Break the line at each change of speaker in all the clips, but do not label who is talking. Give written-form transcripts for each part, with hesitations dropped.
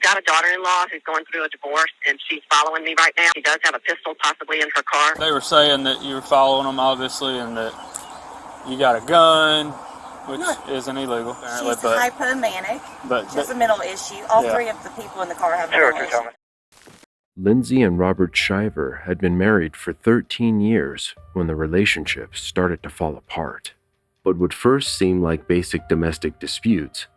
got a daughter-in-law who's going through a divorce, and she's following me right now. She does have a pistol possibly in her car.
They were saying that you were following them, obviously, and that you got a gun, which isn't illegal, apparently.
She's hypomanic. She has a mental issue. All three of the people in the car have mental issues.
Lindsay and Robert Shiver had been married for 13 years when the relationship started to fall apart. What would first seem like basic domestic disputes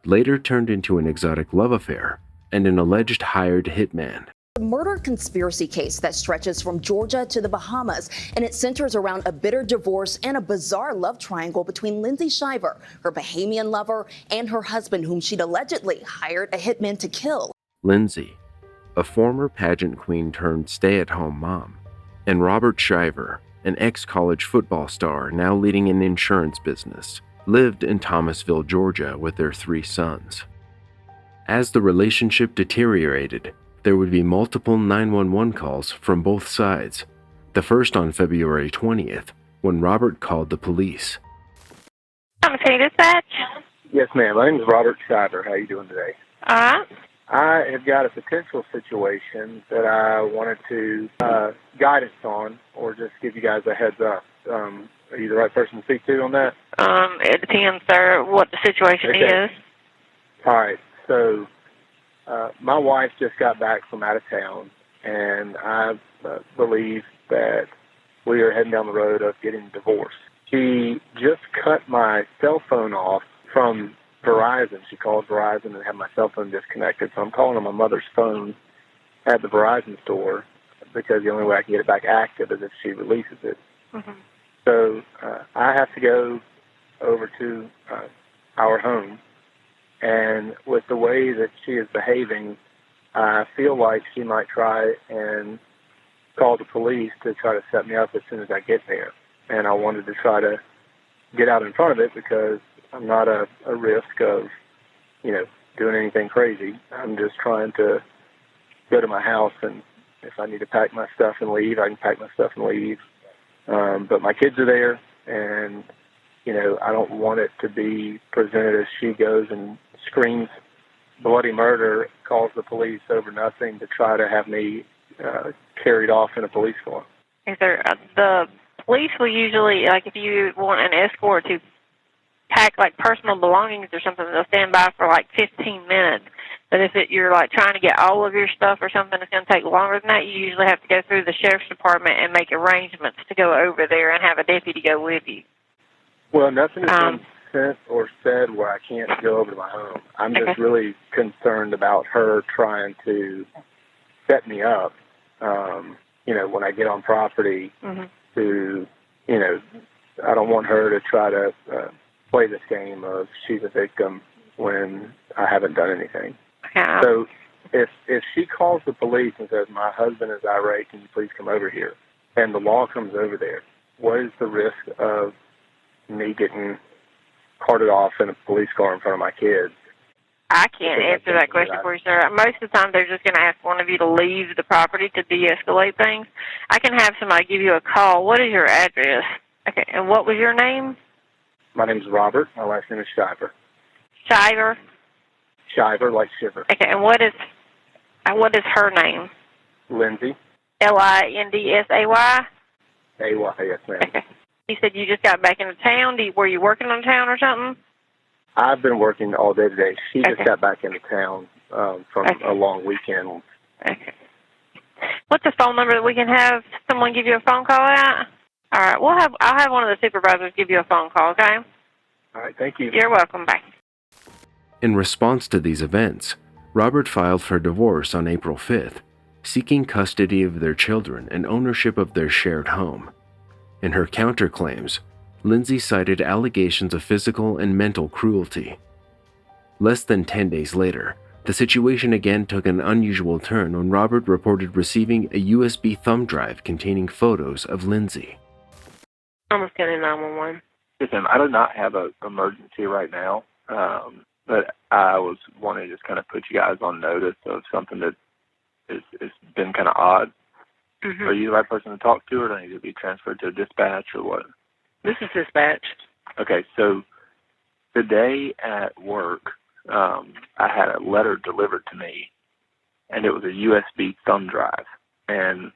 later turned into an exotic love affair and an alleged hired hitman.
A murder conspiracy case that stretches from Georgia to the Bahamas, and it centers around a bitter divorce and a bizarre love triangle between Lindsay Shiver, her Bahamian lover, and her husband, whom she'd allegedly hired a hitman to kill.
Lindsay, a former pageant queen turned stay-at-home mom, and Robert Shiver, an ex-college football star now leading an insurance business, lived in Thomasville, Georgia with their 3 sons. As the relationship deteriorated, there would be multiple 911 calls from both sides, the first on February 20th, when Robert called the police.
Thomasville Dispatch?
Yes, ma'am. My name is Robert Shiver. How are you doing today? I have got a potential situation that I wanted to guidance on, or just give you guys a heads up. Are you the right person to speak to on that?
It depends, sir, what the situation is.
All right. So, my wife just got back from out of town, and I believe that we are heading down the road of getting divorced. She just cut my cell phone off from Verizon. She called Verizon and had my cell phone disconnected, so I'm calling on my mother's phone at the Verizon store because the only way I can get it back active is if she releases it. Mm-hmm. So I have to go over to our home, and with the way that she is behaving, I feel like she might try and call the police to try to set me up as soon as I get there. And I wanted to try to get out in front of it because I'm not a risk of, doing anything crazy. I'm just trying to go to my house, and if I need to pack my stuff and leave, I can pack my stuff and leave. But my kids are there, and, I don't want it to be presented as she goes and screams bloody murder, calls the police over nothing to try to have me carried off in a police car.
Is there, the police will usually, like if you want an escort to pack like personal belongings or something, they'll stand by for like 15 minutes. But if you're like trying to get all of your stuff or something, it's going to take longer than that. You usually have to go through the sheriff's department and make arrangements to go over there and have a deputy go with you.
Well, nothing has been sent or said where I can't go over to my home. I'm just really concerned about her trying to set me up, when I get on property to, I don't want her to try to play this game of she's a victim when I haven't done anything. Yeah. So if she calls the police and says, my husband is irate, can you please come over here, and the law comes over there, what is the risk of me getting carted off in a police car in front of my kids?
I can't answer that question for you, sir. Most of the time, they're just going to ask one of you to leave the property to de-escalate things. I can have somebody give you a call. What is your address? Okay, and what was your name?
My name is Robert. My last name is Shiver.
Shiver?
Shiver, like shiver.
Okay, and what is her name?
Lindsay.
Lindsay?
A-Y, yes, ma'am.
Okay. You said you just got back into town. Were you working on town or something?
I've been working all day today. She just got back into town from a long weekend.
Okay. What's the phone number that we can have someone give you a phone call at? All right. I'll have one of the supervisors give you a phone call, okay?
All right, thank you.
You're welcome. Bye.
In response to these events, Robert filed for divorce on April 5th, seeking custody of their children and ownership of their shared home. In her counterclaims, Lindsay cited allegations of physical and mental cruelty. Less than 10 days later, the situation again took an unusual turn when Robert reported receiving a USB thumb drive containing photos of Lindsay.
Almost getting 911.
Listen, I do not have an emergency right now, but I was wanting to just kind of put you guys on notice of something that has been kind of odd. Mm-hmm. Are you the right person to talk to, or do I need to be transferred to dispatch, or what?
This is dispatch.
Okay, so today at work, I had a letter delivered to me and it was a USB thumb drive, and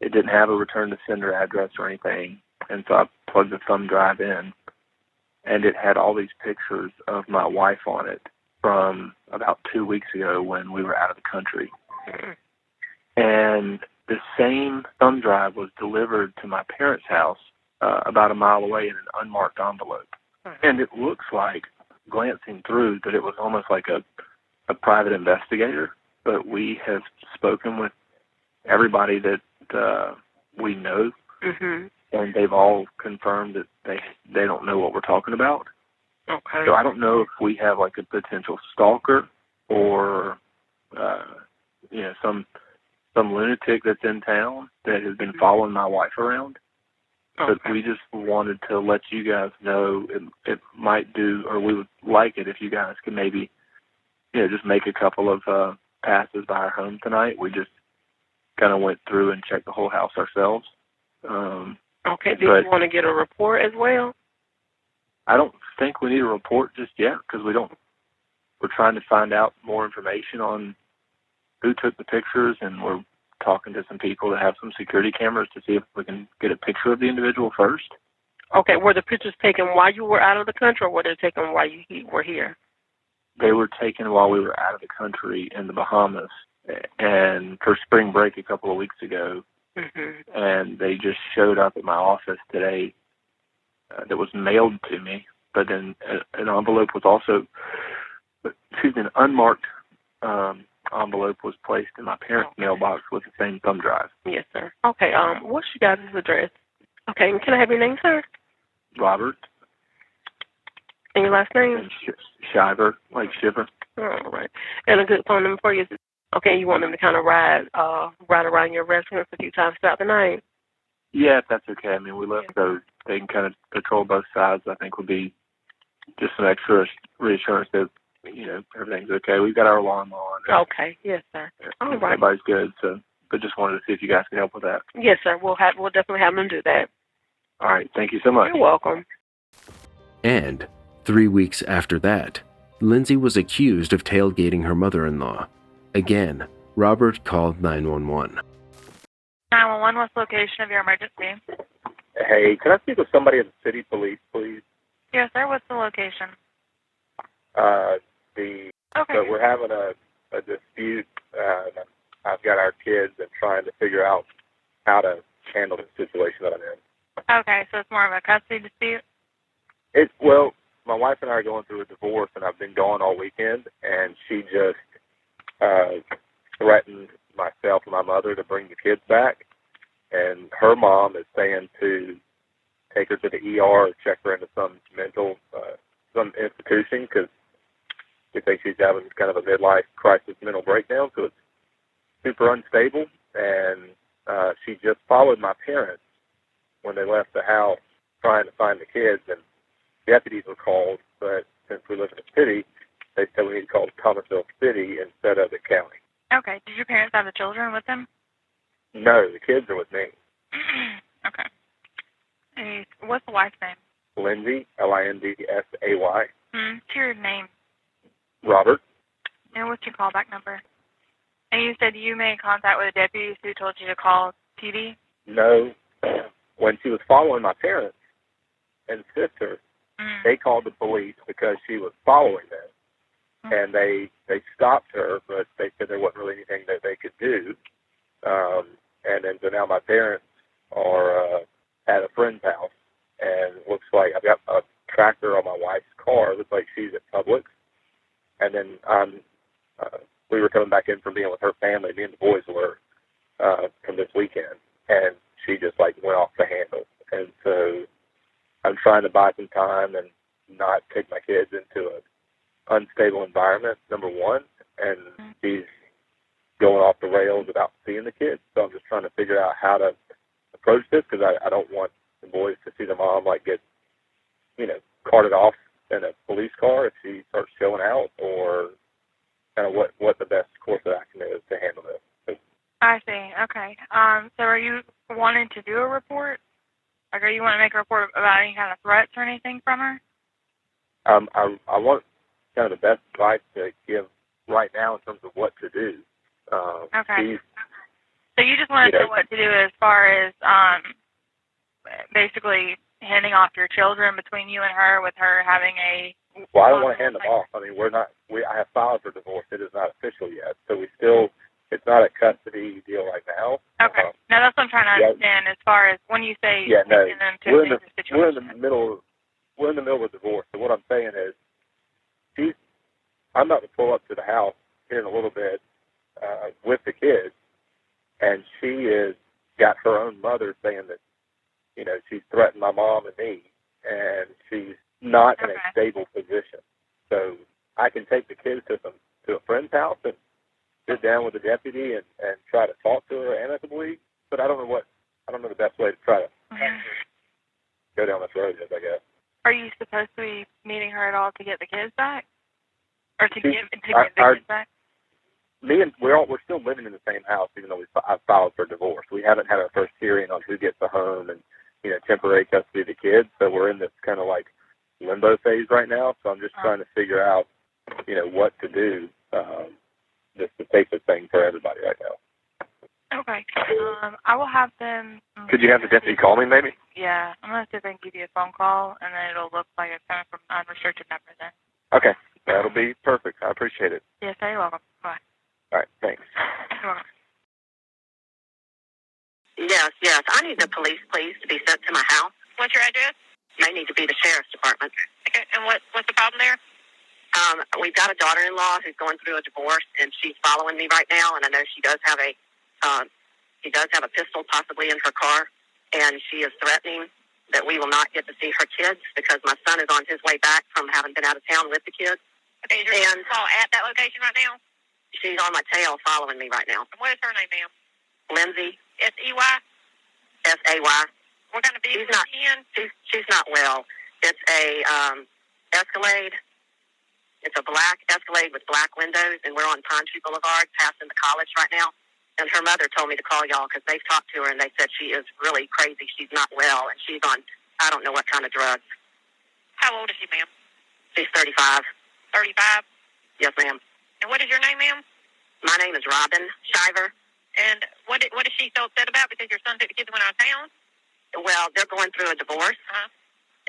it didn't have a return to sender address or anything. And so I plugged the thumb drive in, and it had all these pictures of my wife on it from about 2 weeks ago when we were out of the country. And the same thumb drive was delivered to my parents' house about a mile away in an unmarked envelope. And it looks like, glancing through, that it was almost like a private investigator, but we have spoken with everybody that we know, and they've all confirmed that they don't know what we're talking about.
Okay.
So I don't know if we have like a potential stalker or some lunatic that's in town that has been following my wife around.
Okay.
But we just wanted to let you guys know it might do, or we would like it if you guys could maybe, just make a couple of passes by our home tonight. We just kind of went through and checked the whole house ourselves.
Okay. Do you want to get a report as well?
I don't think we need a report just yet because we're trying to find out more information on who took the pictures, and we're talking to some people that have some security cameras to see if we can get a picture of the individual first.
Okay. Were the pictures taken while you were out of the country, or were they taken while you were here?
They were taken while we were out of the country in the Bahamas, and for spring break a couple of weeks ago, and they just showed up at my office today. That was mailed to me, but then an envelope was also, an unmarked envelope was placed in my parents' mailbox with the same thumb drive.
Yes, sir. Okay. What's your guys' address? Okay. And can I have your name, sir?
Robert.
And your last name?
And Shiver, like Shiver.
All right. And a good phone number for you. Okay. You want them to kind of ride around your residence a few times throughout the night?
Yeah, if that's okay. I mean, we left so they can kind of patrol both sides. I think would be just some extra reassurance that everything's okay. We've got our alarm on.
Okay. Yes, sir. All right.
Everybody's good. So, but just wanted to see if you guys can help with that.
Yes, sir. We'll definitely have them do that.
All right. Thank you so much.
You're welcome.
And 3 weeks after that, Lindsay was accused of tailgating her mother-in-law. Again, Robert called 911.
911, what's the location of your emergency?
Hey, can I speak with somebody in the city police, please?
Yes, sir. What's the location?
So we're having a dispute. I've got our kids and trying to figure out how to handle the situation that I'm in.
Okay, so it's more of a custody dispute?
Well, my wife and I are going through a divorce, and I've been gone all weekend, and she just threatened myself and my mother to bring the kids back, and her mom is saying to take her to the ER or check her into some mental some institution because we think she's having kind of a midlife crisis mental breakdown, so it's super unstable. And she just followed my parents when they left the house trying to find the kids, and deputies were called, but since we live in the city, they said we need to call Thomasville City instead of the county.
Okay. Did your parents have the children with them?
No, the kids are with me.
Okay. And what's the wife's name?
Lindsay, Lindsay.
What's your name?
Robert.
And what's your callback number? And you said you made contact with the deputies who told you to call PD?
No. When she was following my parents and sister, they called the police because she was following them. And they stopped her, but they said there wasn't really anything that they could do. And then so now my parents are at a friend's house, and it looks like I've got a tracker on my wife's car. It looks like she's at Publix. And then we were coming back in from being with her family. Me and the boys were from this weekend, and she just like went off the handle. And so I'm trying to buy some time and not take my kids into an unstable environment, number one, and she's going off the rails without seeing the kids. So I'm just trying to figure out how to approach this because I don't want the boys to see the mom like get, carted off in a police car if she starts showing out, or kind of what the best course of action is to handle this.
I see. Okay. So are you wanting to do a report? Like, are you want to make a report about any kind of threats or anything from her?
I want kind of the best advice to give right now in terms of what to do.
Okay. So you just want to know what to do as far as basically handing off your children between you and her, with her having a...
Well, I don't want to hand them off. I mean, I have filed for divorce. It is not official yet. So it's not a custody deal right now.
Okay. Now that's what I'm trying to understand as far as when you say taking them to
we're
a situation.
we're in the middle of divorce. So what I'm saying is, I'm about to pull up to the house here in a little bit with the kids, and she is got her own mother saying that, she's threatened my mom and me, and she's not in a stable position. So I can take the kids to a friend's house and sit down with the deputy and try to talk to her amicably, but I don't know the best way to try to go down this road is, I guess.
Are you supposed to be meeting her at all to get the kids back? Or to get the kids back?
We're still living in the same house, even though I filed for divorce. We haven't had our first hearing on who gets the home and temporary custody of the kids. So we're in this kind of like limbo phase right now. So I'm just trying to figure out, what to do. Just the safest thing for everybody right now.
Okay. I will have them.
Could you have the deputy call me, maybe?
Yeah, I'm gonna see if I can give you a phone call, and then it'll look like it's coming from an unrestricted number then.
Okay, that'll be perfect. I appreciate it.
Yes, you're welcome. Bye.
All right, thanks.
You're welcome.
Yes. I need the police, please, to be sent to my house.
What's your address?
May need to be the sheriff's department.
Okay, and what's the problem there?
We've got a daughter-in-law who's going through a divorce, and she's following me right now. And I know she does have a pistol possibly in her car, and she is threatening that we will not get to see her kids because my son is on his way back from having been out of town with the kids.
Okay, is your call at that location right now?
She's on my tail following me right now.
And what is her name, ma'am?
Lindsay.
S-E-Y?
S-A-Y.
What kind of vehicle is she in?
She's not well. It's a Escalade. It's a black Escalade with black windows, and we're on Pine Tree Boulevard, passing the college right now. And her mother told me to call y'all because they've talked to her, and they said she is really crazy. She's not well, and she's on I don't know what kind of drugs.
How old is she, ma'am?
She's 35.
35?
Yes, ma'am.
And what is your name, ma'am?
My name is Robin Shiver.
And what is she so upset about because your son took the kids and went out of town?
Well, they're going through a divorce.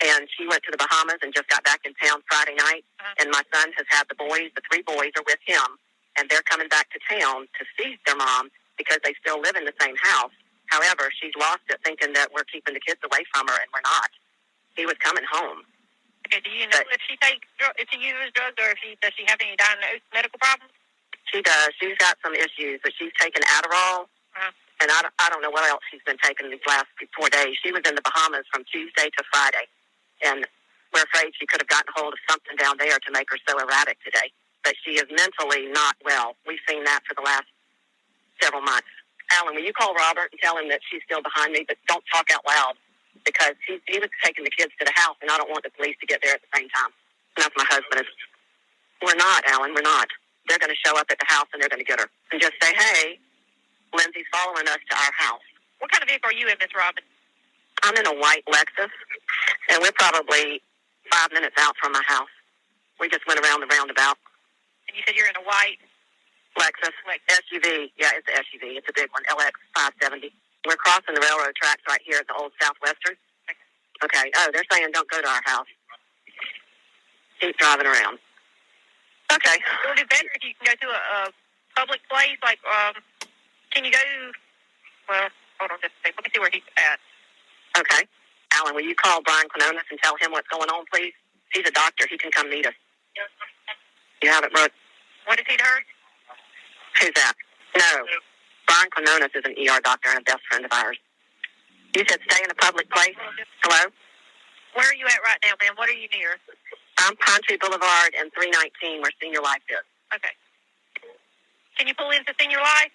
And she went to the Bahamas and just got back in town Friday night. And my son has had the 3 boys are with him, and they're coming back to town to see their mom because they still live in the same house. However, she's lost it thinking that we're keeping the kids away from her, and we're not. He was coming home.
Okay, do you know if she uses drugs or does she have any diagnosed medical problems?
She does. She's got some issues, but she's taken Adderall. And I don't know what else she's been taking these last 4 days. She was in the Bahamas from Tuesday to Friday. And we're afraid she could have gotten hold of something down there to make her so erratic today. But she is mentally not well. We've seen that for the last several months. Alan, will you call Robert and tell him that she's still behind me, but don't talk out loud because he was taking the kids to the house, and I don't want the police to get there at the same time. And that's my husband. We're not, Alan. We're not. They're going to show up at the house, and they're going to get her. And just say, hey, Lindsay's following us to our house.
What kind of vehicle are you in, Miss Robin?
I'm in a white Lexus, and we're probably 5 minutes out from my house. We just went around the roundabout.
And you said you're in a white
Lexus SUV. Yeah, it's an SUV. It's a big one, LX 570. We're crossing the railroad tracks right here at the old Southwestern. Okay. Oh, they're saying don't go to our house. Keep driving around. Okay.
It would be better if you can go to a public place. Like, can you go? Well, hold on just a second. Let me see where he's at.
Okay. Alan, will you call Brian Quinones and tell him what's going on, please? He's a doctor. He can come meet us. You have it, Brooke?
What is he to her?
Who's that? No. Brian Quinones is an ER doctor and a best friend of ours. You said stay in a public place? Hello?
Where are you at right now, ma'am? What are you near?
I'm Pine Tree Boulevard and 319 where Senior Life is.
Okay. Can you pull into Senior Life?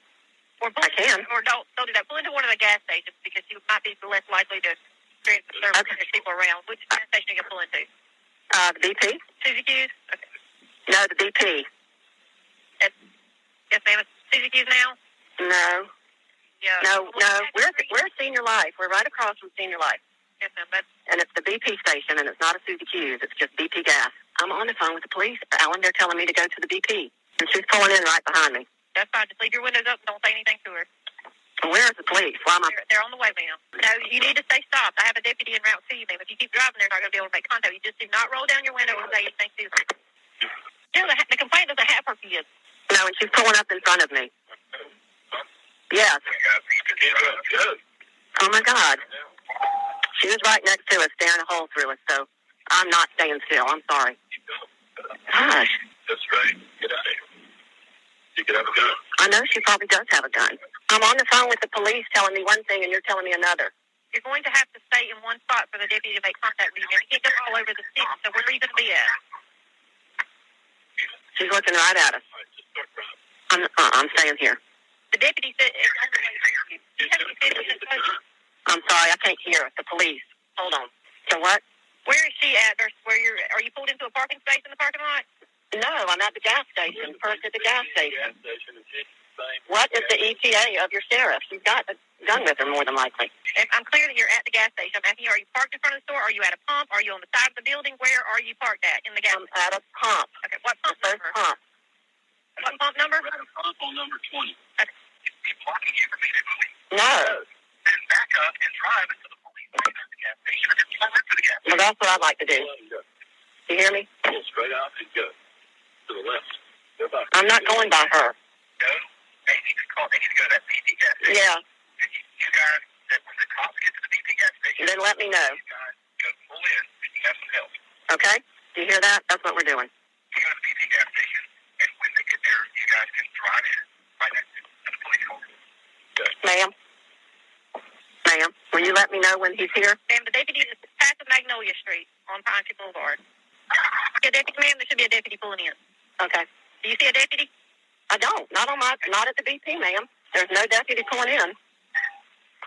I can.
Or don't do that. Pull into one of the gas stations because you might be less likely to experience the service if there's people around. Which gas station are you going to pull into?
The BP?
Suzy Q's? Okay.
No, the BP.
Yes, ma'am. Suzy Q's now?
No.
Yeah.
No. We're Senior Life. We're right across from Senior Life.
Yes, ma'am.
And it's the BP station, and it's not a Suzy Q's. It's just BP gas. I'm on the phone with the police. Alan, they're telling me to go to the BP. And she's pulling in right behind me.
That's fine. Just leave your windows open. Don't say anything to her.
Where's the police? Why am I?
They're on the way, ma'am. No, you need to stay stopped. I have a deputy en route to you, ma'am. If you keep driving, they're not going to be able to make contact. You just do not roll down your window and say anything to them. No, the complaint doesn't have her kids.
No, and she's pulling up in front of me. Yes. Oh, my God. She was right next to us, staring a hole through us, so I'm not staying still. I'm sorry. Gosh.
That's right. Get out of here. You could have a gun.
I know she probably does have a gun. I'm on the phone with the police telling me one thing and you're telling me another.
You're going to have to stay in one spot for the deputy to make contact with you. You can't go all over the city, so where are you going to be at?
She's looking right at us. I'm staying here.
The deputy said...
I'm sorry, I can't hear it. The police. Hold on. So what?
Where is she at? Are you pulled into a parking space in the parking lot?
No, I'm at the gas station. First at the gas station. What is the ETA of your sheriff? She's got a gun with her, more than likely.
I'm clear that you're at the gas station. I'm asking you, are you parked in front of the store? Are you at a pump? Are you on the side of the building? Where are you parked at in the gas station?
I'm at a pump.
Okay, what pump number?
Pump.
What pump number?
Pump on number 20.
Okay.
Keep blocking you from immediately.
No.
Then back up and drive until the police get to the gas station and then pull into the gas station.
Well, that's what I'd like to do. You hear me?
Pull straight out and go. To the left.
I'm not going by her.
Go. They need to go to that BP gas station.
Yeah.
And you guys, when the cops get to the BP gas station,
Then let me know.
you guys go pull in and you have some help.
Okay? Do you hear that? That's what we're doing.
You go to the BP gas station, and when they get there, you guys can drive in right next to the police car.
Ma'am? Ma'am, will you let me know when he's here?
Ma'am, the deputy is past of Magnolia Street on Pine Tree Boulevard. A deputy, ma'am, there should be a deputy pulling in.
Okay.
Do you see a deputy?
I don't. Not at the BP, ma'am. There's no deputy pulling in.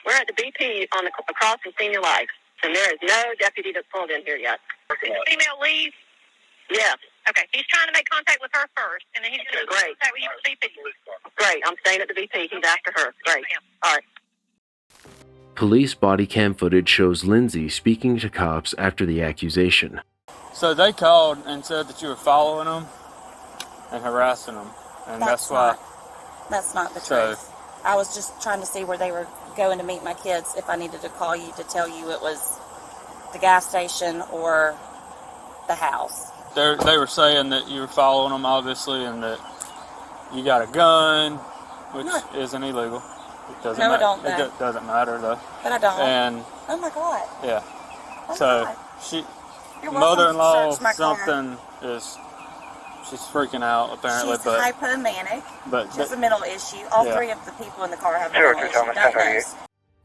We're at the BP across from Senior Life, and there is no deputy that's pulled in here yet.
Did the female leave?
Yes.
Okay, he's trying to make contact with her first, and then he's going to make contact with you for BP.
Great. I'm staying at the BP. He's after her. Great.
Yes,
all right.
Police body cam footage shows Lindsay speaking to cops after the accusation.
So they called and said that you were following them and harassing them, and that's why.
That's not the
So-
truth. I was just trying to see where they were going to meet my kids. If I needed to call you to tell you it was the gas station or the house.
They were saying that you were following them, obviously, and that you got a gun, which isn't illegal. It doesn't
No, it
matter.
don't,
It
though.
doesn't matter though.
But I don't.
And
Oh my God.
yeah,
Oh
so
God.
she,
You're welcome to
mother-in-law,
search my car.
something is. She's freaking out apparently,
She's
but
hypomanic.
but
She has a mental issue. All
Yeah.
three of the people in the car have a mental issue. Diagnosed.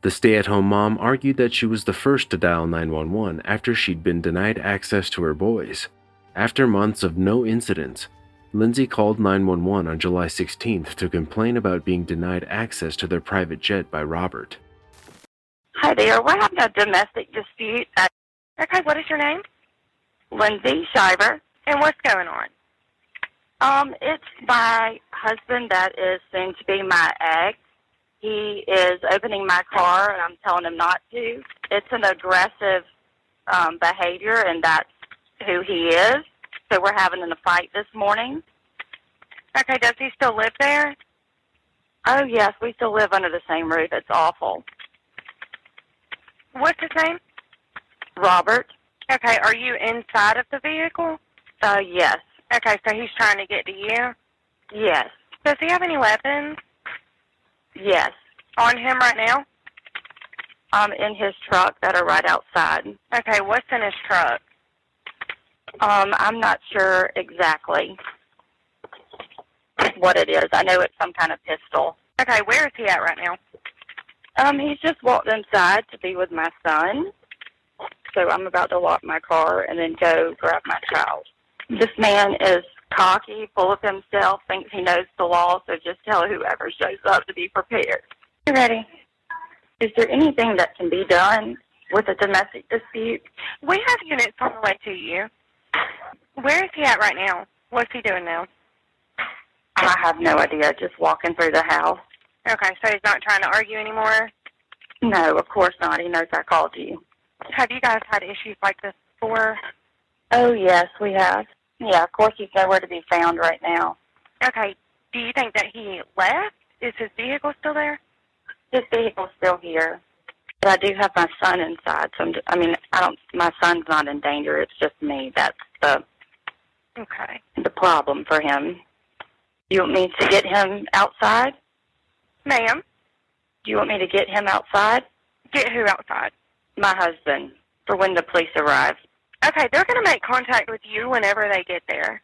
The stay-at-home mom argued that she was the first to dial 911 after she'd been denied access to her boys. After months of no incidents, Lindsay called 911 on July 16th to complain about being denied access to their private jet by Robert.
Hi there. We're having a domestic dispute.
Okay, what is your name?
Lindsay Shiver.
And what's going on?
It's my husband that is soon to be my ex. He is opening my car, and I'm telling him not to. It's an aggressive behavior, and that's who he is. So we're having a fight this morning.
Okay, does he still live there?
Oh, yes, we still live under the same roof. It's awful.
What's his name?
Robert?
Okay, are you inside of the vehicle?
Yes.
Okay, so he's trying to get to you?
Yes.
Does he have any weapons
Yes.
on him right now?
In his truck that are right outside.
Okay, what's in his truck?
I'm not sure exactly what it is. I know it's some kind of pistol.
Okay, where is he at right now?
He's just walked inside to be with my son. So I'm about to lock my car and then go grab my child. This man is cocky, full of himself, thinks he knows the law, so just tell whoever shows up to be prepared. You ready? Is there anything that can be done with a domestic dispute?
We have units on the way to you. Where is he at right now? What's he doing now?
I have no idea, just walking through the house.
Okay, so he's not trying to argue anymore?
No, of course not. He knows I called you.
Have you guys had issues like this before?
Oh, yes, we have. Yeah, of course he's nowhere to be found right now.
Okay,
Do you think that he left? Is his vehicle still there?
His vehicle's still here. But I do have my son inside, so my son's not in danger. It's just me. That's the problem for him. You want me to get him outside?
Ma'am?
Do you want me to get him outside?
Get who outside?
My husband, for when the police arrive.
Okay, they're going to make contact with you whenever they get there.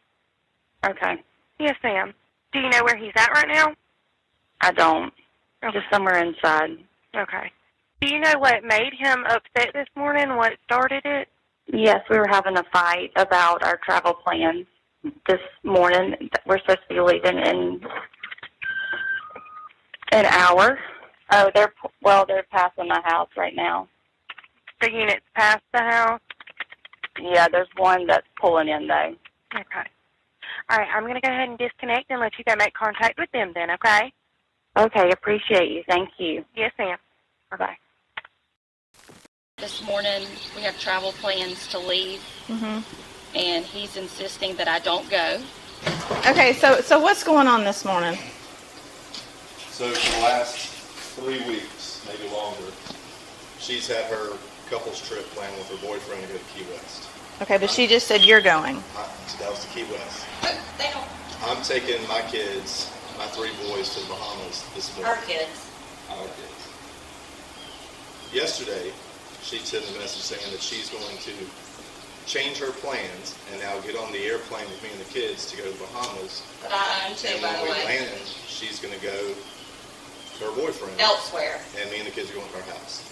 Okay.
Yes, ma'am. Do you know where he's at right now?
I don't. Just somewhere inside.
Okay. Do you know what made him upset this morning? What started it?
Yes, we were having a fight about our travel plans this morning. We're supposed to be leaving in an hour. Oh, they're passing my house right now.
The unit's past the house?
Yeah, there's one that's pulling in, though.
Okay. All right, I'm going to go ahead and disconnect and let you go make contact with them then, okay?
Okay, appreciate you. Thank you.
Yes, ma'am. Bye-bye.
This morning, we have travel plans to leave, and he's insisting that I don't go.
Okay, so what's going on this morning?
So for the last 3 weeks, maybe longer, she's had her couples trip planned with her boyfriend to go to Key West.
Okay, but she just said you're going.
That was to Key West.
But they don't.
I'm taking my kids, my 3 boys, to the Bahamas this morning.
Our kids.
Our kids. Yesterday, she sent a message saying that she's going to change her plans and now get on the airplane with me and the kids to go to the Bahamas.
But I am too,
and
by
when
the
we
way.
land, she's going to go to her boyfriend.
Elsewhere.
And me and the kids are going to our house.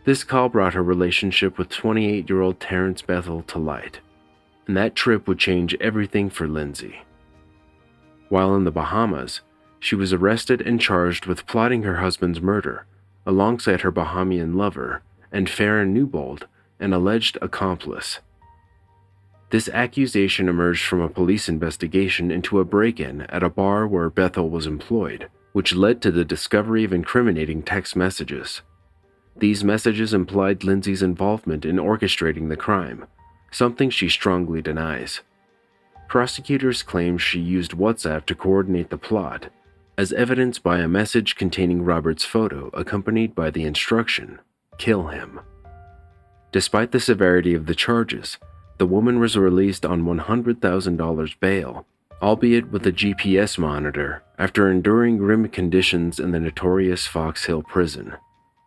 This call brought her relationship with 28-year-old Terrence Bethel to light, and that trip would change everything for Lindsay. While in the Bahamas, she was arrested and charged with plotting her husband's murder, alongside her Bahamian lover and Farron Newbold, an alleged accomplice. This accusation emerged from a police investigation into a break-in at a bar where Bethel was employed, which led to the discovery of incriminating text messages. These messages implied Lindsay's involvement in orchestrating the crime, something she strongly denies. Prosecutors claim she used WhatsApp to coordinate the plot, as evidenced by a message containing Robert's photo accompanied by the instruction, "Kill him." Despite the severity of the charges, the woman was released on $100,000 bail, albeit with a GPS monitor, after enduring grim conditions in the notorious Fox Hill prison.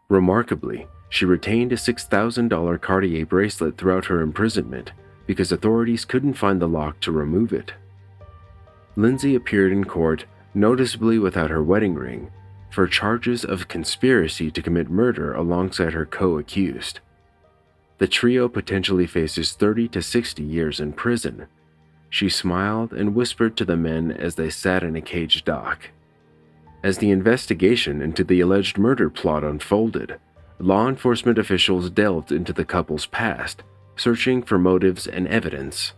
Remarkably, she retained a $6,000 Cartier bracelet throughout her imprisonment because authorities couldn't find the lock to remove it. Lindsay appeared in court, noticeably without her wedding ring, for charges of conspiracy to commit murder alongside her co-accused. The trio potentially faces 30 to 60 years in prison. She smiled and whispered to the men as they sat in a caged dock. As the investigation into the alleged murder plot unfolded, law enforcement officials delved into the couple's past, searching for motives and evidence.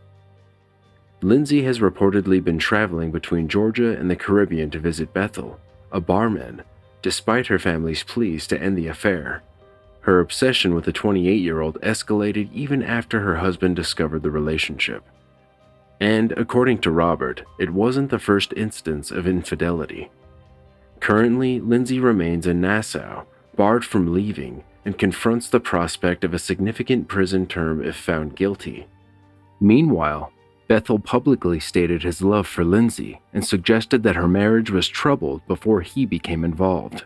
Lindsay has reportedly been traveling between Georgia and the Caribbean to visit Bethel, a barman, despite her family's pleas to end the affair. Her obsession with the 28-year-old escalated even after her husband discovered the relationship. And according to Robert, it wasn't the first instance of infidelity. Currently, Lindsay remains in Nassau, barred from leaving, and confronts the prospect of a significant prison term if found guilty. Meanwhile, Bethel publicly stated his love for Lindsay and suggested that her marriage was troubled before he became involved.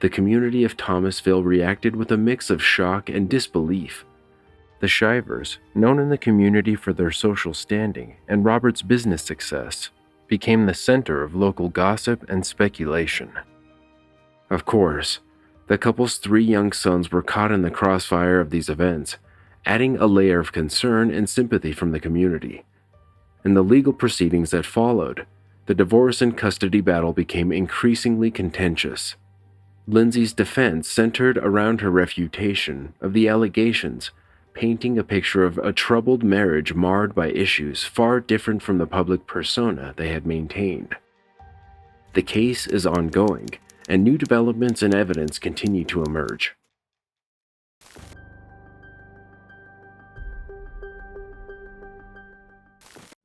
The community of Thomasville reacted with a mix of shock and disbelief. The Shivers, known in the community for their social standing and Robert's business success, became the center of local gossip and speculation. Of course, the couple's 3 young sons were caught in the crossfire of these events, adding a layer of concern and sympathy from the community. In the legal proceedings that followed, the divorce and custody battle became increasingly contentious. Lindsay's defense centered around her refutation of the allegations, painting a picture of a troubled marriage marred by issues far different from the public persona they had maintained. The case is ongoing, and new developments and evidence continue to emerge.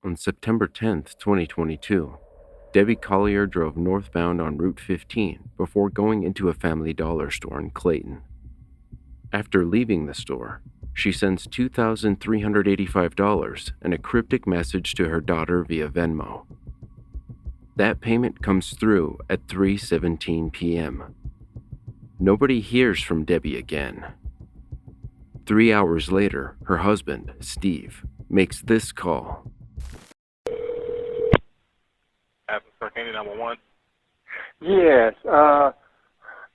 On September 10, 2022, Debbie Collier drove northbound on Route 15 before going into a Family Dollar store in Clayton. After leaving the store, she sends $2,385 and a cryptic message to her daughter via Venmo. That payment comes through at 3:17 p.m. Nobody hears from Debbie again. 3 hours later, her husband, Steve, makes this call.
Candy 911.
Yes.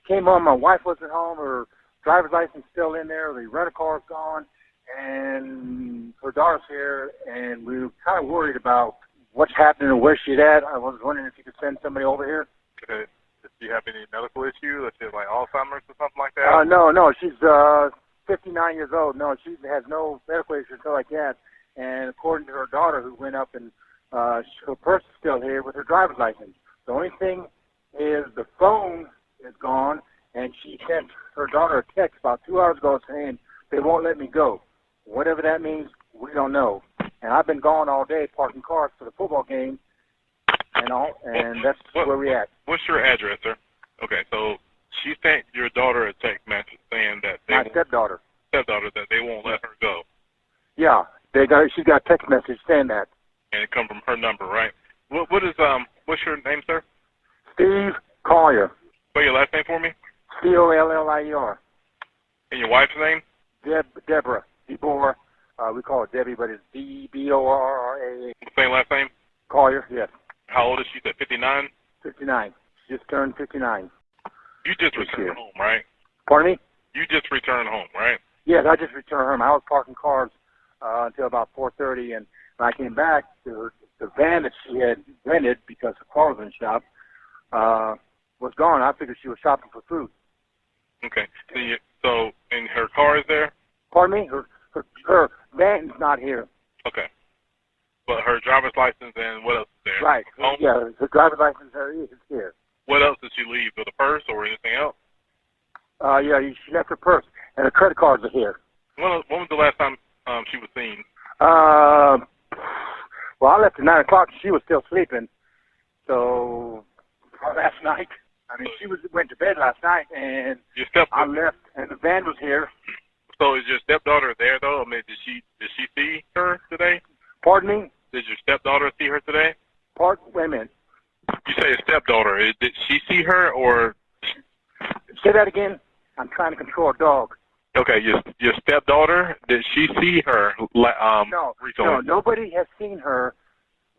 Came home. My wife wasn't home. Her driver's license still in there. The rental car's gone, and her daughter's here. And we were kind of worried about what's happening and where she's at. I was wondering if you could send somebody over here.
Okay. Does she have any medical issue? Does she have like Alzheimer's or something like that?
No. She's 59 years old. No, she has no medical issue or something like that. And according to her daughter, who went up and her purse is still here with her driver's license. The only thing is the phone is gone, and she sent her daughter a text about 2 hours ago saying they won't let me go. Whatever that means, we don't know. And I've been gone all day parking cars for the football game, and that's where we're at.
What's your address, sir? Okay, so she sent your daughter a text message saying that
My stepdaughter.
that they won't let her go,
Yeah, she's got a text message saying that.
and it come from her number, right? What's your name, sir?
Steve Collier.
Spell your last name for me.
Collier.
And your wife's name?
Deborah. Deborah. We call it Debbie, but it's Deborra.
Same last name?
Collier, yes.
How old is she? 59?
59. She just turned 59.
You just returned home, right?
Pardon me?
You just returned home, right?
Yes, I just returned home. I was parking cars until about 4:30, and when I came back, the van that she had rented because her car was in the shop was gone. I figured she was shopping for food.
Okay. So and her car is there?
Pardon me? Her van's not here.
Okay. But her driver's license and what else is there?
Right.
Home?
Yeah, her driver's license is here.
What else did she leave? With a purse or anything else?
Yeah, she left her purse, and her credit cards are here.
When was the last time she was seen?
Well, I left at 9 o'clock. She was still sleeping. So, last night, she went to bed last night, and I left, and the van was here.
So is your stepdaughter there, though? I mean, did she see her today?
Pardon me?
Did your stepdaughter see her today?
Wait a minute.
You say a stepdaughter. Did she see her, or?
Say that again. I'm trying to control a dog.
Okay, your stepdaughter, did she see her
No,
recently?
no, nobody has seen her.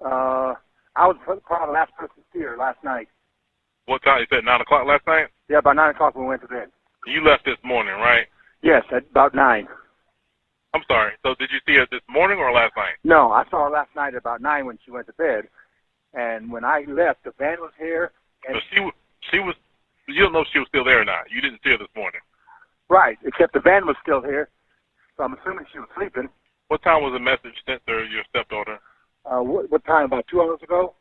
I was probably the last person to see her last night.
What time? You said 9 o'clock last night?
Yeah, about 9 o'clock when we went to bed.
You left this morning, right?
Yes, at about 9.
I'm sorry. So did you see her this morning or last night?
No, I saw her last night at about 9 when she went to bed. And when I left, the van was here. And
So she was. You don't know if she was still there or not. You didn't see her this morning.
Right, except the van was still here. So I'm assuming she was sleeping.
What time was the message sent to your stepdaughter?
What time? About 2 hours ago?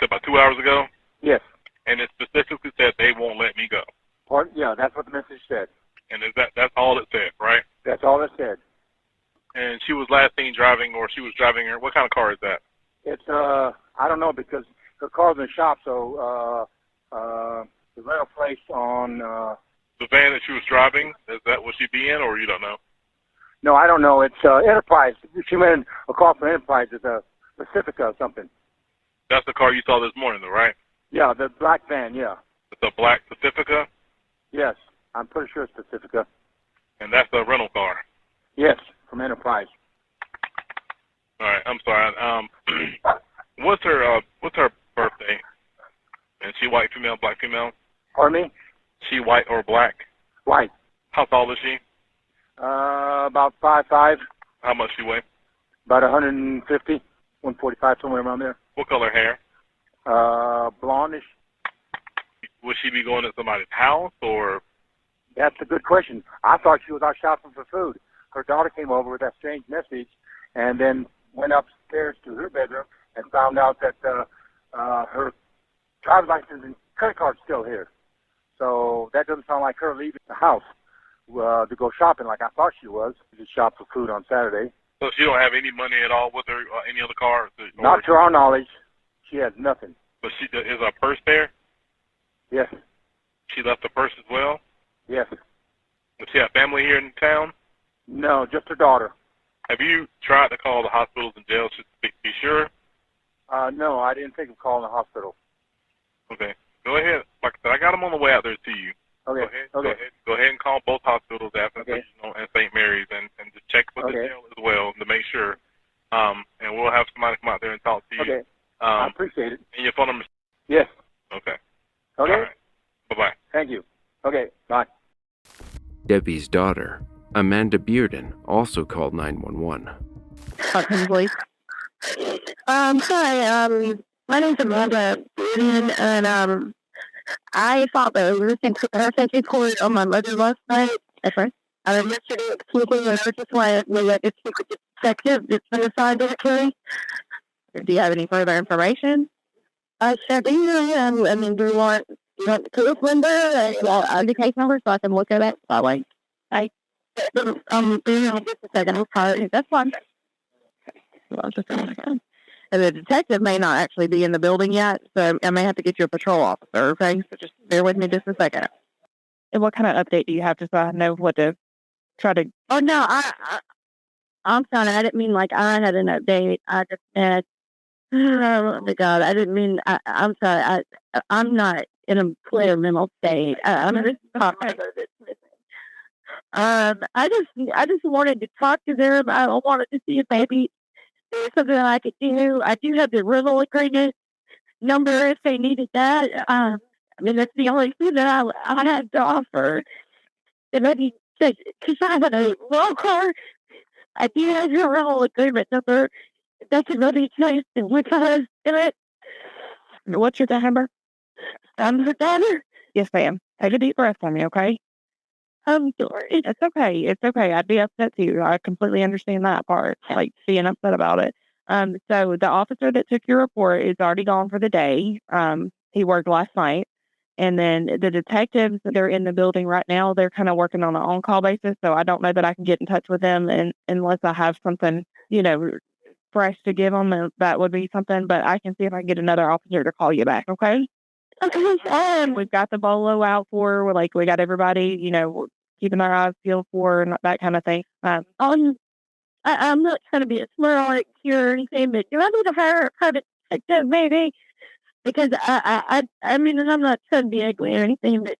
About 2 hours ago?
Yes.
And it specifically said they won't let me go.
Pardon? Yeah, that's what the message said.
And that's all it said, right?
That's all it said.
And she was last seen driving, or she was driving her. What kind of car is that?
It's I don't know, because her car's in the shop, so the rental place on
The van that she was driving, is that what she be in, or you don't know?
No, I don't know. It's Enterprise. She went in a call from Enterprise. It's a Pacifica or something.
That's the car you saw this morning, though, right?
Yeah, the black van, yeah.
It's a black Pacifica?
Yes, I'm pretty sure it's Pacifica.
And that's a rental car?
Yes, from Enterprise.
All right, I'm sorry. What's her birthday? Is she white, female, black, female?
Pardon me?
She white or black?
White.
How tall is she?
About 5'5".
How much she weigh?
About 150, 145, somewhere around there.
What color hair?
Blondish.
Would she be going to somebody's house, or?
That's a good question. I thought she was out shopping for food. Her daughter came over with that strange message and then went upstairs to her bedroom and found out that her driver's license and credit card's still here. So that doesn't sound like her leaving the house to go shopping like I thought she was. She just shopped for food on Saturday.
So she don't have any money at all with her, or any other cards?
Not to our knowledge. She has nothing.
But is her purse there?
Yes.
She left the purse as well?
Yes.
Does she have family here in town?
No, just her daughter.
Have you tried to call the hospitals and jails to be sure?
No, I didn't think of calling the hospital.
Okay. Go ahead. Like I said, I got them on the way out there to you.
Okay.
Go ahead and call both hospitals, Athens and St. Mary's, and just check with the jail as well to make sure. And we'll have somebody come out there and talk to you.
Okay. I appreciate it.
And your phone number?
Yes.
Okay.
Okay.
All right. Bye-bye.
Thank you. Okay. Bye.
Debbie's daughter, Amanda Bearden, also called 911.
Please. Hi, my name's Amanda Bearden, and I thought that we were safety court on my mother last night. That's right. And then yesterday at the sleeping, and I was just wanted to speak with the detective that's been assigned to the case. Do you have any further information? I said, and then do you want the case number and the case number so I can look at it that way? Just a second. I'm sorry. That's fine. Just a second. And the detective may not actually be in the building yet, so I may have to get you a patrol officer, okay? So just bear with me just a second. And what kind of update do you have just so I know what to try to... Oh, no, I'm sorry. I didn't mean like I had an update. I just had... Oh, my God. I didn't mean... I'm sorry. I'm not in a clear mental state. I'm just... I just wanted to talk to them. I wanted to see if maybe there's something I could do. I do have the rental agreement number if they needed that. I mean, that's the only thing that I had to offer. And maybe, because I have a loan card, I do have your rental agreement number. That's another place in which I was in it. What's your number? I'm the daughter. Yes, ma'am. Take a deep breath for me, okay? I'm sorry. It's okay. It's okay. I'd be upset too. I completely understand that part, like being upset about it. So the officer that took your report is already gone for the day. He worked last night. And then the detectives, they're in the building right now. They're kind of working on an on-call basis. So I don't know that I can get in touch with them unless I have something, fresh to give them. That would be something. But I can see if I can get another officer to call you back, okay? Okay. We've got the bolo out for, we got everybody, keeping our eyes peeled for and that kind of thing. I'm not trying to be a smart here or anything, but do I need to hire a private detective maybe? Because I mean, I'm not trying to be ugly or anything, but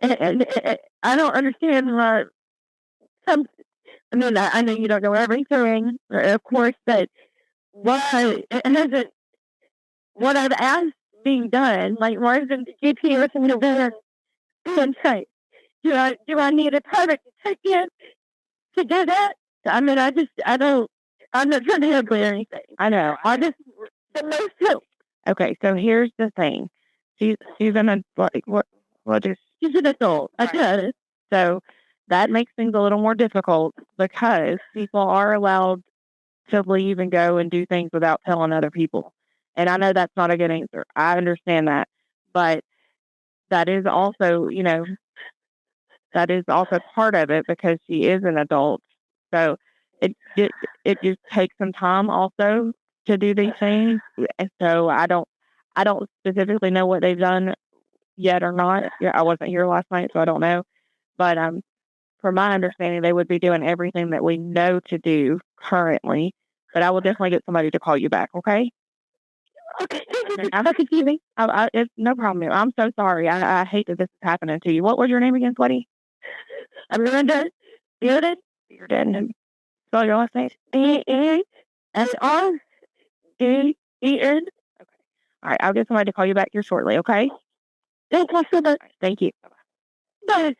I don't understand why I mean, I know you don't know everything, of course, but why hasn't what I've asked being done? Like, why isn't the GPS in the van site? Do I need a private detective to do that? I mean, I'm not trying to help or anything. I know. The most help. Okay, so here's the thing. She's an she's an adult. I get it. So that makes things a little more difficult because people are allowed to leave and go and do things without telling other people. And I know that's not a good answer. I understand that. But that is also, that is also part of it because she is an adult. So it just takes some time also to do these things. And so I don't specifically know what they've done yet or not. Yeah, I wasn't here last night, so I don't know. But from my understanding, they would be doing everything that we know to do currently. But I will definitely get somebody to call you back. Okay. Okay. I'm not confusing. It's no problem. I'm so sorry. I hate that this is happening to you. What was your name again, sweetie? I'm Linda. Bearden. Spell your last name. BESRDEN. Okay. All right. I'll get somebody to call you back here shortly. Okay. Thank you so much. Thank you. Bye.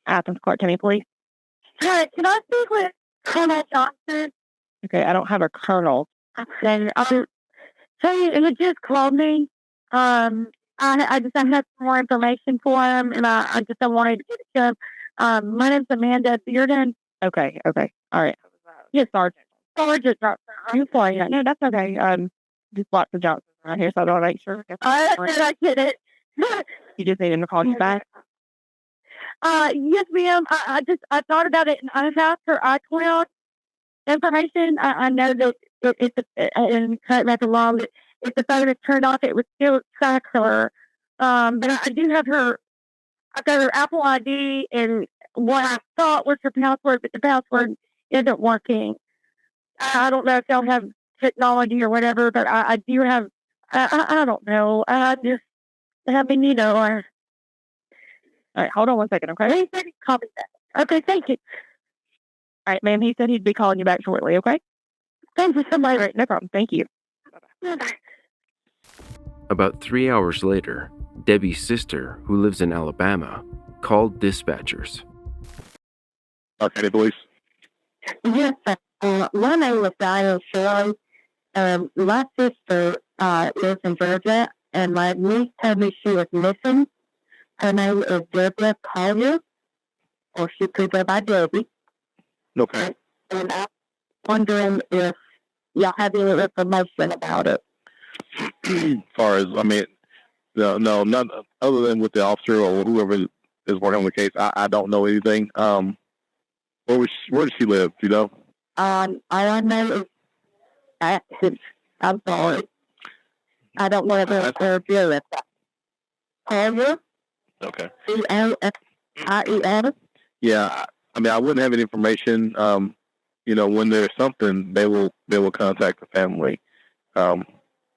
Athens Court, can you please? Hi, can I speak with Colonel Johnson? Okay, I don't have a colonel. Then say he just called me. I just have some more information for him, and I just wanted to get it to him. My name's Amanda Bearden. Okay, all right. Yes, Sergeant. Sergeant Johnson. You fine? Yeah, no, that's okay. Just lots of Johnsons around here, so I don't make sure. I get it. You just need him to call you back. Yes, ma'am. I thought about it, and I have her iCloud information. I know that it's and correct me if I'm wrong, that if the phone is turned off, it would still track her. But I do have her. I've got her Apple ID and what I thought was her password, but the password isn't working. I don't know if y'all have technology or whatever, but I do have. I don't know. I just all right, hold on one second, okay? He said he'd call me back. Okay, thank you. All right, ma'am, he said he'd be calling you back shortly, okay? Thank you so much. All right, no problem. Thank you. Bye-bye.
About 3 hours later, Debbie's sister, who lives in Alabama, called dispatchers.
Okay, police.
Yes, my name is Diane Shirley. My sister lives in Georgia, and my niece told me she was missing. Her name is Deborah Collier, or she could go by Debbie.
Okay.
And I'm wondering if y'all have any information about it.
As far as, no, none other than with the officer or whoever is working on the case. I don't know anything. Where does she live? Do you know?
All I know is, I'm sorry. I don't know if they're doing it. Collier?
Okay.
C-L-S-I-E-R?
Yeah, I wouldn't have any information. When there's something, they will contact the family.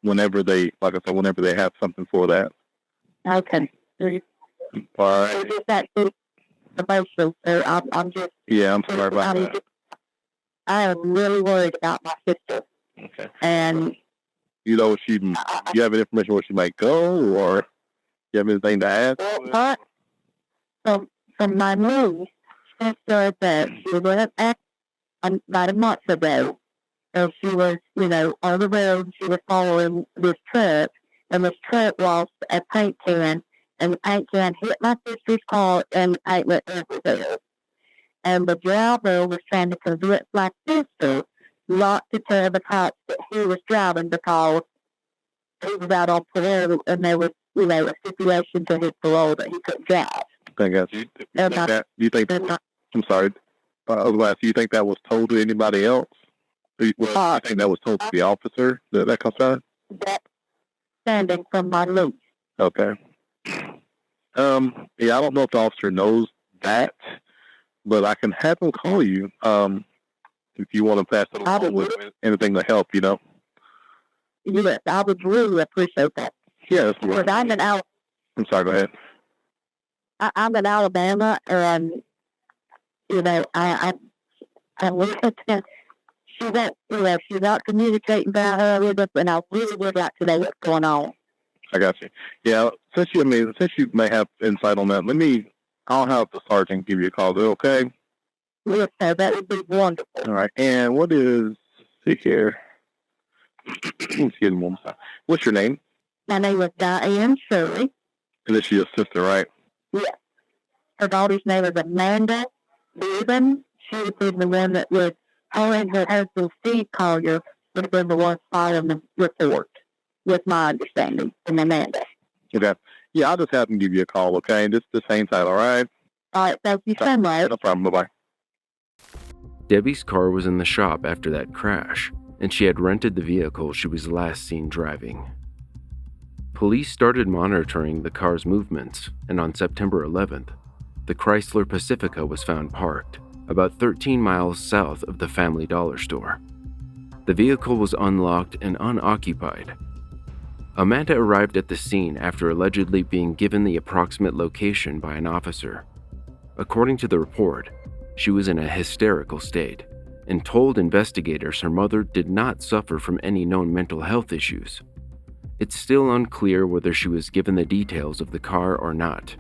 Whenever they, like I said, whenever they have something for that.
Okay.
All right.
It's just that emotional, so I'm just.
Yeah, I'm sorry about that.
I am really worried about my sister.
Okay.
And
you have any information where she might go, or you have anything to add?
From my niece, sister that she went back about a month ago. So she was, on the road, she was following this truck, and this truck lost a paint can, and the paint can hit my sister's car, and paint went everywhere. And the driver was trying to convince my sister not to tell the cops that he was driving because he was out on parole, and there was, a stipulation to his parole that he couldn't drive.
I guess. Do you think I'm sorry, do you think that was told to anybody else? You think that was told to the officer that comes out?
That's standing from my loop.
Okay. Yeah, I don't know if the officer knows that, but I can have him call you if you want to pass it along with anything to help, Yes,
I would really appreciate that.
Yes.
Because I'm
sorry, go ahead.
I'm in Alabama, and, I look at that. She's not communicating about her with us, and I really would like to know what's going on.
I got you. Yeah, since you may have insight on that, I'll have the sergeant give you a call. Is that okay?
Yes, sir. That would be wonderful.
All right. And see here. Excuse me one more time. What's your name?
My name is Diane Shirley.
And this is your sister, right?
Yes. Her daughter's name is Amanda Bevan. She was the one that was, her and her husband, Steve Collier, would have been the one filing the report, with my understanding, from Amanda.
Okay. Yeah, I'll just have them give you a call, okay? Just hang tight, all right?
All right, thank you so much.
No problem. Bye-bye.
Debbie's car was in the shop after that crash, and she had rented the vehicle she was last seen driving. Police started monitoring the car's movements, and on September 11th, the Chrysler Pacifica was found parked about 13 miles south of the Family Dollar store. The vehicle was unlocked and unoccupied. Amanda arrived at the scene after allegedly being given the approximate location by an officer. According to the report, she was in a hysterical state and told investigators her mother did not suffer from any known mental health issues. It's still unclear whether she was given the details of the car or not.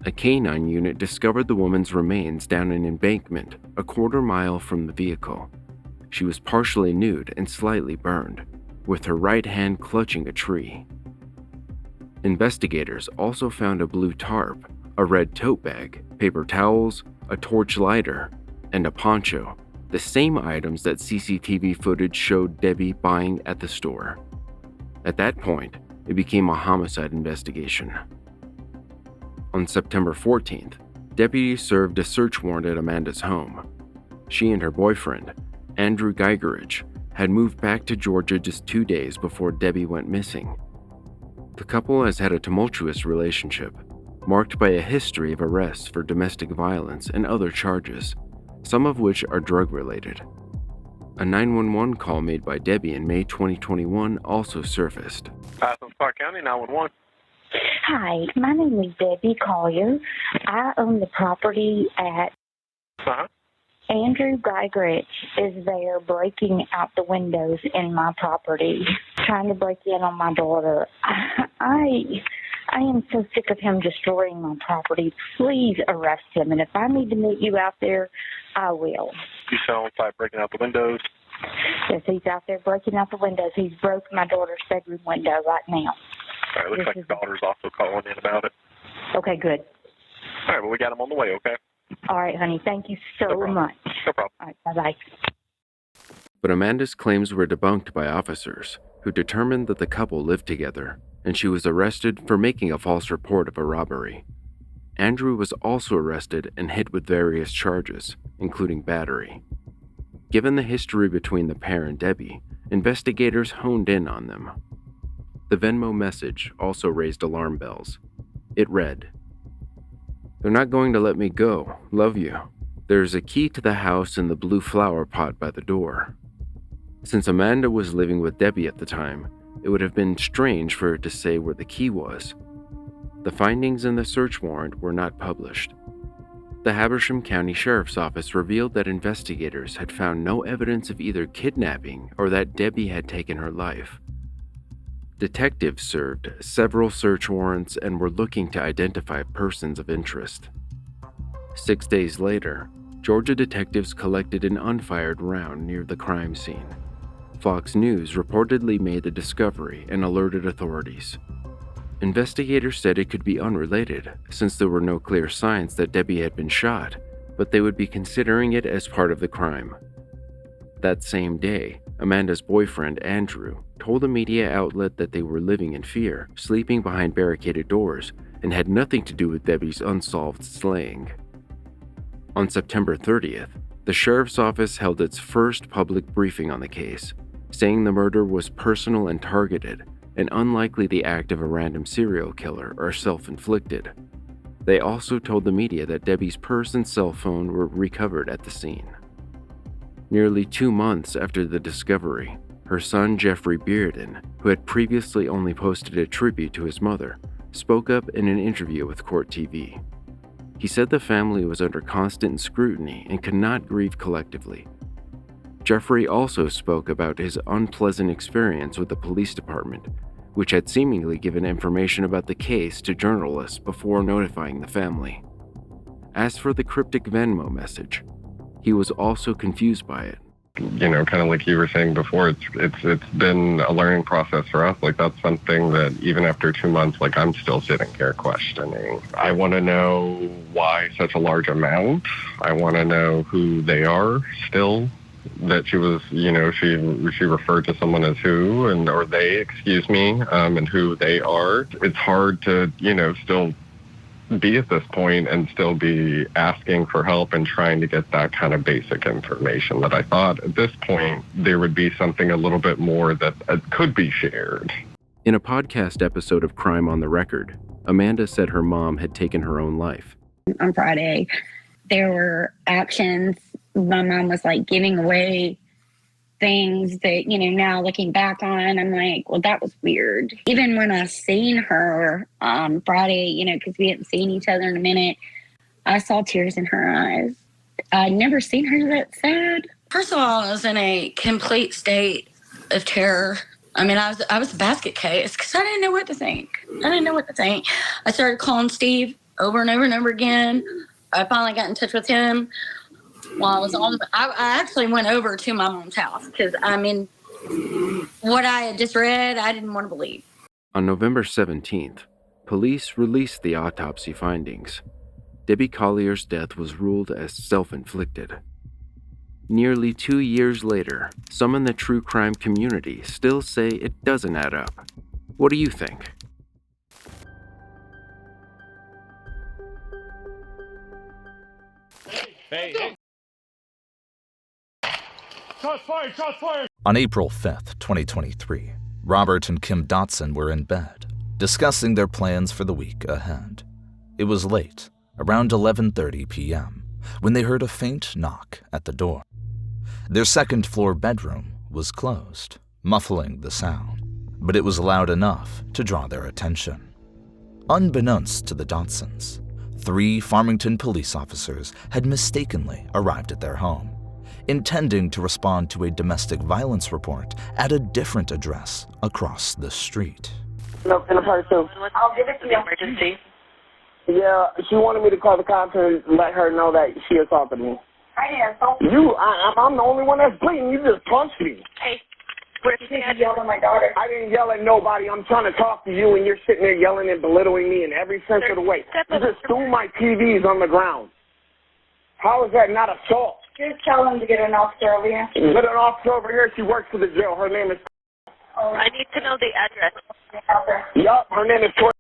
A canine unit discovered the woman's remains down an embankment a quarter mile from the vehicle. She was partially nude and slightly burned, with her right hand clutching a tree. Investigators also found a blue tarp, a red tote bag, paper towels, a torch lighter, and a poncho, the same items that CCTV footage showed Debbie buying at the store. At that point, it became a homicide investigation. On September 14th, deputies served a search warrant at Amanda's home. She and her boyfriend, Andrew Geigerich, had moved back to Georgia just 2 days before Debbie went missing. The couple has had a tumultuous relationship, marked by a history of arrests for domestic violence and other charges, some of which are drug-related. A 911 call made by Debbie in May 2021 also surfaced.
Athens Park County 911.
Hi, my name is Debbie Collier. I own the property at Andrew Geigerich is there breaking out the windows in my property, trying to break in on my daughter. I am so sick of him destroying my property. Please arrest him, and if I need to meet you out there, I will.
You sound like breaking out the windows.
Yes, he's out there breaking out the windows. He's broke my daughter's bedroom window right now.
All right, looks like your daughter's also calling in about it.
Okay, good.
All right, well, we got him on the way, okay?
All right, honey. Thank you so much.
No problem.
All right, bye-bye.
But Amanda's claims were debunked by officers, who determined that the couple lived together, and she was arrested for making a false report of a robbery. Andrew was also arrested and hit with various charges, including battery. Given the history between the pair and Debbie, investigators honed in on them. The Venmo message also raised alarm bells. It read, "They're not going to let me go. Love you. There's a key to the house in the blue flower pot by the door." Since Amanda was living with Debbie at the time, it would have been strange for her to say where the key was. The findings in the search warrant were not published. The Habersham County Sheriff's Office revealed that investigators had found no evidence of either kidnapping or that Debbie had taken her life. Detectives served several search warrants and were looking to identify persons of interest. 6 days later, Georgia detectives collected an unfired round near the crime scene. Fox News reportedly made the discovery and alerted authorities. Investigators said it could be unrelated, since there were no clear signs that Debbie had been shot, but they would be considering it as part of the crime. That same day, Amanda's boyfriend, Andrew, told a media outlet that they were living in fear, sleeping behind barricaded doors, and had nothing to do with Debbie's unsolved slaying. On September 30th, the sheriff's office held its first public briefing on the case, saying the murder was personal and targeted, and unlikely the act of a random serial killer or self-inflicted. They also told the media that Debbie's purse and cell phone were recovered at the scene. Nearly 2 months after the discovery, her son Jeffrey Bearden, who had previously only posted a tribute to his mother, spoke up in an interview with Court TV. He said the family was under constant scrutiny and could not grieve collectively. Jeffrey also spoke about his unpleasant experience with the police department, which had seemingly given information about the case to journalists before notifying the family. As for the cryptic Venmo message, he was also confused by it.
You know, kind of like you were saying before, it's been a learning process for us. Like, that's something that even after 2 months, like, I'm still sitting here questioning. I want to know why such a large amount. I want to know who they are still. That she was, you know, she referred to someone as who, or they, excuse me, and who they are. It's hard to, you know, still be at this point and still be asking for help and trying to get that kind of basic information that I thought at this point there would be something a little bit more that could be shared.
In a podcast episode of Crime on the Record, Amanda said her mom had taken her own life.
On Friday, there were actions. My mom was like giving away things that, you know, now looking back on, I'm like, well, that was weird. Even when I seen her Friday, you know, because we hadn't seen each other in a minute, I saw tears in her eyes. I'd never seen her that sad. First of all, I was in a complete state of terror. I mean, I was a basket case because I didn't know what to think. I started calling Steve over and over and over again. I finally got in touch with him. While I was on, I actually went over to my mom's house because, I mean, what I had just read, I didn't want to believe.
On November 17th, police released the autopsy findings. Debbie Collier's death was ruled as self-inflicted. Nearly 2 years later, some in the true crime community still say it doesn't add up. What do you think?
Hey. Shots fired! Shots fired!
On April 5th, 2023, Robert and Kim Dotson were in bed, discussing their plans for the week ahead. It was late, around 11:30 p.m., when they heard a faint knock at the door. Their second-floor bedroom was closed, muffling the sound, but it was loud enough to draw their attention. Unbeknownst to the Dotsons, 3 Farmington police officers had mistakenly arrived at their home, intending to respond to a domestic violence report at a different address across the street.
No, in the person.
I'll give it to you. Emergency.
Yeah, she wanted me to call the cops and let her know that she assaulted me.
I assaulted
I'm the only one that's bleeding. You just punched me.
Hey, where did you yell at my daughter?
I didn't yell at nobody. I'm trying to talk to you, and you're sitting there yelling and belittling me in every sense of the way. You just threw my TVs on the ground. How is that not assault?
Just tell them to get an officer over here.
Get an officer over here. She works for the jail. Her name is...
I need to know the address.
Yup, her name is Tori.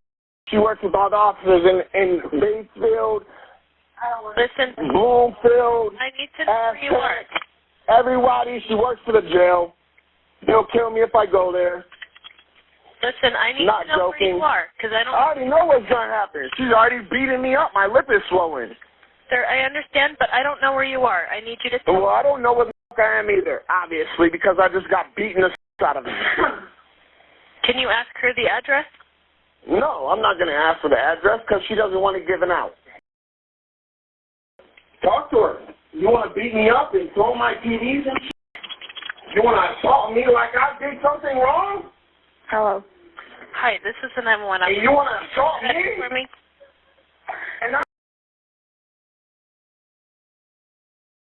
She works with all the officers in Batesville,
Listen.
Bloomfield,
I need to know where you are.
everybody. She works for the jail. They'll kill me if I go there.
Listen, I need
Not
to know
joking.
where you are, because I don't...
I already know what's going to happen. She's already beating me up. My lip is swollen.
Sir, I understand, but I don't know where you are. I need you to...
Well, I don't know what the fuck I am either, obviously, because I just got beaten the out of me.
Can you ask her the address?
No, I'm not going to ask for the address because she doesn't want to give it out. Talk to her. You want to beat me up and throw my TVs and shit? You want to assault me like I did something wrong?
Hello. Hi, this is the 911.
And you want to assault me?
For me?
And I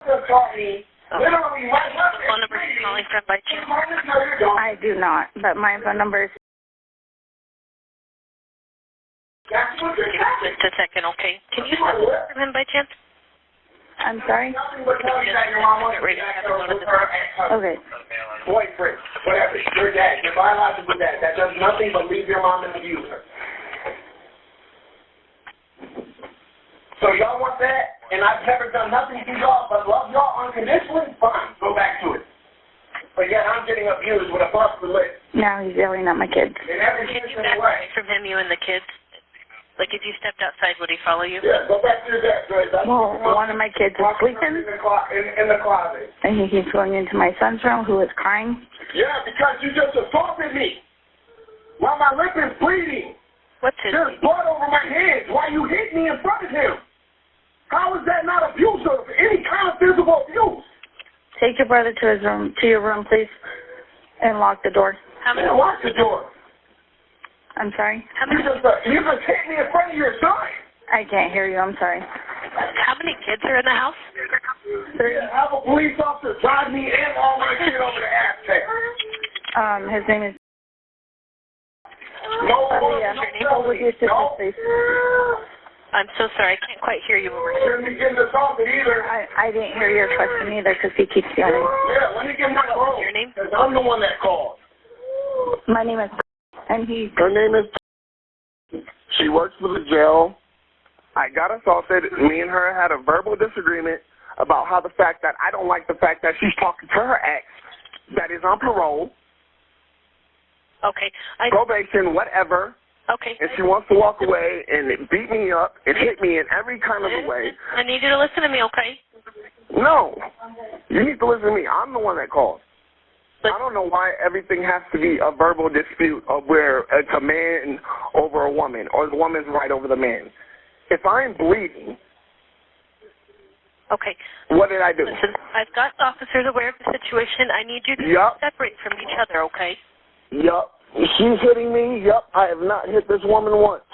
assault me. Literally, right now.
Phone number you're calling from by chance?
I do not, but my phone number is...
Just a second, okay? Can you have it from him by chance?
I'm sorry? Okay.
Boyfriend, whatever, your dad, your biological dad, that does nothing but leave your mom and abuse her. So y'all want that, and I've never done nothing to y'all but love y'all unconditionally? Fine, go back to it. But yet I'm getting abused with a busted lip.
Now he's yelling at my kids.
In every
Can you back away from him, you and the kids? Like, if you stepped outside, would he follow you?
Yeah, go back to your dad, Grace.
Well, one of my kids is sleeping.
In the closet.
And he keeps going into my son's room, who is crying.
Yeah, because you just assaulted me. While my lip is bleeding.
What's his
There's blood over my hands while you hit me in front of him. How is that not abuse or any kind of physical abuse?
Take your brother to his room, to your room, please, and lock the door.
How many?
Lock the door.
I'm sorry?
You just hit me in front of your son.
I can't hear you. I'm sorry.
How many kids are in the house?
3. Have a police officer drive me and all my kids over to Aztec.
His name is...
No,
Hold with your sister, please.
I'm so sorry. I can't quite hear you over here.
Let me get assaulted either.
I didn't hear your question either because he keeps yelling.
Yeah, let me get my phone.
Your name?
Because I'm the one that called.
My name is... And he...
Her name is... She works for the jail. I got assaulted. Me and her had a verbal disagreement about how the fact that I don't like the fact that she's talking to her ex that is on parole.
Okay.
Probation, whatever.
Okay.
And she wants to walk away and beat me up and hit me in every kind of a way.
I need you to listen to me, okay?
No. You need to listen to me. I'm the one that called. I don't know why everything has to be a verbal dispute of where it's a man over a woman or the woman's right over the man. If I'm bleeding,
okay.
What did I do?
Listen, I've got officers aware of the situation. I need you to separate from each other, okay?
Yup. She's hitting me. Yup. I have not hit this woman once.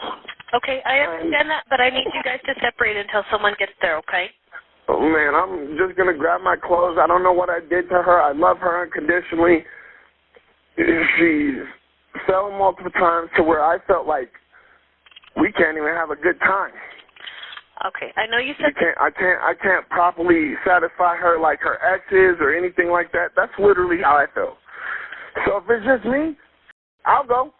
Okay, I understand that, but I need you guys to separate until someone gets there, okay?
Oh, man, I'm just going to grab my clothes. I don't know what I did to her. I love her unconditionally. She fell multiple times to where I felt like we can't even have a good time.
Okay, I know you said...
I can't properly satisfy her like her ex is or anything like that. That's literally how I feel. So if it's just me, I'll go.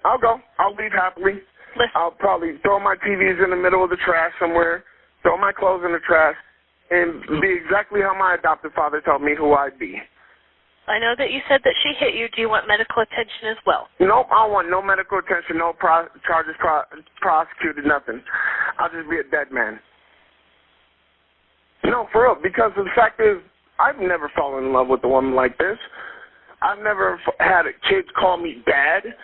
I'll leave happily.
Listen.
I'll probably throw my TVs in the middle of the trash somewhere, throw my clothes in the trash, and be exactly how my adoptive father told me who I'd be.
I know that you said that she hit you. Do you want medical attention as well?
Nope, I don't want no medical attention, no charges prosecuted, nothing. I'll just be a dead man. No, for real, because the fact is, I've never fallen in love with a woman like this. I've never had kids call me dad.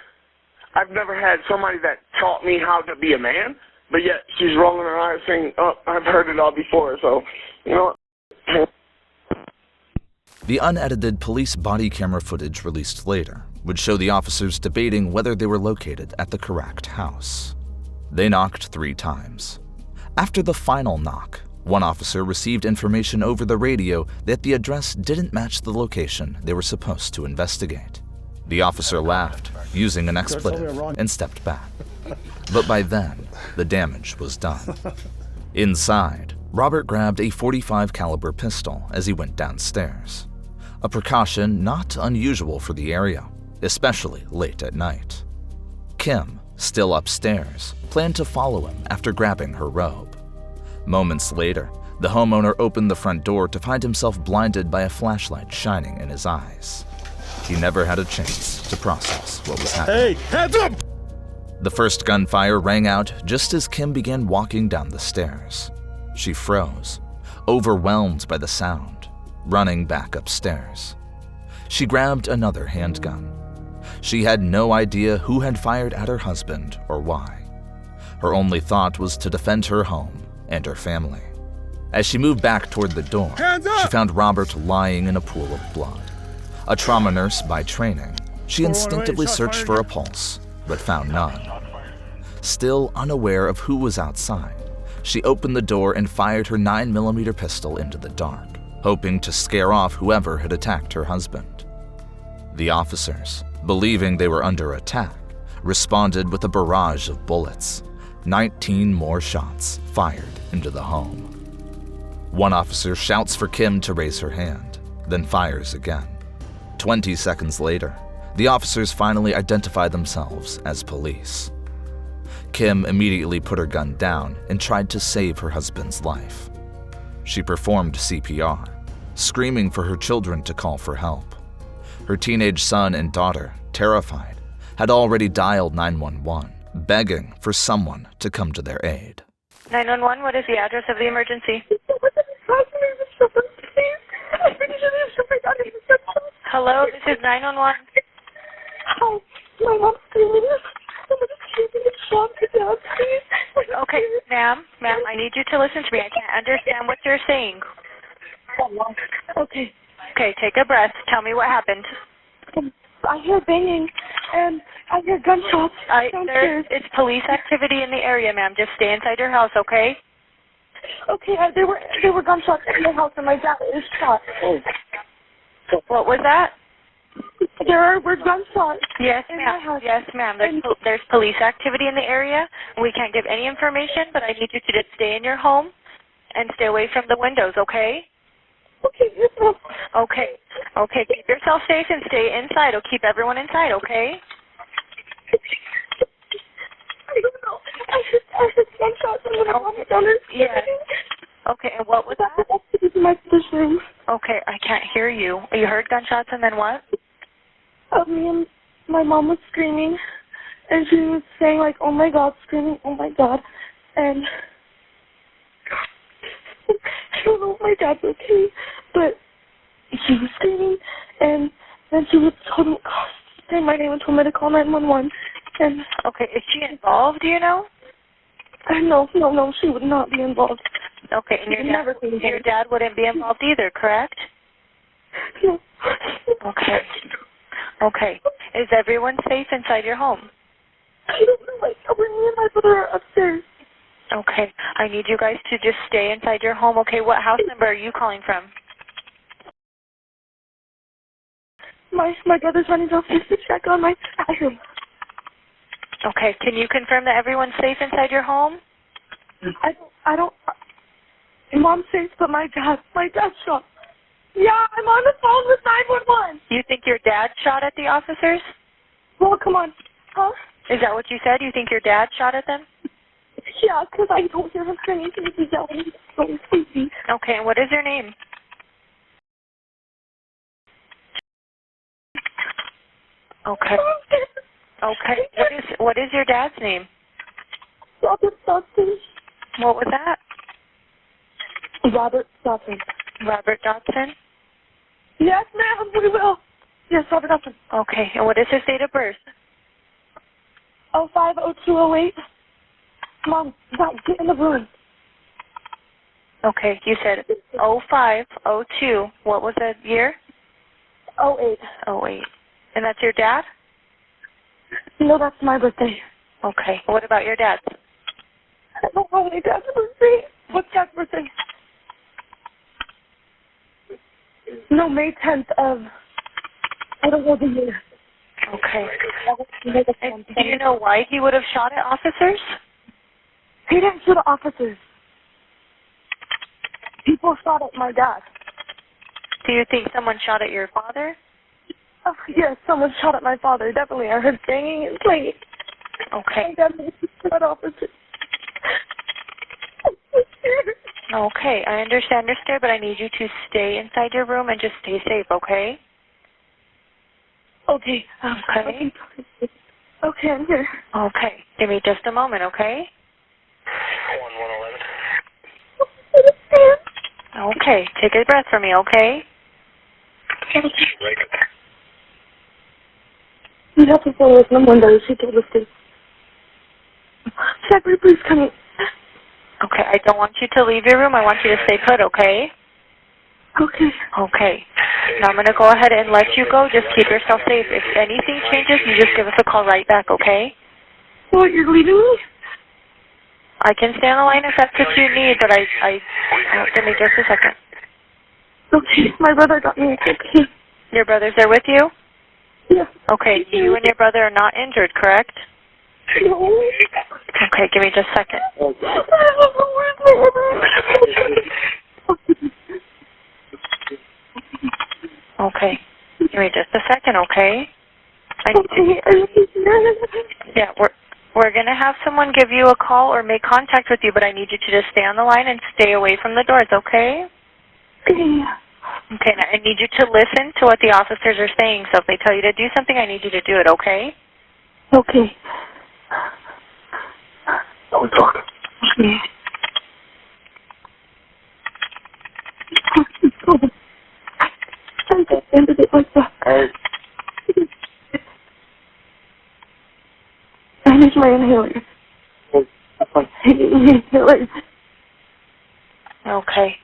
I've never had somebody that taught me how to be a man, but yet she's rolling her eyes saying, oh, I've heard it all before, so, you know what?
The unedited police body camera footage released later would show the officers debating whether they were located at the correct house. They knocked 3 times. After the final knock, one officer received information over the radio that the address didn't match the location they were supposed to investigate. The officer laughed, using an expletive, and stepped back. But by then, the damage was done. Inside, Robert grabbed a .45 caliber pistol as he went downstairs, a precaution not unusual for the area, especially late at night. Kim, still upstairs, planned to follow him after grabbing her robe. Moments later, the homeowner opened the front door to find himself blinded by a flashlight shining in his eyes. He never had a chance to process what was happening.
Hey, hands up!
The first gunfire rang out just as Kim began walking down the stairs. She froze, overwhelmed by the sound, running back upstairs. She grabbed another handgun. She had no idea who had fired at her husband or why. Her only thought was to defend her home and her family. As she moved back toward the door, she found Robert lying in a pool of blood. A trauma nurse by training, she instinctively searched for a pulse, but found none. Still unaware of who was outside, she opened the door and fired her 9mm pistol into the dark, hoping to scare off whoever had attacked her husband. The officers, believing they were under attack, responded with a barrage of bullets. 19 more shots fired into the home. One officer shouts for Kim to raise her hand, then fires again. 20 seconds later, the officers finally identify themselves as police. Kim immediately put her gun down and tried to save her husband's life. She performed CPR, screaming for her children to call for help. Her teenage son and daughter, terrified, had already dialed 911, begging for someone to come to their aid.
911, what is the address of the emergency? Hello, this is 911.
Hi, my mom's screaming.
Okay, ma'am, I need you to listen to me. I can't understand what you're saying.
Okay.
Okay, take a breath. Tell me what happened.
I hear banging, and I hear gunshots downstairs.
It's police activity in the area, ma'am. Just stay inside your house, okay?
Okay, there were gunshots in the house, and my dad is shot.
What was that?
There were gunshots.
Yes,
in
ma'am.
my house.
Yes, ma'am. There's police activity in the area. We can't give any information, but I need you to just stay in your home and stay away from the windows, okay?
Okay, yes, ma'am.
Okay. Okay, keep yourself safe and stay inside. Keep everyone inside, okay?
I don't know. I heard gunshots and then I went down there.
Yeah. Okay, and what was that?
This is my sister's room.
Okay, I can't hear you. You heard gunshots and then what?
Me and my mom was screaming, and she was saying, like, oh my God, screaming, oh my God. And I don't know if my dad's okay, but she was screaming, and then she was saying my name and told me to call 911. And
okay, is she involved, do you know?
No, she would not be involved.
Okay, and your dad wouldn't be involved either, correct?
No.
Okay. Okay. Is everyone safe inside your home?
I don't know, like, me and my brother are upstairs.
Okay. I need you guys to just stay inside your home. Okay, what house number are you calling from?
My brother's running downstairs to check on my bathroom.
Okay, can you confirm that everyone's safe inside your home?
I don't. Mom's safe, but my dad's shot. Yeah, I'm on the phone with 911.
You think your dad shot at the officers?
Well, come on. Huh?
Is that what you said? You think your dad shot at them? Yeah, because I don't hear him screaming. He's yelling. He's so sleepy.
Okay, and what is your name? Okay. Okay. What is your dad's name?
Robert Dodson.
What was that?
Robert Dodson.
Robert Dodson?
Yes, ma'am, we will. Yes, Robert Dodson.
Okay, and what is his date of birth?
050208. Mom, Dad, get in the room.
Okay, you said 0502. What was the year?
08.
08. And that's your dad?
No, that's my birthday.
Okay. What about your dad's?
I don't have any dad's birthday. What's dad's birthday? No, May 10th of... I don't know the year.
Okay. And do you know why he would have shot at officers?
He didn't shoot at officers. People shot at my dad.
Do you think someone shot at your father?
Oh, yes, someone shot at my father. Definitely. I heard banging and clanging.
Okay.
My dad shot at officers.
Okay, I understand you're scared, but I need you to stay inside your room and just stay safe, okay?
Okay.
Okay.
Okay, I'm here.
Okay. Give me just a moment, okay?
111.
Okay. Take a breath for me, okay?
You have to follow us in the windows. She told us to. Zachary, please come in.
Okay, I don't want you to leave your room. I want you to stay put, okay?
Okay.
Okay. Now I'm going to go ahead and let you go. Just keep yourself safe. If anything changes, you just give us a call right back, okay?
What, you're leaving me?
I can stay on the line if that's what you need, but give me just a second.
Okay, my brother got me a cookie.
Your brother's there with you?
Yeah.
Okay, you and your brother are not injured, correct?
No.
Okay, give me just a second. Okay. Give me just a second, okay? Yeah, we're going to have someone give you a call or make contact with you, but I need you to just stay on the line and stay away from the doors, okay?
Yeah.
Okay, now I need you to listen to what the officers are saying, so if they tell you to do something, I need you to do it, okay?
Okay. Don't talk. Okay. I just ended it like that. I need my inhaler. I need my inhaler.
Okay.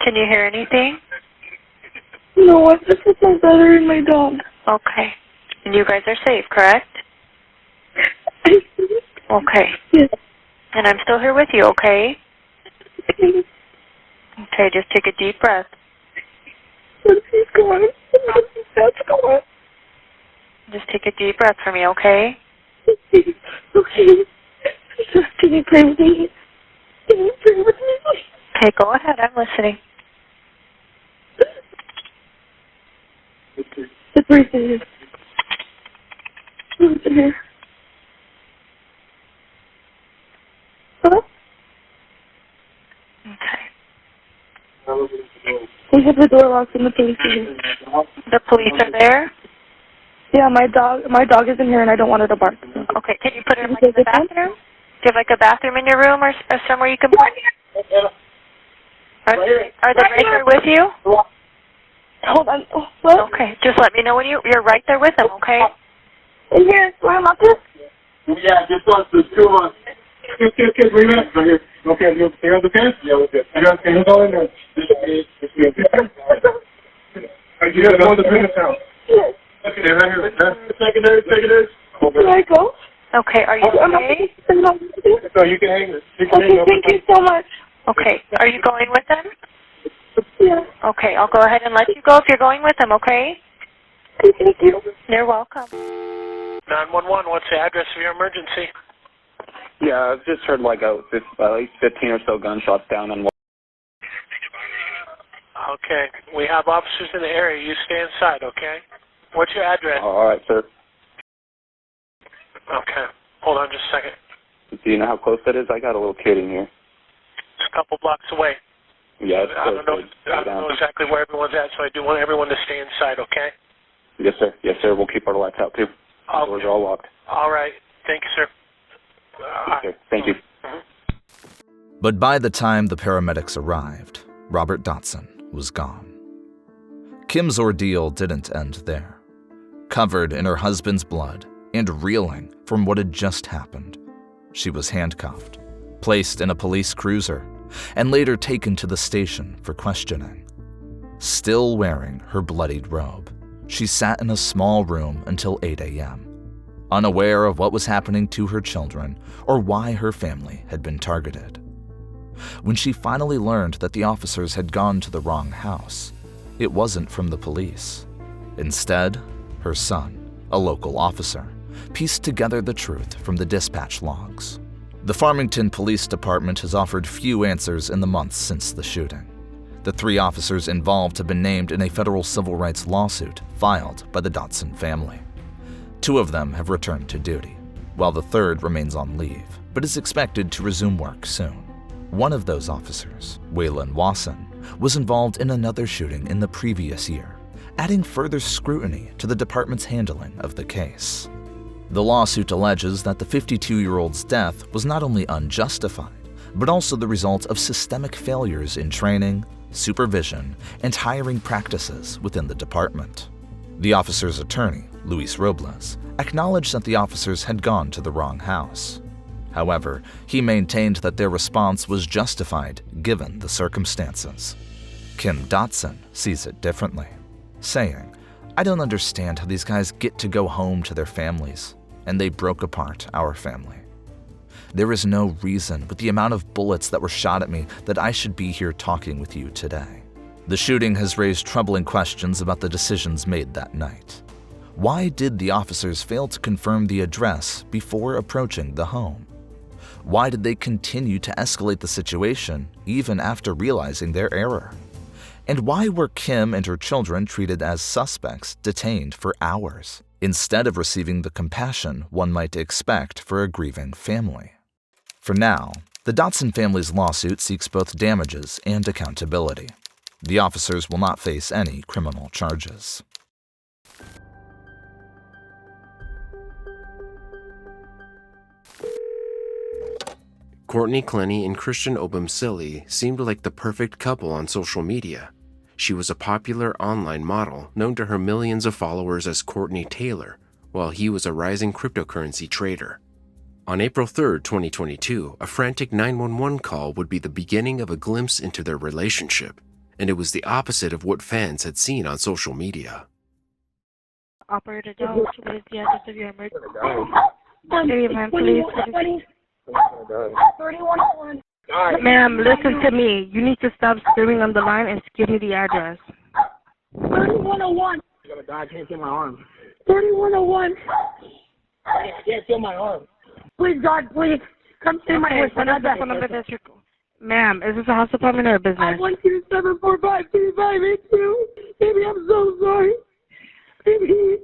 Can you hear anything?
No, I'm just with my brother and my dog.
Okay. And you guys are safe, correct? Okay.
Yes.
And I'm still here with you, okay? Okay, just take a deep breath.
He's going. That's going.
Just take a deep breath for me, okay?
Okay. Can you pray with me? Can you pray with me?
Okay, go ahead. I'm listening.
The person is. Who's here? Hello?
Okay.
We have the door locked and the police are here.
The police are there?
Yeah, my dog is in here and I don't want her to bark.
Okay, can you put her in the bathroom? Do you have like a bathroom in your room or somewhere you can put her? Are the breaker with you?
Hold on. What?
Okay, just let me know when you're right there with them, okay?
In here, do I unlock this?
Yeah, just us, there's two of us. Okay, 3 minutes right here. Okay, you guys okay? Yeah, we're good. You guys can you go in there? You gotta go to the business house.
Yes.
Okay, right here. Secondary.
Can I go?
Okay, are you okay?
So you can hang it.
Okay, thank you so much.
Okay, are you going with them?
Yeah.
Okay, I'll go ahead and let you go if you're going with them, okay?
Thank you.
You're welcome.
911, what's the address of your emergency?
Yeah, I've just heard like at least 15 or so gunshots down on.
Okay, we have officers in the area. You stay inside, okay? What's your address?
All right, sir.
Okay, hold on just a second.
Do you know how close that is? I got a little kid in here.
It's a couple blocks away.
Yeah, it's
I don't know exactly where everyone's at, so I do want everyone to stay inside, okay?
Yes, sir. Yes, sir. We'll keep our lights out, too. The doors are all locked.
All right. Thank you, sir.
Yes, sir. Thank you.
But by the time the paramedics arrived, Robert Dotson was gone. Kim's ordeal didn't end there. Covered in her husband's blood and reeling from what had just happened, she was handcuffed, placed in a police cruiser, and later taken to the station for questioning. Still wearing her bloodied robe, she sat in a small room until 8 a.m., unaware of what was happening to her children or why her family had been targeted. When she finally learned that the officers had gone to the wrong house, it wasn't from the police. Instead, her son, a local officer, pieced together the truth from the dispatch logs. The Farmington Police Department has offered few answers in the months since the shooting. The 3 officers involved have been named in a federal civil rights lawsuit filed by the Dotson family. 2 of them have returned to duty, while the 3rd remains on leave, but is expected to resume work soon. One of those officers, Waylon Wasson, was involved in another shooting in the previous year, adding further scrutiny to the department's handling of the case. The lawsuit alleges that the 52-year-old's death was not only unjustified, but also the result of systemic failures in training, supervision, and hiring practices within the department. The officer's attorney, Luis Robles, acknowledged that the officers had gone to the wrong house. However, he maintained that their response was justified given the circumstances. Kim Dotson sees it differently, saying, "I don't understand how these guys get to go home to their families, and they broke apart our family. There is no reason, with the amount of bullets that were shot at me, that I should be here talking with you today." The shooting has raised troubling questions about the decisions made that night. Why did the officers fail to confirm the address before approaching the home? Why did they continue to escalate the situation even after realizing their error? And why were Kim and her children treated as suspects detained for hours, instead of receiving the compassion one might expect for a grieving family? For now, the Dotson family's lawsuit seeks both damages and accountability. The officers will not face any criminal charges.
Courtney Clenny and Christian Obumsili seemed like the perfect couple on social media. She was a popular online model known to her millions of followers as Courtney Taylor, while he was a rising cryptocurrency trader. On April 3, 2022, a frantic 911 call would be the beginning of a glimpse into their relationship, and it was the opposite of what fans had seen on social media.
Operator Dodge, what is the address of your emergency? Area man, please.
3101.
Ma'am, listen to me. You need to stop screaming on the line and give me the address.
3101.
I gotta die. I can't feel my arm.
3101.
I can't feel my arm.
Please, God, please. Come see my wife.
Ma'am, is this a house apartment or a business?
512-745-3582. Baby, I'm so sorry. Baby.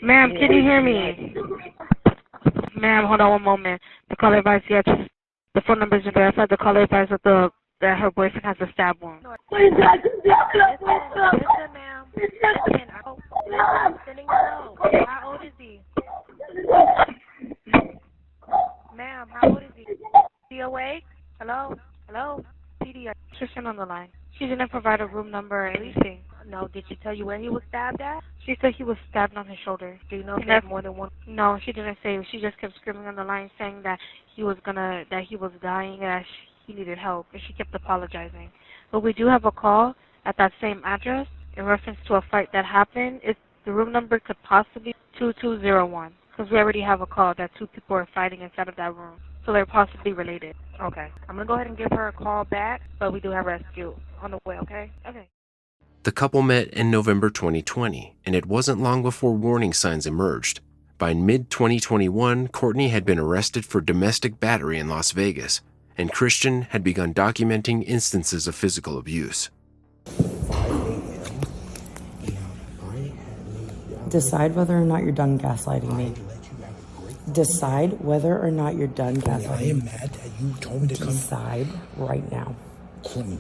Ma'am, can you hear me? Ma'am, hold on one moment. The caller advised the phone number is verified. The caller advised that her boyfriend has a stab wound.
Please, God,
Listen, ma'am. I'm sending you out. How old is he? Ma'am, how old is he? Is he awake? Hello? Hello? PD, Christian on the line. She didn't provide a room number or anything. No, did she tell you where he was stabbed at? She said he was stabbed on his shoulder. Do you know if there's more than one? No, she didn't say. She just kept screaming on the line saying that he was dying, that he needed help, and she kept apologizing. But we do have a call at that same address in reference to a fight that happened. The room number could possibly be 2201, because we already have a call that 2 people are fighting inside of that room. So they're possibly related. Okay. I'm going to go ahead and give her a call back, but we do have rescue on the way, okay? Okay.
The couple met in November 2020, and it wasn't long before warning signs emerged. By mid-2021, Courtney had been arrested for domestic battery in Las Vegas, and Christian had begun documenting instances of physical abuse.
Decide whether or not you're done gaslighting me.
Decide whether or not you're done, Catherine.
I am mad that you told me to come.
Decide right now.
Courtney,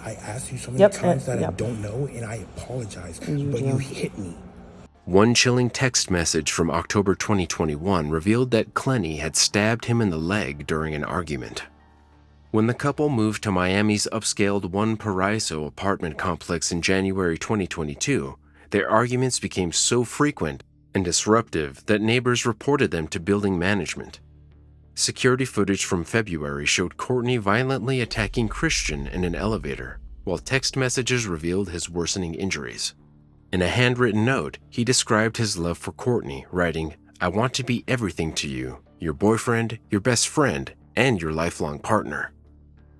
I asked you so many times that I don't know, and I apologize, but you hit me.
One chilling text message from October 2021 revealed that Clenny had stabbed him in the leg during an argument. When the couple moved to Miami's upscaled One Paraiso apartment complex in January 2022, their arguments became so frequent and disruptive that neighbors reported them to building management. Security footage from February showed Courtney violently attacking Christian in an elevator, while text messages revealed his worsening injuries. In a handwritten note, he described his love for Courtney, writing, "I want to be everything to you, your boyfriend, your best friend, and your lifelong partner."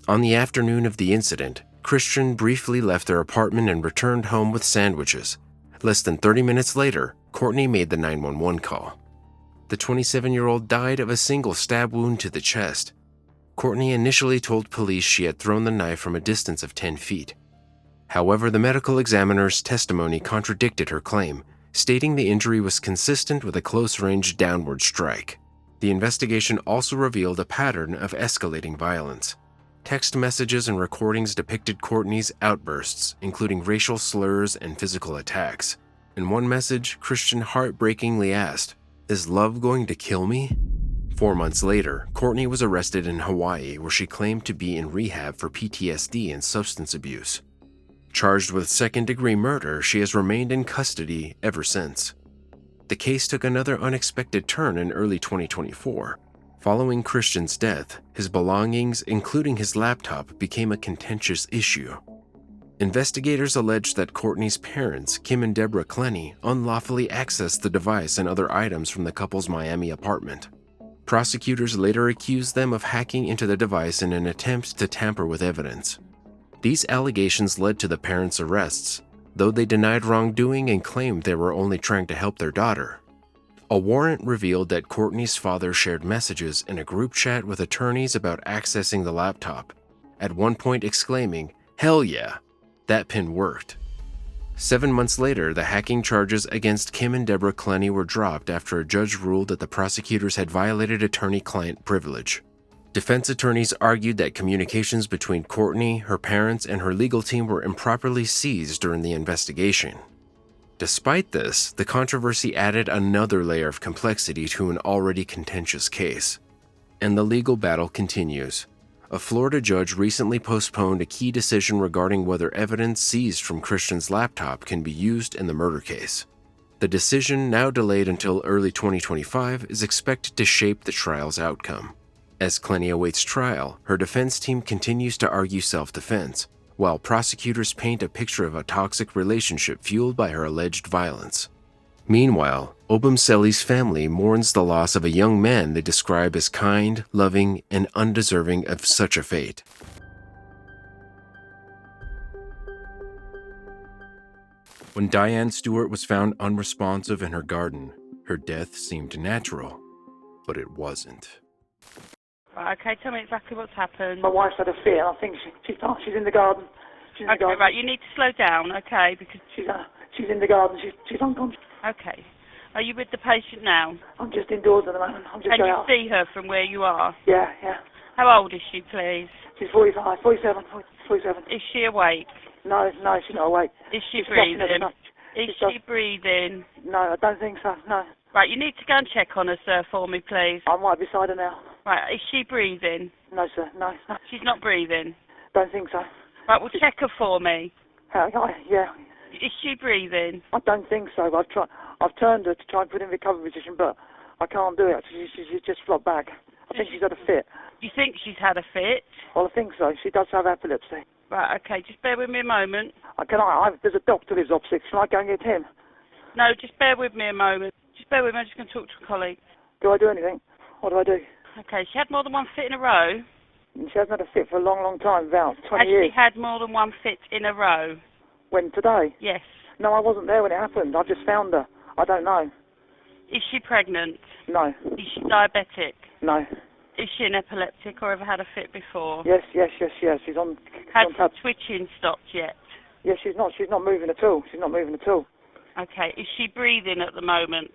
On the afternoon of the incident, Christian briefly left their apartment and returned home with sandwiches. Less than 30 minutes later, Courtney made the 911 call. The 27-year-old died of a single stab wound to the chest. Courtney initially told police she had thrown the knife from a distance of 10 feet. However, the medical examiner's testimony contradicted her claim, stating the injury was consistent with a close-range downward strike. The investigation also revealed a pattern of escalating violence. Text messages and recordings depicted Courtney's outbursts, including racial slurs and physical attacks. In one message, Christian heartbreakingly asked, "Is love going to kill me?" 4 months later, Courtney was arrested in Hawaii, where she claimed to be in rehab for PTSD and substance abuse. Charged with second-degree murder, she has remained in custody ever since. The case took another unexpected turn in early 2024. Following Christian's death, his belongings, including his laptop, became a contentious issue. Investigators alleged that Courtney's parents, Kim and Deborah Clenny, unlawfully accessed the device and other items from the couple's Miami apartment. Prosecutors later accused them of hacking into the device in an attempt to tamper with evidence. These allegations led to the parents' arrests, though they denied wrongdoing and claimed they were only trying to help their daughter. A warrant revealed that Courtney's father shared messages in a group chat with attorneys about accessing the laptop, at one point exclaiming, "Hell yeah, that pin worked." 7 months later, the hacking charges against Kim and Deborah Clenny were dropped after a judge ruled that the prosecutors had violated attorney-client privilege. Defense attorneys argued that communications between Courtney, her parents, and her legal team were improperly seized during the investigation. Despite this, the controversy added another layer of complexity to an already contentious case. And the legal battle continues. A Florida judge recently postponed a key decision regarding whether evidence seized from Christian's laptop can be used in the murder case. The decision, now delayed until early 2025, is expected to shape the trial's outcome. As Clenny awaits trial, her defense team continues to argue self-defense, while prosecutors paint a picture of a toxic relationship fueled by her alleged violence. Meanwhile, Obumseli's family mourns the loss of a young man they describe as kind, loving, and undeserving of such a fate. When Diane Stewart was found unresponsive in her garden, her death seemed natural, but it wasn't.
Right, okay, tell me exactly what's happened.
My wife's had a fit, and I think she's in the garden. She's in the garden.
Right, you need to slow down, okay, because...
She's in the garden, she's unconscious.
Okay. Are you with the patient now?
I'm just indoors at the moment.
Can you see her from where you are?
Yeah.
How old is she, please?
She's 47.
Is she awake?
No, she's not awake.
Is she breathing? Is she breathing?
No, I don't think so, no.
Right, you need to go and check on her, sir, for me, please.
I'm right beside her now.
Right, is she breathing?
No, sir, no.
She's not breathing?
Don't think so.
Right, well, check her for me.
Yeah.
Is she breathing?
I don't think so. I've turned her to try and put her in recovery position, but I can't do it. She's just flopped back. I think she's had a fit.
You think she's had a fit?
Well, I think so. She does have epilepsy.
Right, okay, just bear with me a moment.
There's a doctor who lives opposite. Can I go and get him?
No, just bear with me a moment. Just bear with me, I'm just going to talk to a colleague.
Do I do anything? What do I do?
Okay, she had more than one fit in a row?
She hasn't had a fit for a long, long time, about 20 years.
Has she had more than one fit in a row?
When, today?
Yes.
No, I wasn't there when it happened. I just found her. I don't know.
Is she pregnant?
No.
Is she diabetic?
No.
Is she an epileptic or ever had a fit before?
Yes. She's on...
Has the twitching stopped yet?
Yes, she's not moving at all.
Okay. Is she breathing at the moment?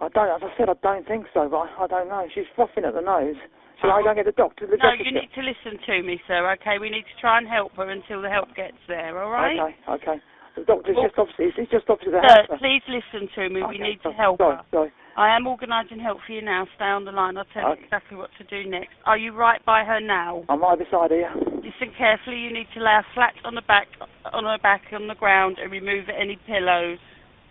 As I said, I don't think so, but I don't know. She's frothing at the nose. Shall I go and get the doctor?
No, you need to listen to me, sir, okay? We need to try and help her until the help gets there, all right?
Okay. The doctor's just opposite. He's just opposite the
Sir,
house.
please listen to me. We
Okay,
need to help her.
Sorry.
I am organising help for you now. Stay on the line. I'll tell you exactly what to do next. Are you right by her now?
I'm right beside her.
Listen carefully. You need to lay her flat on her back on the ground and remove any pillows.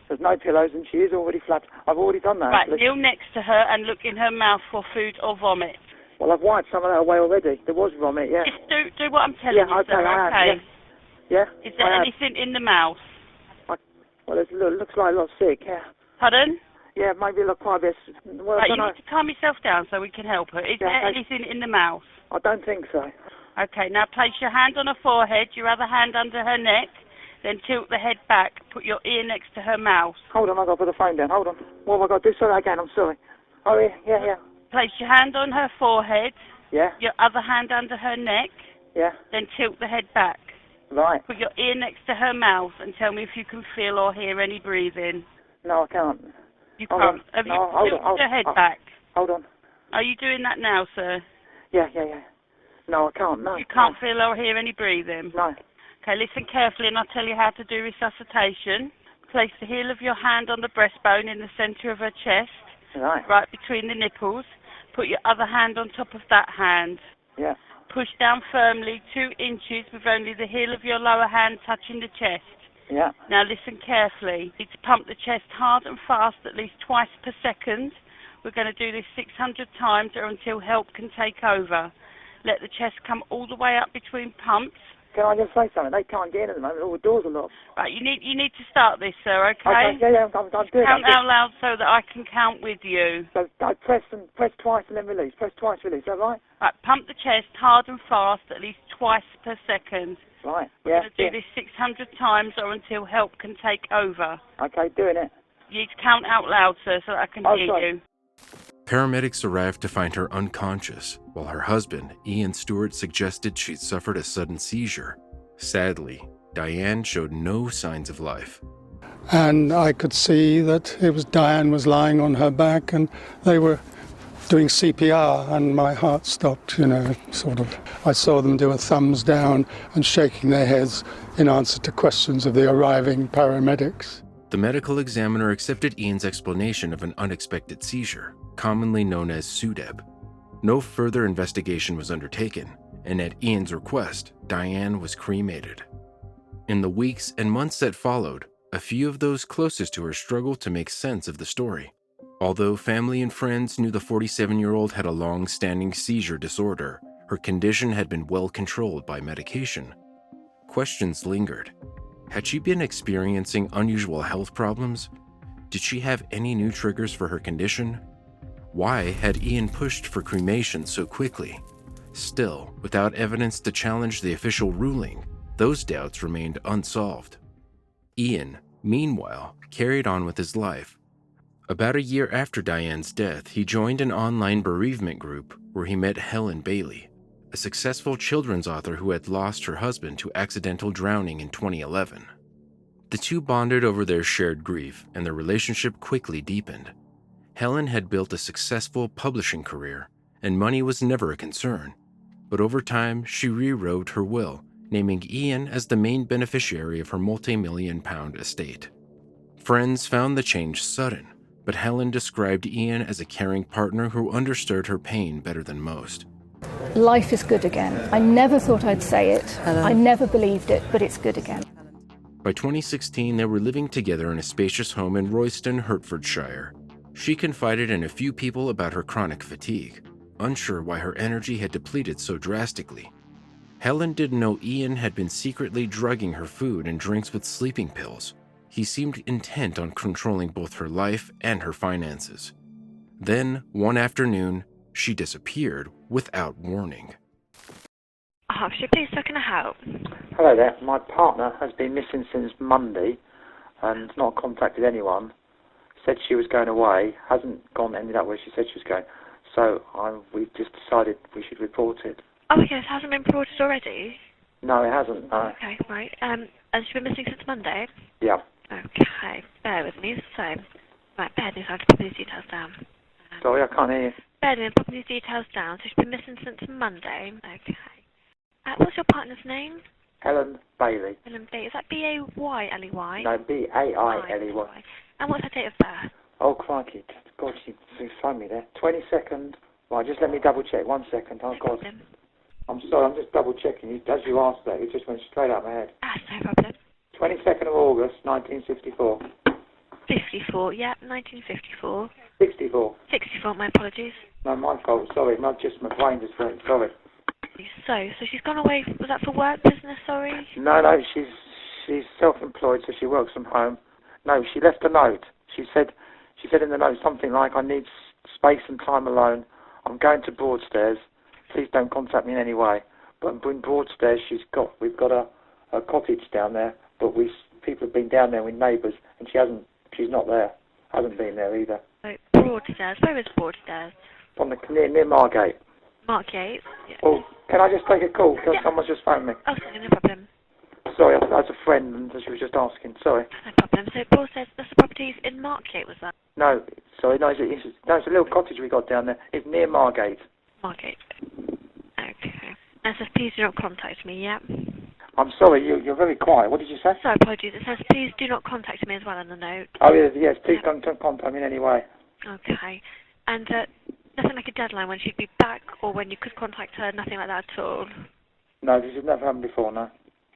There's no pillows and she is already flat. I've already done that.
Right,
actually.
kneel next to her and look in her mouth for food or vomit.
Well, I've wiped some of that away already. There was vomit, yeah.
Just do what I'm telling you,
okay,
sir,
I
okay?
am, yeah.
Is there anything in the mouth?
Well, it looks like a lot sick, yeah.
Pardon?
Yeah, maybe look quite a bit. Well,
Right,
I
you
don't know.
need to calm yourself down so we can help her. Is there anything in the mouth?
I don't think so.
Okay, now place your hand on her forehead, your other hand under her neck, then tilt the head back. Put your ear next to her mouth.
Hold on, I've got to put the phone down. Hold on. What have I got to do? Say that again, I'm sorry. Oh, yeah.
Place your hand on her forehead,
Yeah,
your other hand under her neck,
yeah.
then tilt the head back.
Right.
Put your ear next to her mouth and tell me if you can feel or hear any breathing.
No, I can't.
You
Hold
can't.
on.
Have you
No, hold
tilted
on,
your head back?
Hold on.
Are you doing that now, sir?
Yeah. No, I can't, no.
You can't feel or hear any breathing?
No.
Okay, listen carefully and I'll tell you how to do resuscitation. Place the heel of your hand on the breastbone in the centre of her chest, right between the nipples. Put your other hand on top of that hand.
Yeah.
Push down firmly 2 inches with only the heel of your lower hand touching the chest.
Yeah.
Now listen carefully. You need to pump the chest hard and fast at least twice per second. We're going to do this 600 times or until help can take over. Let the chest come all the way up between pumps.
Can I just say something? They can't get in at the moment. All the doors are locked.
Right, you need to start this, sir, okay?
Okay, yeah, I'm doing it.
Count out loud so that I can count with you.
So I press twice and then release. Press twice, release. Is that right?
Right, pump the chest hard and fast at least twice per second.
Right,
We're going to do this 600 times or until help can take over.
Okay, doing it.
You need to count out loud, sir, so that I can hear you.
Paramedics arrived to find her unconscious, while her husband, Ian Stewart, suggested she'd suffered a sudden seizure. Sadly, Diane showed no signs of life.
And I could see that Diane was lying on her back and they were doing CPR, and my heart stopped, sort of. I saw them do a thumbs down and shaking their heads in answer to questions of the arriving paramedics.
The medical examiner accepted Ian's explanation of an unexpected seizure, commonly known as SUDEP. No further investigation was undertaken, and at Ian's request, Diane was cremated. In the weeks and months that followed, a few of those closest to her struggled to make sense of the story. Although family and friends knew the 47-year-old had a long-standing seizure disorder, her condition had been well controlled by medication. Questions lingered. Had she been experiencing unusual health problems? Did she have any new triggers for her condition? Why had Ian pushed for cremation so quickly? Still, without evidence to challenge the official ruling, those doubts remained unsolved. Ian, meanwhile, carried on with his life. About a year after Diane's death, he joined an online bereavement group where he met Helen Bailey, a successful children's author who had lost her husband to accidental drowning in 2011. The two bonded over their shared grief, and their relationship quickly deepened. Helen had built a successful publishing career, and money was never a concern. But over time, she rewrote her will, naming Ian as the main beneficiary of her multi-million-pound estate. Friends found the change sudden, but Helen described Ian as a caring partner who understood her pain better than most.
Life is good again. I never thought I'd say it.
Hello.
I never believed it, but it's good again.
By 2016, they were living together in a spacious home in Royston, Hertfordshire. She confided in a few people about her chronic fatigue, unsure why her energy had depleted so drastically. Helen didn't know Ian had been secretly drugging her food and drinks with sleeping pills. He seemed intent on controlling both her life and her finances. Then, one afternoon, she disappeared without warning.
Please, how can I help?
Hello there. My partner has been missing since Monday and not contacted anyone. Said she was going away. Hasn't gone any that way she said she was going. So we've just decided we should report it.
Oh, yes, hasn't been reported already?
No, it hasn't. No.
Okay, right. Has she been missing since Monday?
Yeah.
Okay, bear with me. So,
Right, bear with me, so I have to pop these details down.
Sorry, I can't hear you.
Bear with me, pop these details down. So she's been missing since Monday. Okay. What's your partner's name?
Helen Bailey.
Helen Bailey. Is that B-A-Y-L-E-Y?
No, B-A-I-L-E-Y.
And what's her date of birth?
Oh, crikey. God, she phoned me there. 22nd. Right, just let me double check. 1 second. Oh, God. I'm sorry, I'm just double checking. As you asked that, it just went straight out my head.
No problem.
22nd of August, 1964.
54, yeah, 1954.
64.
64, my apologies.
No, my fault. Sorry, not just my brain just went. Sorry.
So she's gone away, was that for work business, sorry?
No, she's self-employed, so she works from home. No, she left a note. She said in the note something like, I need space and time alone. I'm going to Broadstairs. Please don't contact me in any way. But in Broadstairs, we've got a cottage down there, but people have been down there with neighbours, and she's not there. Hasn't been there either.
Broadstairs, where is Broadstairs?
On the near Margate.
Margate? Yeah.
Oh, can I just take a call? Because someone's just phoned me.
Oh, sorry, no problem.
Sorry, that's a friend, and she was just asking. Sorry.
No problem. So Broadstairs, that's the properties in Margate, was that?
No, sorry, no, it's a little cottage we got down there. It's near Margate.
Margate. Okay. And it says, please do not contact me, yeah?
I'm sorry, you're very quiet. What did you say?
Sorry, apologies. It says, please do not contact me as well on the note.
Oh, yes, please don't contact me in any way.
Okay. And nothing like a deadline when she'd be back or when you could contact her, nothing like that at all?
No, this has never happened before, no.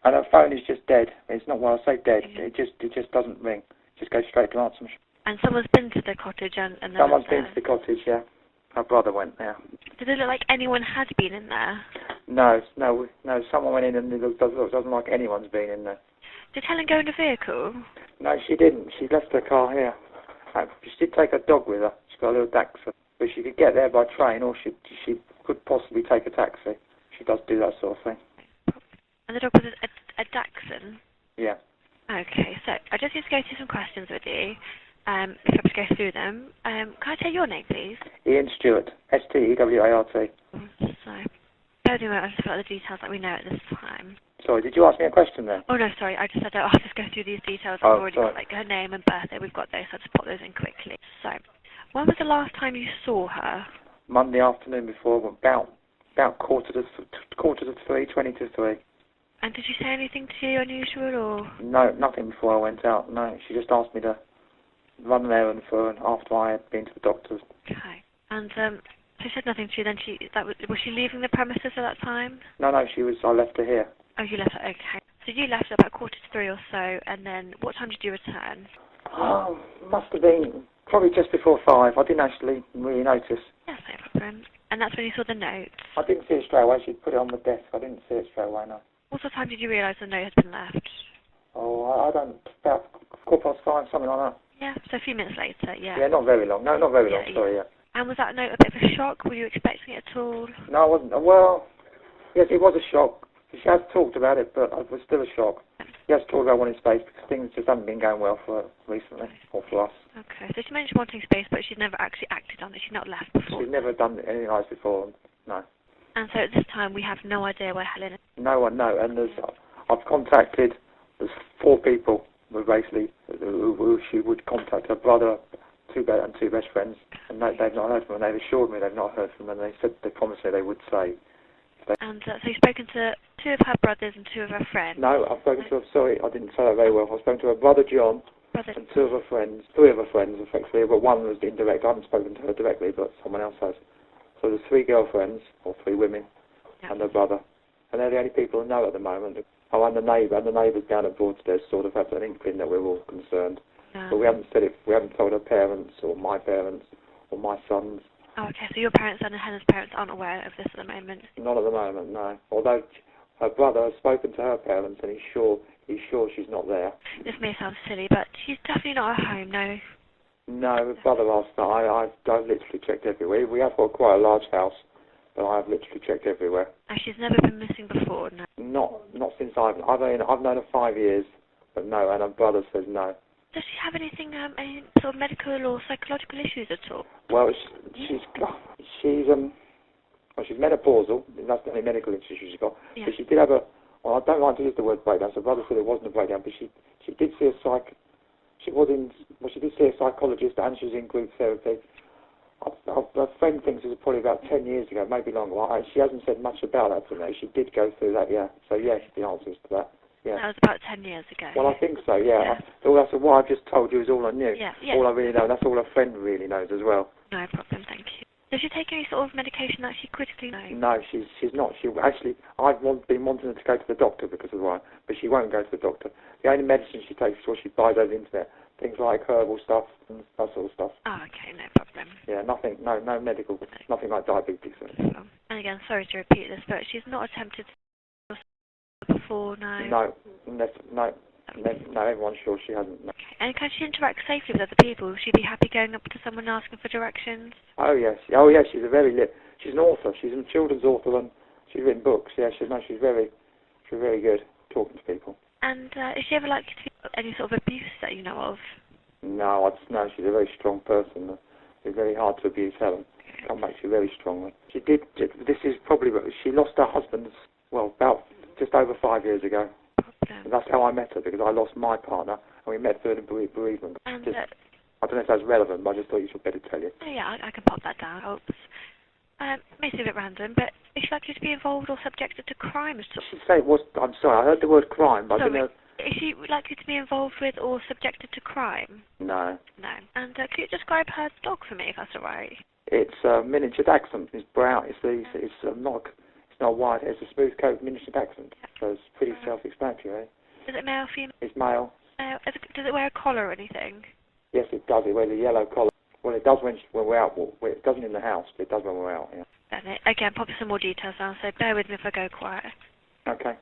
And her phone is just dead. It's not, when I say dead, it just doesn't ring. It just goes straight to answer machine.
And someone's been to the cottage and
someone's been to the cottage, yeah. Her brother went there.
Did it look like anyone had been in there?
No, someone went in and it doesn't like anyone's been in there.
Did Helen go in a vehicle?
No, she didn't. She left her car here. She did take her dog with her. She's got a little Dachshund. But she could get there by train or she could possibly take a taxi. She does do that sort of thing.
And the dog was a Dachshund?
Yeah.
Okay, so I just need to go through some questions with you. If I could go through them. Can I take your name, please?
Ian Stewart. Stewart.
So, bear with me, I'll just fill out the details that we know at this time.
Sorry, did you ask me a question then?
Oh, no, sorry. I just said I'll just go through these details. I've already got like her name and birthday. We've got those, so I'll just pop those in quickly. So, when was the last time you saw her?
Monday afternoon before, about quarter to 3, 20 to 3.
And did she say anything to you unusual, or?
No, nothing before I went out. No, she just asked me to run an errand for her after I had been to the doctor's.
Okay. And she said nothing to you. Then was she leaving the premises at that time?
No, I left her here.
Oh, you left her. Okay. So you left at about 2:45 or so, and then what time did you return?
Oh, must have been probably just before 5. I didn't actually really notice.
Yes, no problem. And that's when you saw the note?
I didn't see it straight away. She'd put it on the desk. I didn't see it straight away, no.
What sort of time did you realise the note had been left?
Oh, I don't... About 5:15, something like that.
Yeah, so a few minutes later, yeah.
Yeah, not very long. No, not very long, sorry, yeah.
And was that note a bit of a shock? Were you expecting it at all?
No, I wasn't. Well, yes, it was a shock. She has talked about it, but it was still a shock. She has talked about wanting space because things just haven't been going well for her recently, or for us.
Okay, so she mentioned wanting space, but she'd never actually acted on it. She'd not left before.
She'd never done anything like this before, no.
And so at this time, we have no idea where Helen is?
No one, no. And I've contacted, there's 4 people who basically, who she would contact, her brother, 2 best friends, and they've not heard from her. They've assured me they've not heard from her, and they promised me they would say.
And so you've spoken to 2 of her brothers and 2 of her friends?
No, I've spoken to her, sorry, I didn't say that very well. I've spoken to her brother John, and 2 of her friends, 3 of her friends, effectively, but one was indirect. I haven't spoken to her directly, but someone else has. So there's 3 girlfriends, or 3 women, and her brother. And they're the only people who know at the moment. Oh, and the neighbours down at Broadstairs sort of have an inkling that we're all concerned. But we haven't said it, we haven't told her parents, or my parents, or my sons.
Oh, okay, so your parents and Helen's parents aren't aware of this at the moment?
Not at the moment, no. Although her brother has spoken to her parents and he's sure she's not there.
This may sound silly, but she's definitely not at home, no?
No, her brother asked that. I've literally checked everywhere. We have got quite a large house, but I've literally checked everywhere.
And she's never been missing before, no?
Not since I've known her 5 years, but no, and her brother says no.
Does she have anything, any sort of medical or psychological issues at all?
Well, she's menopausal. That's the only medical issue she's got.
Yeah.
But she did have well, I don't like to use the word breakdown. So her brother said it wasn't a breakdown, but she did see a She was in, well, she did see a psychologist and she was in group therapy. A friend thinks it was probably about 10 years ago, maybe longer. She hasn't said much about that to me. She did go through that, yeah. So, yes, the answer is to that. Yeah.
That was about 10 years ago.
Well, I think so, yeah. That's what I've just told you is all I knew.
Yeah, yeah.
All I really know. That's all a friend really knows as well.
No problem, thank you. Does she take any sort of medication that she critically knows?
No, she's not. She actually, been wanting her to go to the doctor because of why, but she won't go to the doctor. The only medicine she takes is what she buys over the internet. Things like herbal stuff and that sort of stuff.
Oh, okay, no problem.
Yeah, nothing, no medical, nothing like diabetes.
And again, sorry to repeat this, but she's not attempted to before, no?
No, everyone's sure she hasn't. No.
Okay. And can she interact safely with other people? Would she be happy going up to someone asking for directions?
Oh yes, she's she's an author. She's a children's author and she's written books. Yeah, she's very good talking to people.
And is she ever likely to be any sort of abuse that you know of?
No, she's a very strong person. It's very hard to abuse Helen. Come back to you very strongly. She did. This is probably she lost her husband. Well, about just over 5 years ago. And that's how I met her, because I lost my partner and we met through the bereavement.
And,
I don't know if that's relevant, but I just thought you should better tell you.
Oh, yeah, I can pop that down. Helps. May seem a bit random, but is she likely to be involved or subjected to crime?
She said it was. I'm sorry, I heard the word crime, but I didn't know.
Is she likely to be involved with or subjected to crime?
No.
No. And could you describe her dog for me, if that's all right?
It's a miniature dachshund. It's brown. It's not white. It's a smooth coat miniature dachshund. So it's pretty self-explanatory.
Is it male or female?
It's male.
Does it wear a collar or anything?
Yes, it does. It wears a yellow collar. Well, it does when we're out. Well, it doesn't in the house, but it does when we're out. Yeah.
Again, pop some more details down, so bear with me if I go quiet.
Okay.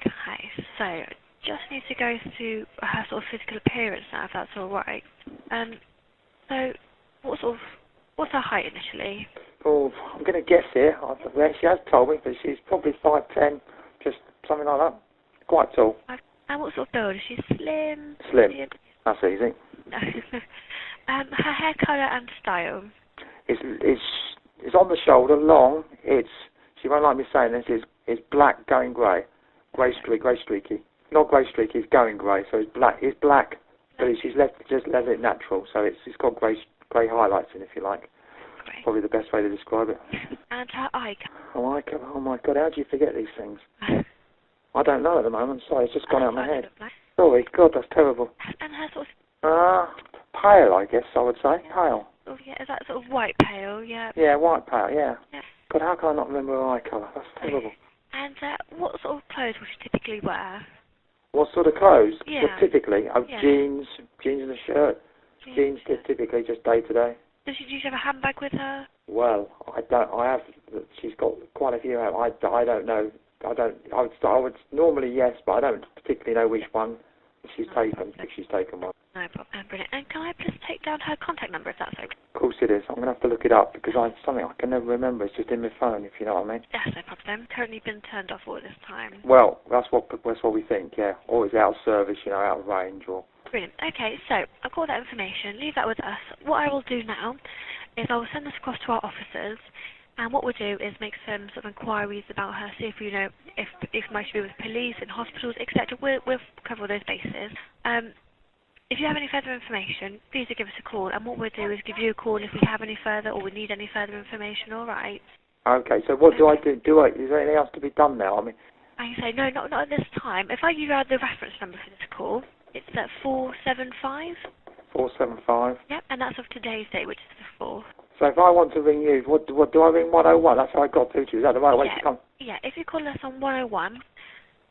Okay, so just need to go through her sort of physical appearance now, if that's all right. So what's her height initially?
Oh, I'm going to guess here. She has told me, but she's probably 5'10", just something like that. Quite tall.
And what sort of build? Is she slim?
Slim. That's easy.
No. Her hair colour and style?
It's on the shoulder, long. She won't like me saying this. It's black going grey, grey streaky. Not grey streaky. It's going grey. So it's black. It's black, but she's let it natural. So it's got grey highlights in, if you like. Great. Probably the best way to describe it.
And her eye
colour. Oh my God! How do you forget these things? I don't know at the moment. Sorry, it's just gone out of my head. Sorry, God, that's terrible.
And her sort of...
Pale, I guess I would say. Pale.
Oh, yeah, is that sort of white pale, yeah?
Yeah, white pale, yeah. God, how can I not remember her eye colour? That's terrible.
And what sort of clothes would she typically wear?
What sort of clothes?
Yeah.
Well, typically, jeans and a shirt. Jeans typically just day to day.
Does she usually have a handbag with her?
Well, she's got quite a few. I don't know. I would normally yes, but I don't particularly know which one she's taken. If she's taken one.
No problem. Brilliant. And can I please take down her contact number, if that's okay?
Of course it is. I'm going to have to look it up because something I can never remember. It's just in my phone, if you know what I mean.
That's no problem. Currently been turned off all this time.
Well, that's what we think, yeah. Or it's out of service, out of range, or...
Brilliant. Okay, so I've got that information. Leave that with us. What I will do now is I will send this across to our officers, and what we'll do is make some sort of inquiries about her, see if we know if it might be with police and hospitals, etc. We'll cover all those bases. If you have any further information, please do give us a call, and what we'll do is give you a call if we have any further or we need any further information, all right?
Okay, so what do I do? Is there anything else to be done now? I mean...
I say, no, not at this time. If I give you the reference number for this call, it's at 475. 475? Yep, and that's of today's date, which is the 4th.
So if I want to ring you, what do I ring 101? That's how I got through to you. Is that the right way to come?
Yeah, if you call us on 101,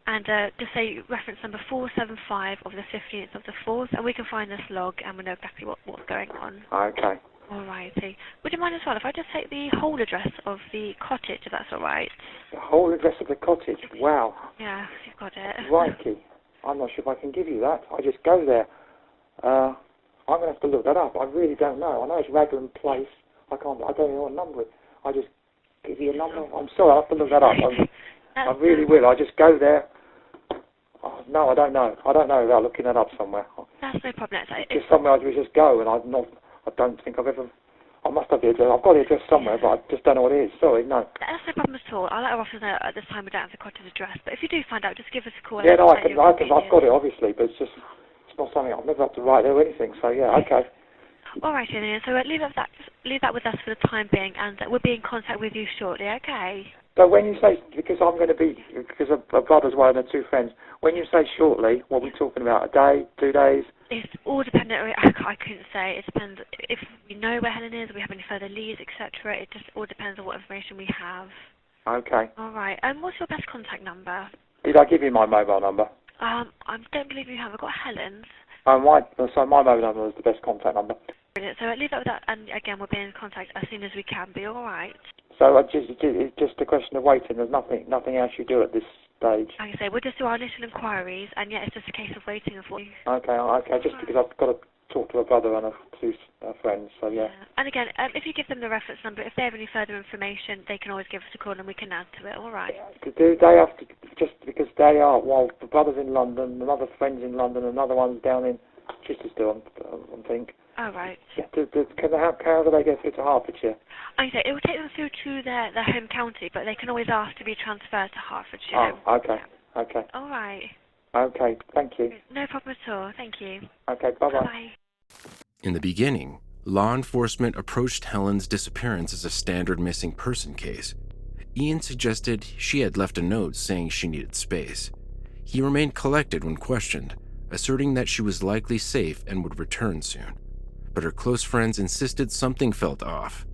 and just say reference number 475 of the 15th of the 4th, and we can find this log and we know exactly what's going on.
Okay.
Alrighty. Would you mind as well if I just take the whole address of the cottage, if that's alright?
The whole address of the cottage? Wow.
Yeah, you've got it.
Crikey. I'm not sure if I can give you that. I just go there. I'm going to have to look that up. I really don't know. I know it's Raglan Place. I don't know what number it. I just give you a number. I'm sorry, I'll have to look that up. I really will. I just go there. Oh, no, I don't know. I don't know without looking that up somewhere.
That's no problem.
It's just somewhere I just go, and I don't think I've ever... I must have the address. I've got the address somewhere, but I just don't know what it is. Sorry, no.
That's no problem at all. I'll let our officers know at this time we don't have the cottage address. But if you do find out, just give us a call.
Yeah, no, I've got it, obviously, but it's not something I've never had to write or anything. So yeah, okay.
All right, Ian. So leave that with us for the time being, and we'll be in contact with you shortly. Okay.
So when you say, because I'm going to be, because a brother's one and 2 friends, when you say shortly, what are we talking about? A day, 2 days?
It's all dependent. I couldn't say. It depends if we know where Helen is, if we have any further leads, etc. It just all depends on what information we have.
Okay.
All right. What's your best contact number?
Did I give you my mobile number?
I don't believe you have. I've got Helen's.
So my mobile number is the best contact number.
Brilliant. So leave that with that, and again, we'll be in contact as soon as we can be. All right.
So it's just a question of waiting. There's nothing else you do at this stage.
Like I say, we'll just do our initial inquiries, and yeah, it's just a case of waiting for you.
Okay. Just because I've got to talk to a brother and 2 friends. So yeah.
And again, if you give them the reference number, if they have any further information, they can always give us a call and we can add to it. All right.
Do they have to, just because they are, well, the brother's in London, another friend's in London, another one's down in Chichester, I think.
All right.
Yeah, how do they get through to Hertfordshire?
Like I say, it will take them through to their home county, but they can always ask to be transferred to Hertfordshire.
Oh, okay. Yeah. Okay.
All right.
Okay, thank you.
No problem at all. Thank you.
Okay, bye-bye.
Bye-bye.
In the beginning, law enforcement approached Helen's disappearance as a standard missing person case. Ian suggested she had left a note saying she needed space. He remained collected when questioned, asserting that she was likely safe and would return soon. But her close friends insisted something felt off.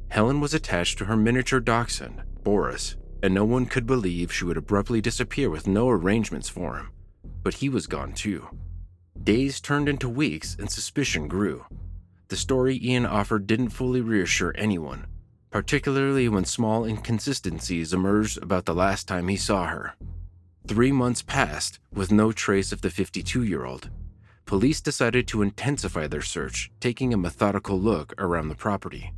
Helen was attached to her miniature dachshund, Boris, and no one could believe she would abruptly disappear with no arrangements for him. But he was gone too. Days turned into weeks and suspicion grew. The story Ian offered didn't fully reassure anyone, particularly when small inconsistencies emerged about the last time he saw her. 3 months passed with no trace of the 52-year-old. Police decided to intensify their search, taking a methodical look around the property.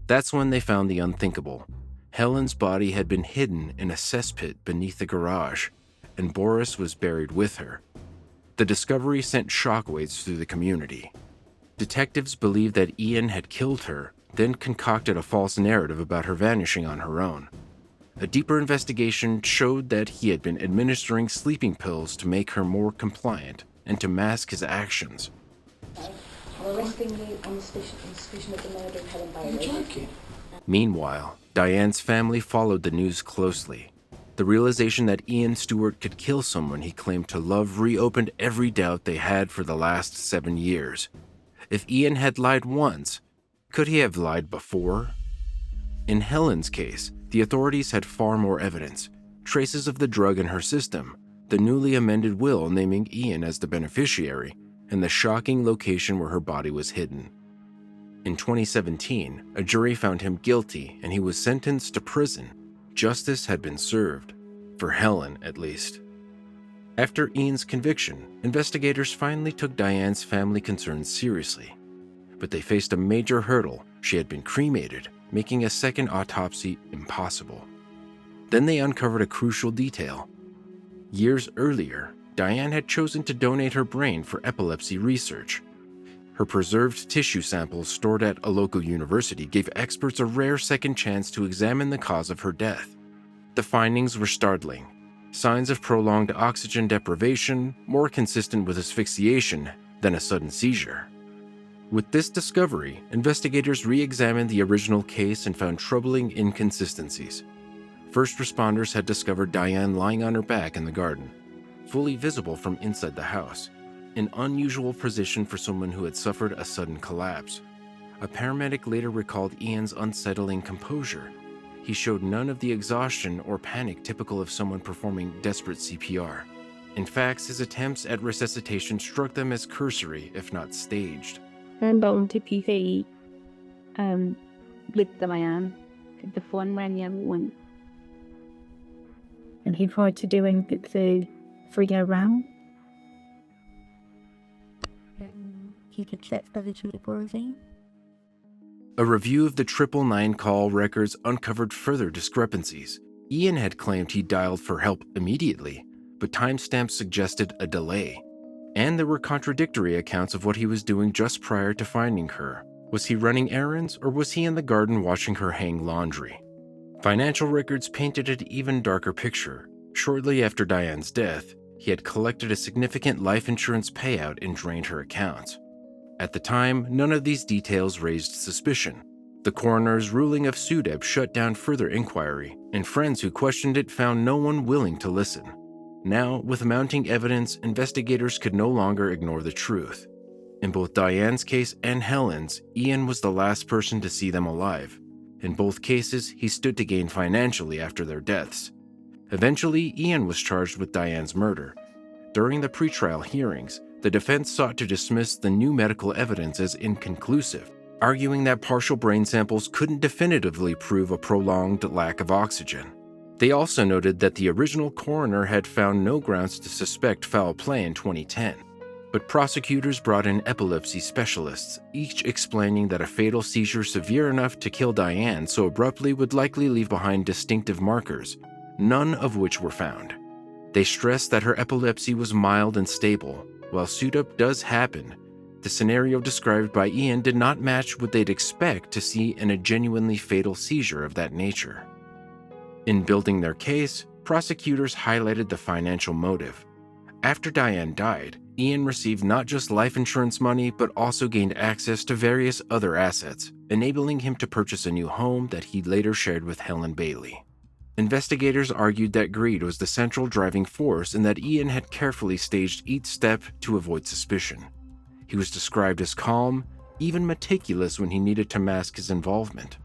That's when they found the unthinkable. Helen's body had been hidden in a cesspit beneath the garage, and Boris was buried with her. The discovery sent shockwaves through the community. Detectives believed that Ian had killed her, then concocted a false narrative about her vanishing on her own. A deeper investigation showed that he had been administering sleeping pills to make her more compliant and to mask his actions.
I'm arresting you on suspicion of the murder of Helen Bailey. You're joking.
Meanwhile, Diane's family followed the news closely. The realization that Ian Stewart could kill someone he claimed to love reopened every doubt they had for the last 7 years. If Ian had lied once, could he have lied before? In Helen's case, the authorities had far more evidence, traces of the drug in her system, the newly amended will naming Ian as the beneficiary, and the shocking location where her body was hidden. In 2017, a jury found him guilty and he was sentenced to prison. Justice had been served, for Helen at least. After Ian's conviction, investigators finally took Diane's family concerns seriously. But they faced a major hurdle. She had been cremated, making a second autopsy impossible. Then they uncovered a crucial detail. Years earlier, Diane had chosen to donate her brain for epilepsy research. Her preserved tissue samples stored at a local university gave experts a rare second chance to examine the cause of her death. The findings were startling. Signs of prolonged oxygen deprivation, more consistent with asphyxiation than a sudden seizure. With this discovery, investigators re-examined the original case and found troubling inconsistencies. First responders had discovered Diane lying on her back in the garden, fully visible from inside the house, an unusual position for someone who had suffered a sudden collapse. A paramedic later recalled Ian's unsettling composure. He showed none of the exhaustion or panic typical of someone performing desperate CPR. In fact, his attempts at resuscitation struck them as cursory, if not staged.
Bone to PC with the man, the phone rang everyone. And he tried to do anything to free around. He could set position for everything.
A review of the 999 call records uncovered further discrepancies. Ian had claimed he dialed for help immediately, but timestamps suggested a delay. And there were contradictory accounts of what he was doing just prior to finding her. Was he running errands, or was he in the garden watching her hang laundry? Financial records painted an even darker picture. Shortly after Diane's death, he had collected a significant life insurance payout and drained her accounts. At the time, none of these details raised suspicion. The coroner's ruling of SUDEP shut down further inquiry, and friends who questioned it found no one willing to listen. Now, with mounting evidence, investigators could no longer ignore the truth. In both Diane's case and Helen's, Ian was the last person to see them alive. In both cases, he stood to gain financially after their deaths. Eventually, Ian was charged with Diane's murder. During the pretrial hearings, the defense sought to dismiss the new medical evidence as inconclusive, arguing that partial brain samples couldn't definitively prove a prolonged lack of oxygen. They also noted that the original coroner had found no grounds to suspect foul play in 2010. But prosecutors brought in epilepsy specialists, each explaining that a fatal seizure severe enough to kill Diane so abruptly would likely leave behind distinctive markers, none of which were found. They stressed that her epilepsy was mild and stable. While SUDEP does happen, the scenario described by Ian did not match what they'd expect to see in a genuinely fatal seizure of that nature. In building their case, prosecutors highlighted the financial motive. After Diane died, Ian received not just life insurance money but also gained access to various other assets, enabling him to purchase a new home that he later shared with Helen Bailey. Investigators argued that greed was the central driving force and that Ian had carefully staged each step to avoid suspicion. He was described as calm, even meticulous when he needed to mask his involvement.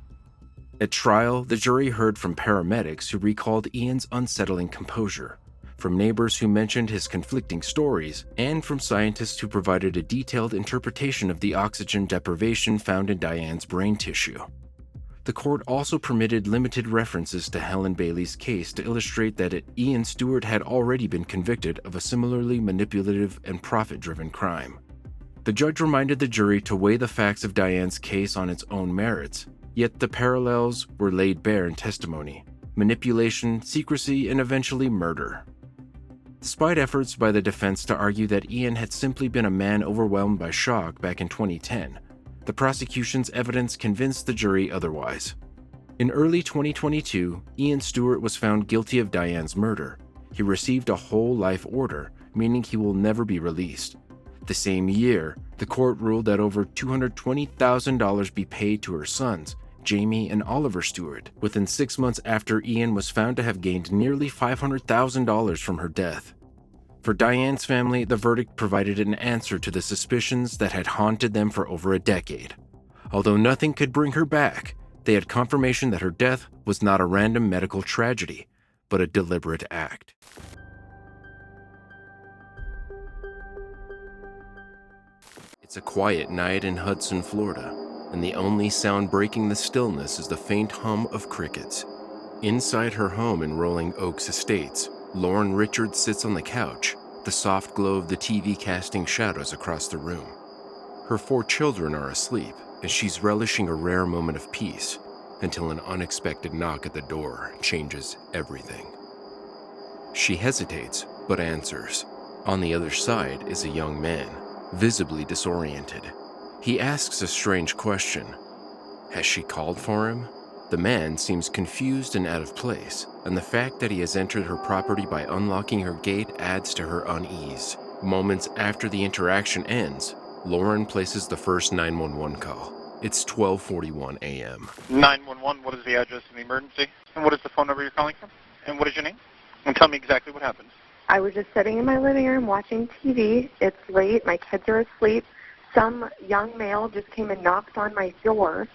At trial, the jury heard from paramedics who recalled Ian's unsettling composure, from neighbors who mentioned his conflicting stories, and from scientists who provided a detailed interpretation of the oxygen deprivation found in Diane's brain tissue. The court also permitted limited references to Helen Bailey's case to illustrate that Ian Stewart had already been convicted of a similarly manipulative and profit-driven crime. The judge reminded the jury to weigh the facts of Diane's case on its own merits, yet the parallels were laid bare in testimony: manipulation, secrecy, and eventually murder. Despite efforts by the defense to argue that Ian had simply been a man overwhelmed by shock back in 2010, the prosecution's evidence convinced the jury otherwise. In early 2022, Ian Stewart was found guilty of Diane's murder. He received a whole life order, meaning he will never be released. The same year, the court ruled that over $220,000 be paid to her sons, Jamie and Oliver Stewart, within 6 months after Ian was found to have gained nearly $500,000 from her death. For Diane's family, the verdict provided an answer to the suspicions that had haunted them for over a decade. Although nothing could bring her back, they had confirmation that her death was not a random medical tragedy, but a deliberate act. It's a quiet night in Hudson, Florida, and the only sound breaking the stillness is the faint hum of crickets. Inside her home in Rolling Oaks Estates, Lauren Richards sits on the couch, the soft glow of the TV casting shadows across the room. Her 4 children are asleep, and she's relishing a rare moment of peace until an unexpected knock at the door changes everything. She hesitates, but answers. On the other side is a young man, visibly disoriented. He asks a strange question. Has she called for him? The man seems confused and out of place, and the fact that he has entered her property by unlocking her gate adds to her unease. Moments after the interaction ends, Lauren places the first 911 call. It's 12:41 a.m.
911, what is the address of the emergency? And what is the phone number you're calling from? And what is your name? And tell me exactly what happened.
I was just sitting in my living room watching TV. It's late. My kids are asleep. Some young male just came and knocked on my door,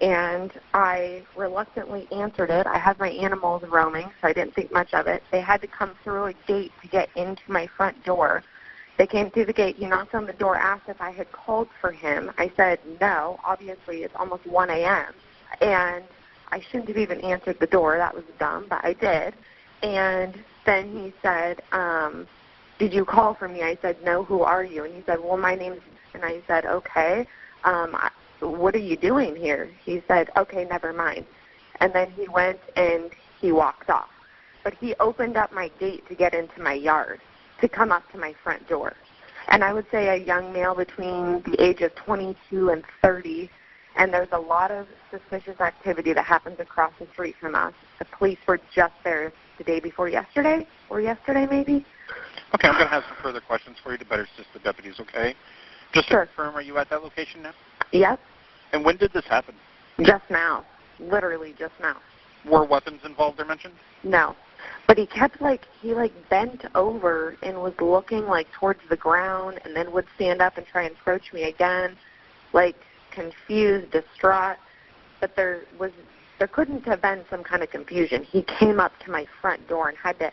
and I reluctantly answered it. I have my animals roaming, so I didn't think much of it. They had to come through a gate to get into my front door. They came through the gate. He knocked on the door, asked if I had called for him. I said no. Obviously, it's almost 1 a.m., and I shouldn't have even answered the door. That was dumb, but I did. And then he said, did you call for me? I said, no, who are you? And he said, well, my name's... And I said, okay, what are you doing here? He said, okay, never mind. And then he went and he walked off. But he opened up my gate to get into my yard, to come up to my front door. And I would say a young male between the age of 22 and 30, and there's a lot of suspicious activity that happens across the street from us. The police were just there the day before yesterday, or yesterday maybe.
Okay, I'm going to have some further questions for you to better assist the deputies, okay? Just to confirm, are you at that location now?
Yep.
And when did this happen?
Just now. Literally just now.
Were weapons involved or mentioned?
No. But he kept he bent over and was looking towards the ground and then would stand up and try and approach me again, confused, distraught. But there couldn't have been some kind of confusion. He came up to my front door and had to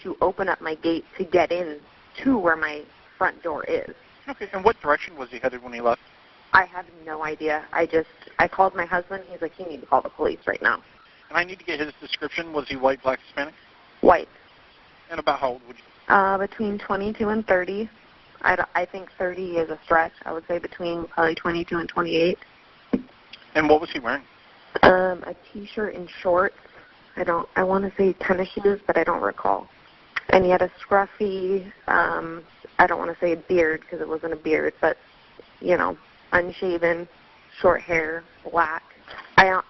to open up my gate to get in to where my front door is.
Okay, and what direction was he headed when he left?
I have no idea. I called my husband. He's like, you need to call the police right now.
And I need to get his description. Was he white, black, Hispanic?
White.
And about how old would you?
Between 22 and 30. I think 30 is a stretch. I would say between probably 22 and 28.
And what was he wearing?
A T-shirt and shorts. I want to say tennis shoes, but I don't recall. And he had a scruffy, I don't want to say a beard because it wasn't a beard, but, unshaven, short hair, black.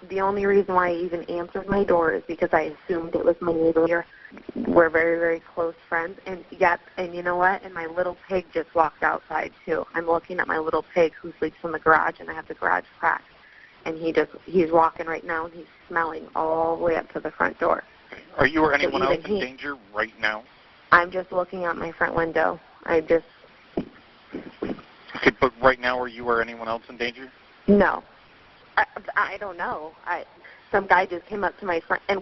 The only reason why I even answered my door is because I assumed it was my neighbor. We're very, very close friends. And, and you know what? And my little pig just walked outside, too. I'm looking at my little pig who sleeps in the garage, and I have the garage cracked. And he's walking right now, and he's smelling all the way up to the front door.
Are you or anyone else in danger right now?
I'm just looking out my front window.
Okay, but right now, are you or anyone else in danger?
No. I don't know. Some guy just came up to my front, and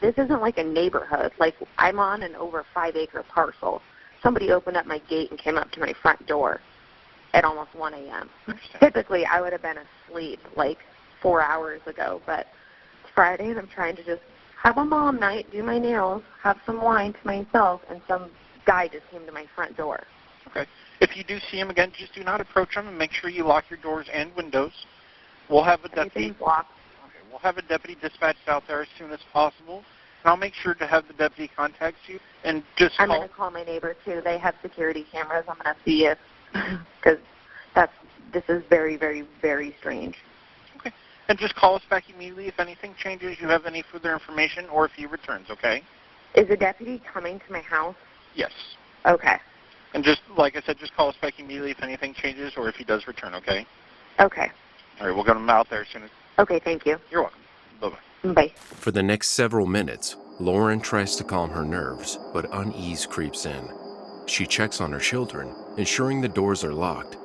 this isn't like a neighborhood. I'm on an over 5-acre parcel. Somebody opened up my gate and came up to my front door at almost 1 a.m. Typically, I would have been asleep 4 hours ago, but it's Friday, and I'm trying to just have a mom night, do my nails, have some wine to myself, and some guy just came to my front door.
Okay. If you do see him again, just do not approach him, and make sure you lock your doors and windows. We'll have a deputy. We'll have a deputy dispatched out there as soon as possible, and I'll make sure to have the deputy contact you and just call.
I'm going to call my neighbor too. They have security cameras. I'm going to see if because this is very, very, very strange.
Okay, and just call us back immediately if anything changes. You have any further information, or if he returns. Okay.
Is a deputy coming to my house?
Yes.
Okay.
And just like I said, just call us back immediately if anything changes or if he does return. Okay.
Okay.
All right, we'll get him out there as soon as.
Okay, thank you.
You're welcome. Bye-bye.
Bye.
For the next several minutes, Lauren tries to calm her nerves, but unease creeps in. She checks on her children, ensuring the doors are locked.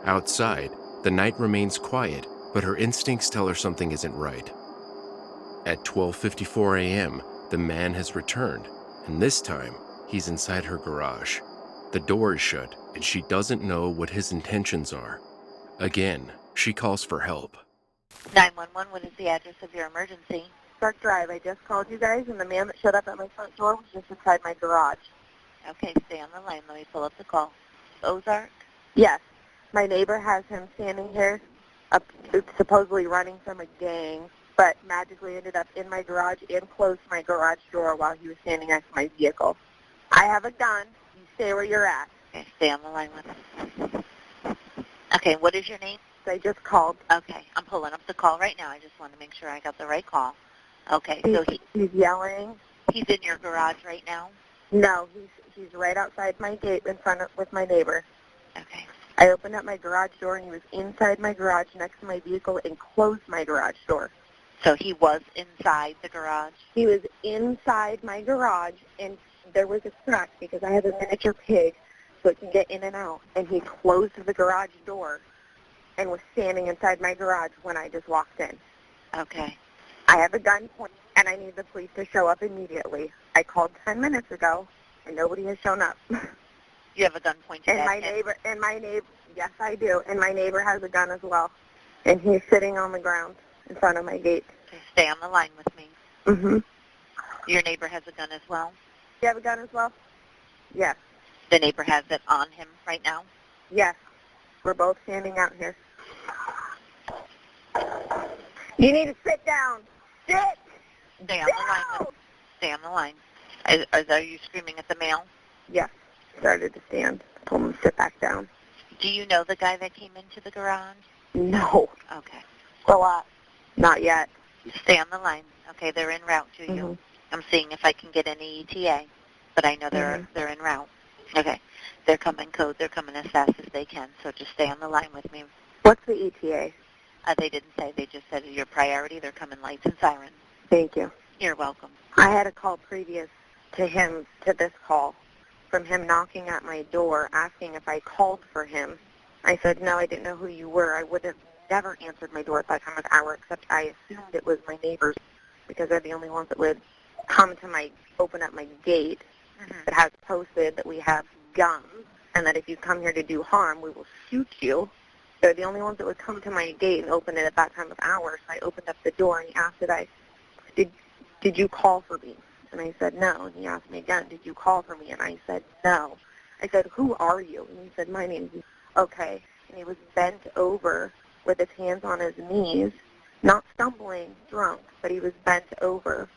Outside, the night remains quiet, but her instincts tell her something isn't right. At 12:54 a.m., the man has returned, and this time, he's inside her garage. The door is shut, and she doesn't know what his intentions are. Again, she calls for help.
911, what is the address of your emergency? Park Drive. I just called you guys, and the man that showed up at my front door was just inside my garage. Okay, stay on the line. Let me pull up the call. Ozark? Yes. My neighbor has him standing here, supposedly running from a gang, but magically ended up in my garage and closed my garage door while he was standing next to my vehicle. I have a gun. You stay where you're at. Okay, stay on the line with him. Okay, what is your name? I just called. Okay, I'm pulling up the call right now. I just want to make sure I got the right call. Okay, so he's yelling. He's in your garage right now? No, he's right outside my gate with my neighbor. Okay. I opened up my garage door, and he was inside my garage next to my vehicle and closed my garage door. So he was inside the garage? He was inside my garage, and there was a crack because I have a miniature pig, so it can get in and out. And he closed the garage door and was standing inside my garage when I just walked in. Okay. I have a gun point, and I need the police to show up immediately. I called 10 minutes ago, and nobody has shown up. You have a gun pointed at him? Yes, I do. And my neighbor has a gun as well. And he's sitting on the ground in front of my gate. Okay, stay on the line with me. Mm-hmm. Your neighbor has a gun as well? You have a gun as well? Yes. The neighbor has it on him right now? Yes. We're both standing out here. You need to sit down. Sit! Stay on the line. Stay on the line. Are you screaming at the male? Yes. Started to stand. Told him to sit back down. Do you know the guy that came into the garage? No. Okay. A lot. Not yet. Stay on the line. Okay, they're en route to you. I'm seeing if I can get any ETA, but I know they're en route. Okay. They're coming code. They're coming as fast as they can, so just stay on the line with me.
What's the ETA?
They didn't say. They just said your priority. They're coming lights and sirens.
Thank you.
You're welcome.
I had a call previous to this call, from him knocking at my door asking if I called for him. I said, no, I didn't know who you were. I would have never answered my door at that time of hour, except I assumed it was my neighbors because they're the only ones that would open up my gate that has posted that we have guns and that if you come here to do harm, we will shoot you. They're the only ones that would come to my gate and open it at that time of hour. So I opened up the door and he asked did you call for me? And I said, no. And he asked me again, did you call for me? And I said, no. I said, who are you? And he said, my name's okay. And he was bent over with his hands on his knees, not stumbling, drunk, but he was bent over.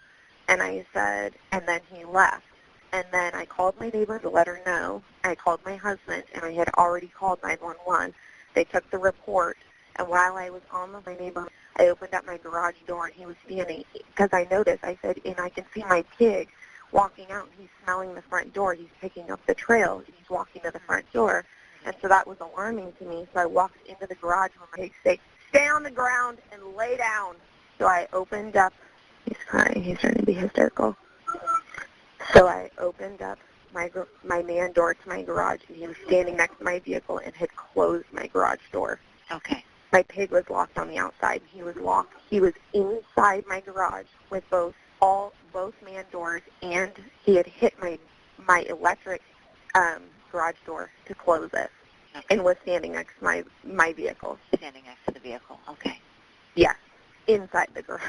And I said, and then he left. And then I called my neighbor to let her know. I called my husband, and I had already called 911. They took the report, and while I was on with my neighbor, I opened up my garage door, and he was standing, because I noticed, I said, and I can see my pig walking out, and he's smelling the front door. He's picking up the trail. He's walking to the front door. And so that was alarming to me. So I walked into the garage where my pig said, stay on the ground and lay down. So I opened up. He's crying. He's trying to be hysterical. So I opened up my man door to my garage, and he was standing next to my vehicle and had closed my garage door.
Okay.
My pig was locked on the outside. He was locked. He was inside my garage with both man doors, and he had hit my electric garage door to close it, and was standing next to my vehicle.
Standing next to the vehicle. Okay.
Yes, inside the garage.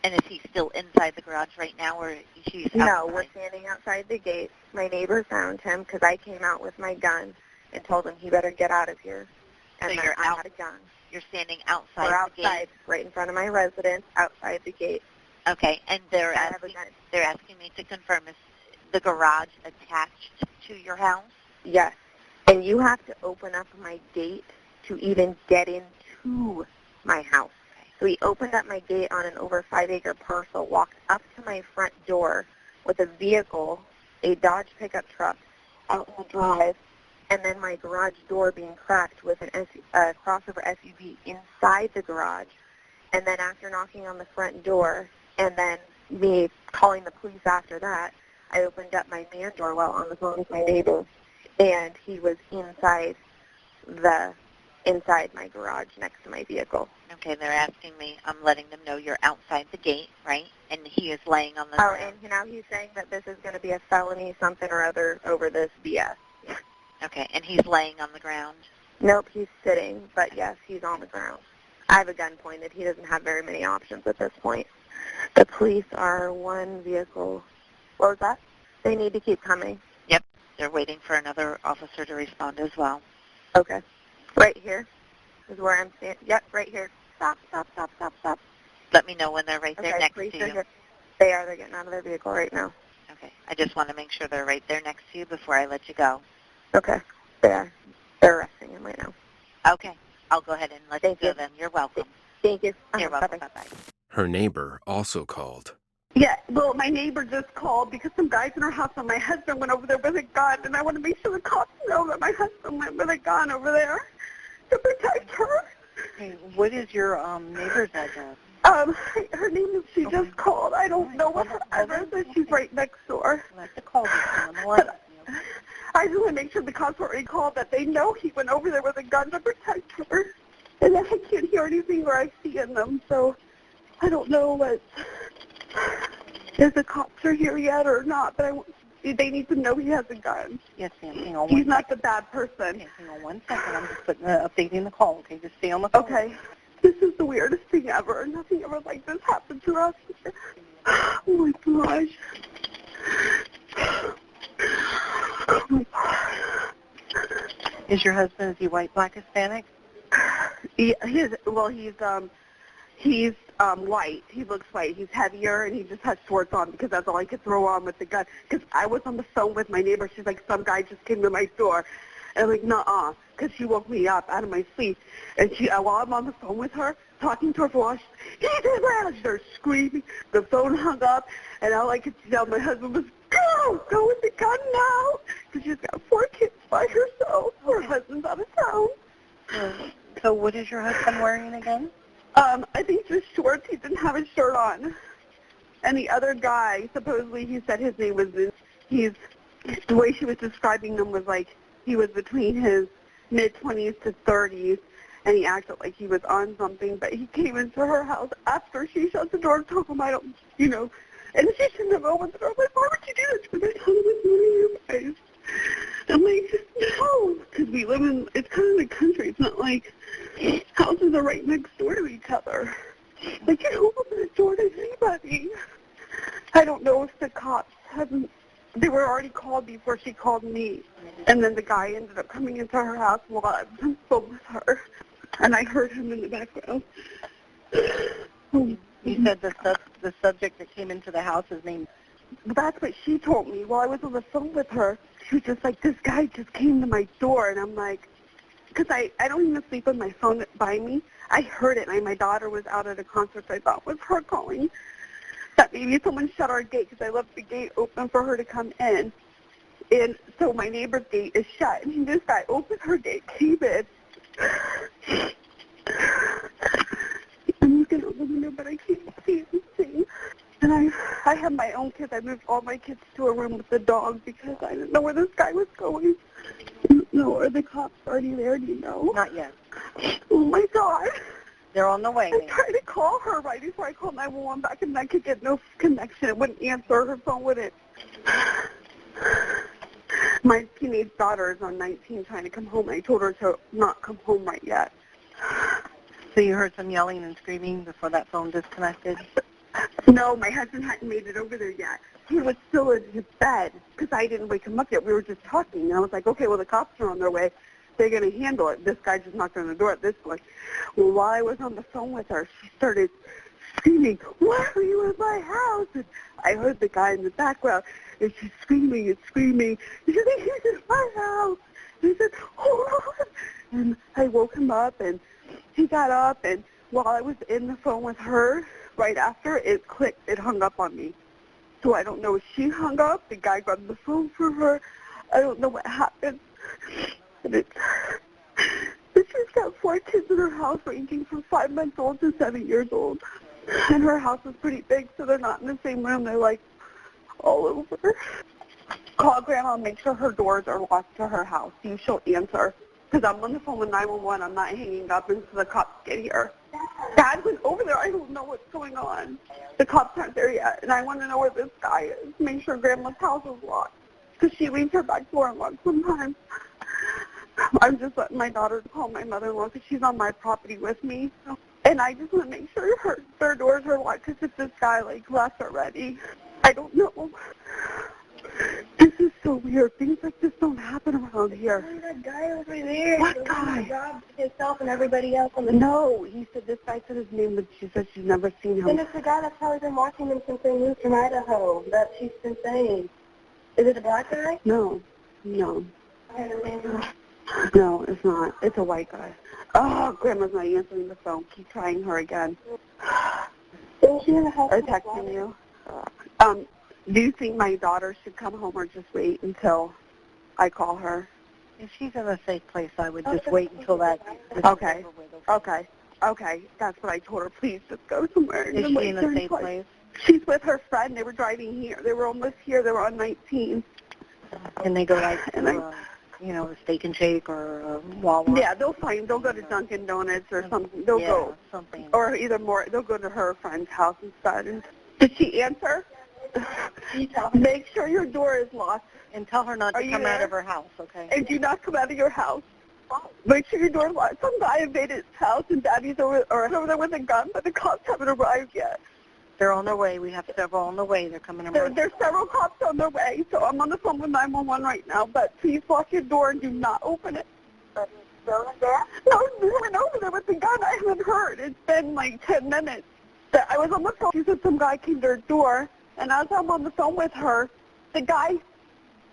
And is he still inside the garage right now, or she's outside?
No, we're standing outside the gate. My neighbor found him because I came out with my gun and told him he better get out of here. And
so
I had a gun.
You're standing outside
We're
the
outside,
gate?
right in front of my residence, outside the gate.
Okay, and they're asking me to confirm, is the garage attached to your house?
Yes. And you have to open up my gate to even get into my house. So he opened up my gate on an over 5-acre parcel, walked up to my front door with a vehicle, a Dodge pickup truck, out in the drive, and then my garage door being cracked with a crossover SUV inside the garage. And then after knocking on the front door, and then me calling the police after that, I opened up my man door while on the phone with my neighbor, and he was inside my garage next to my vehicle.
Okay, they're asking me, I'm letting them know you're outside the gate, right? And he is laying on the ground.
And now he's saying that this is going to be a felony something or other over this BS.
Okay, and he's laying on the ground?
Nope, he's sitting, but yes, he's on the ground. I have a gun pointed. He doesn't have very many options at this point. The police are one vehicle. What was that? They need to keep coming.
Yep, they're waiting for another officer to respond as well.
Okay. Right here is where I'm standing. Yep, right here. Stop.
Let me know when they're right there next to you.
They are. They're getting out of their vehicle right now.
Okay. I just want to make sure they're right there next to you before I let you go.
Okay. They are. They're arresting him right now.
Okay. I'll go ahead and let you go then. You're welcome.
Thank you.
You're welcome. Bye-bye.
Her neighbor also called.
Yeah, well, my neighbor just called because some guys in her house and my husband went over there with a gun, and I want to make sure the cops know that my husband went with a gun over there to protect her.
Hey, what is your neighbor's address?
Her name is, she just called. I don't know what her address is. She's right next door.
I'll have to call this one.
I just want to make sure the cops already called that they know he went over there with a gun to protect her. And then I can't hear anything or I see in them, so I don't know what, if the cops are here yet or not, but they need to know he has a gun.
Yes, ma'am. Hang on.
He's not the bad person.
Okay, hang on 1 second. I'm just updating the call, okay? Just stay on the phone.
Okay. This is the weirdest thing ever. Nothing ever like this happened to us. Oh, my gosh. Oh, my God.
Is your husband, is he white, black, Hispanic?
He's white. He looks white. He's heavier, and he just has shorts on because that's all I could throw on with the gun. Because I was on the phone with my neighbor. She's like, some guy just came to my door. And I'm like, nuh-uh. because she woke me up out of my sleep. And while I'm on the phone with her, talking to her for a while, she started screaming. The phone hung up, and all I could tell my husband was, go with the gun now. Because she's got 4 kids by herself. Her husband's out of town.
So what is your husband wearing again?
I think just shorts. He didn't have his shirt on. And the other guy, supposedly he said his name was, the way she was describing him was like he was between his mid-20s to 30s, and he acted like he was on something, but he came into her house after she shut the door and told him, and she shouldn't have opened the door. I'm like, why would you do this? Because I told him it's one of you guys. I'm like, no, because we live in, it's kind of the country. It's not like houses are right next door to each other. Like, you don't open the door to anybody. I don't know if the cops they were already called before she called me. And then the guy ended up coming into her house while I was on the phone with her. And I heard him in the background.
You said the subject that came into the house, his name?
That's what she told me while I was on the phone with her. She was just like, this guy just came to my door. And I'm like, because I don't even sleep with my phone by me. I heard it, and my daughter was out at a concert, so I thought it was her calling. That maybe someone shut our gate because I left the gate open for her to come in. And so my neighbor's gate is shut, and this guy opened her gate, came in. I'm looking out the window, but I can't see anything. And I have my own kids. I moved all my kids to a room with the dog because I didn't know where this guy was going. No, are the cops already there? Do you know?
Not yet.
Oh, my God.
They're on the way.
I tried to call her right before I called 911 back, and I could get no connection. It wouldn't answer. Her phone wouldn't. My teenage daughter is on 19 trying to come home, and I told her to not come home right yet.
So you heard some yelling and screaming before that phone disconnected?
No, my husband hadn't made it over there yet. He was still in his bed because I didn't wake him up yet. We were just talking, and I was like, okay, well, the cops are on their way. They're going to handle it. This guy just knocked on the door at this point. Well, while I was on the phone with her, she started screaming, why are you in my house? And I heard the guy in the background, and she's screaming and screaming. She said, he's in my house. And he said, hold on. And I woke him up, and he got up, and while I was in the phone with her, right after, it clicked. It hung up on me. So I don't know if she hung up, the guy grabbed the phone for her. I don't know what happened. But she's got 4 kids in her house ranging from 5 months old to 7 years old. And her house is pretty big, so they're not in the same room. They're, like, all over. Call Grandma and make sure her doors are locked to her house. See if she'll answer. Because I'm on the phone with 911. I'm not hanging up until the cops get here. Dad was over there. I don't know what's going on. The cops aren't there yet, and I want to know where this guy is. Make sure Grandma's house is locked. Because she leaves her back door unlocked sometimes. I'm just letting my daughter call my mother-in-law because she's on my property with me. And I just want to make sure their doors are locked because if this guy, left already, I don't know. This is so weird. Things like this don't happen around here.
That guy over there.
What guy?
Robbed himself and everybody else on the...
No, he said this guy said his name, but she said she's never seen him.
And it's the guy that's probably been watching them since they moved from Idaho that she's been saying. Is it a black guy?
No.
I don't know.
No, it's not. It's a white guy. Oh, Grandma's not answering the phone. Keep trying her again.
Isn't she in the house?
Or texting you. Do you think my daughter should come home or just wait until I call her?
If she's in a safe place, I would just wait until that is
Okay.
over with.
Okay. That's what I told her. Please just go somewhere.
Is she in a safe place?
She's with her friend. They were driving here. They were almost here. They were on 19.
Can they go to a Steak and Shake or a Walmart?
Yeah, they'll go to Dunkin' Donuts or something. They'll go.
Something.
Or either more. They'll go to her friend's house instead. Did she answer? Make sure your door is locked.
And tell her not to come out of her house, okay?
And do not come out of your house. Make sure your door is locked. Some guy invaded his house and Daddy's over there with a gun, but the cops haven't arrived yet.
They're on their way. We have several on the way. They're coming
There's several cops on their way, so I'm on the phone with 911 right now, but please lock your door and do not open it.
But he's still in there?
No, he went over there with the gun. I haven't heard. It's been like 10 minutes. I was on the phone. She said some guy came to her door, and as I'm on the phone with her, the guy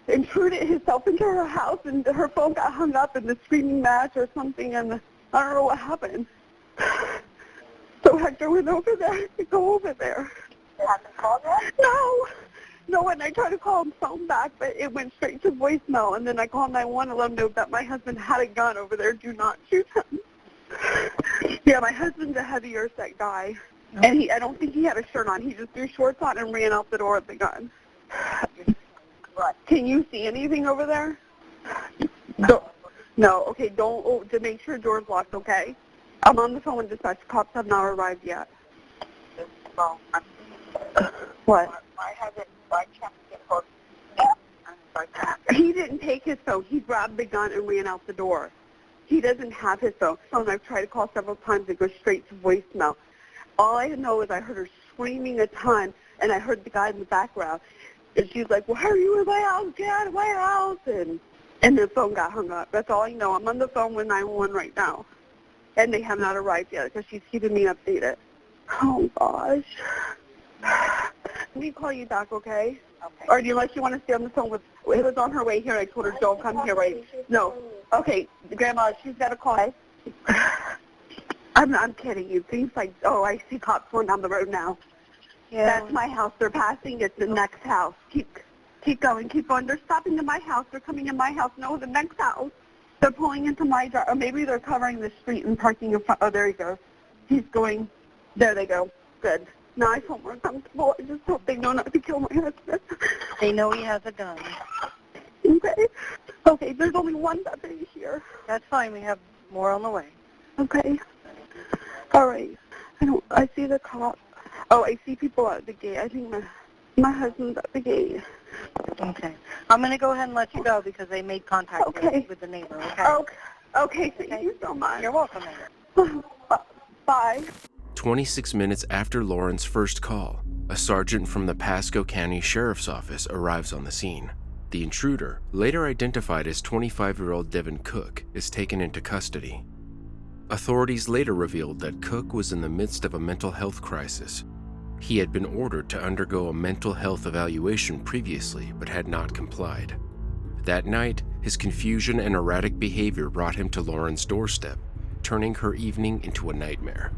intruded himself into her house, and her phone got hung up in the screaming match or something, and I don't know what happened. So Hector went over there to go over there.
You haven't called yet?
No, and I tried to call his phone back, but it went straight to voicemail, and then I called 911 to let him know that my husband had a gun over there. Do not shoot him. Yeah, my husband's a heavier set guy, and I don't think he had a shirt on. He just threw shorts on and ran out the door with the gun. What? Can you see anything over there? No. Okay, don't, to make sure the door's locked, okay? I'm on the phone with dispatch. Cops have not arrived yet. What?
I can't get hold of
He didn't take his phone. He grabbed the gun and ran out the door. He doesn't have his phone. I've tried to call several times. It goes straight to voicemail. All I know is I heard her screaming a ton, and I heard the guy in the background. And she's like, why are you in my house? Get out of my house. And the phone got hung up. That's all I know. I'm on the phone with 911 right now. And they have not arrived yet because she's keeping me updated. Oh, gosh. Let me call you back, okay? Okay. Or unless you want to stay on the phone with, it was on her way here. I told her, don't come here, right? No. Okay, Grandma, she's got a call. I'm kidding you. Things like, oh, I see cops going down the road now. Yeah. That's my house. They're passing. It's the next house. Keep going. They're stopping in my house. They're coming in my house. No, the next house. They're pulling into my drive. Or maybe they're covering the street and parking in front. Oh, there he goes. He's going. There they go. Good. Now I feel more comfortable. I just hope they know not to kill my husband.
They know he has a gun.
Okay. Okay, there's only one deputy here.
That's fine. We have more on the way.
Okay. All right. I see the cop. Oh, I see people at the gate. I think my husband's at the gate.
Okay. I'm going to go ahead and let you go because they made contact with the neighbor, okay?
Okay, thank you so much.
You're welcome, neighbor.
Bye.
26 minutes after Lauren's first call, a sergeant from the Pasco County Sheriff's Office arrives on the scene. The intruder, later identified as 25-year-old Devin Cook, is taken into custody. Authorities later revealed that Cook was in the midst of a mental health crisis. He had been ordered to undergo a mental health evaluation previously, but had not complied. That night, his confusion and erratic behavior brought him to Lauren's doorstep, turning her evening into a nightmare.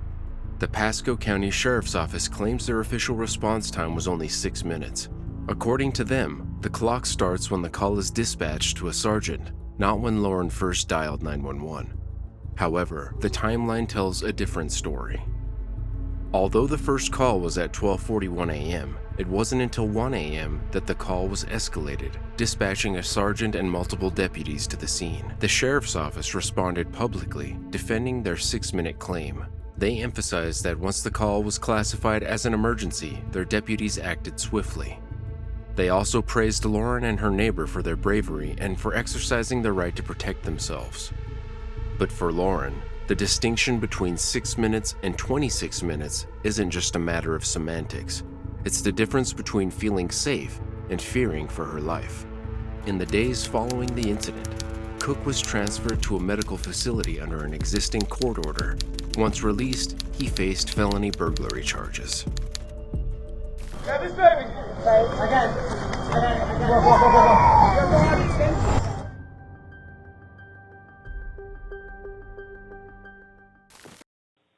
The Pasco County Sheriff's Office claims their official response time was only 6 minutes. According to them, the clock starts when the call is dispatched to a sergeant, not when Lauren first dialed 911. However, the timeline tells a different story. Although the first call was at 12:41 a.m., it wasn't until 1 a.m. that the call was escalated, dispatching a sergeant and multiple deputies to the scene. The sheriff's office responded publicly, defending their 6-minute claim. They emphasized that once the call was classified as an emergency, their deputies acted swiftly. They also praised Lauren and her neighbor for their bravery and for exercising their right to protect themselves. But for Lauren, the distinction between 6 minutes and 26 minutes isn't just a matter of semantics. It's the difference between feeling safe and fearing for her life. In the days following the incident, Cook was transferred to a medical facility under an existing court order. Once released, he faced felony burglary charges.
Grab this baby. I got it.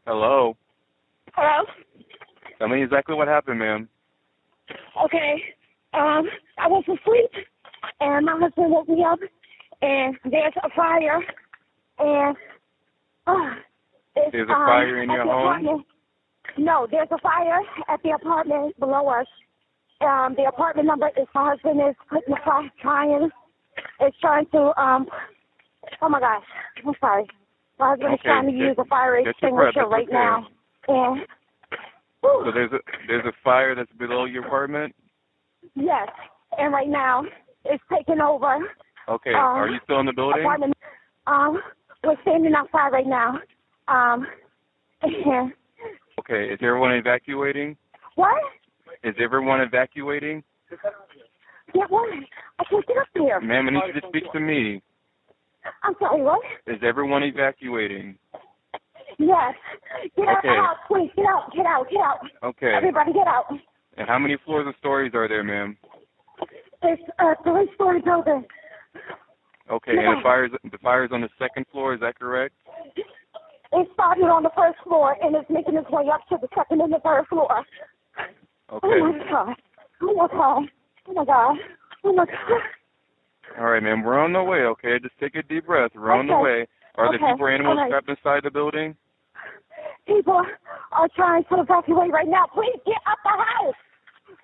Hello.
Hello?
Tell me exactly what happened, ma'am.
Okay. I was asleep, and my husband woke me up, and there's a fire, and
There's a fire in your home?
Apartment. No, there's a fire at the apartment below us. The apartment number is my husband is putting the fire, trying to, oh my gosh, I'm sorry. My husband is trying to use a fire extinguisher right now. And,
so there's a fire that's below your apartment?
yes, and right now it's taking over.
Okay, are you still in the building?
Apartment. We're standing outside right now.
Okay, is everyone evacuating?
What?
Is everyone evacuating?
Yeah, what? I can't get up there.
Ma'am, I need you to speak to me.
I'm sorry, what?
Is everyone evacuating?
Yes. Get out, please. Get out.
Okay.
Everybody get out.
And how many floors and stories are there, ma'am?
It's a three-story building.
Okay, and the fire's on the second floor, is that correct?
It started on the first floor and it's making its way up to the second and the third floor.
Okay.
Oh my God. Oh my God. Oh my God. Oh my God.
All right, ma'am, we're on the way, okay? Just take a deep breath. We're on the way. Are there people or animals trapped inside the building?
People are trying to evacuate right now. Please get up the house.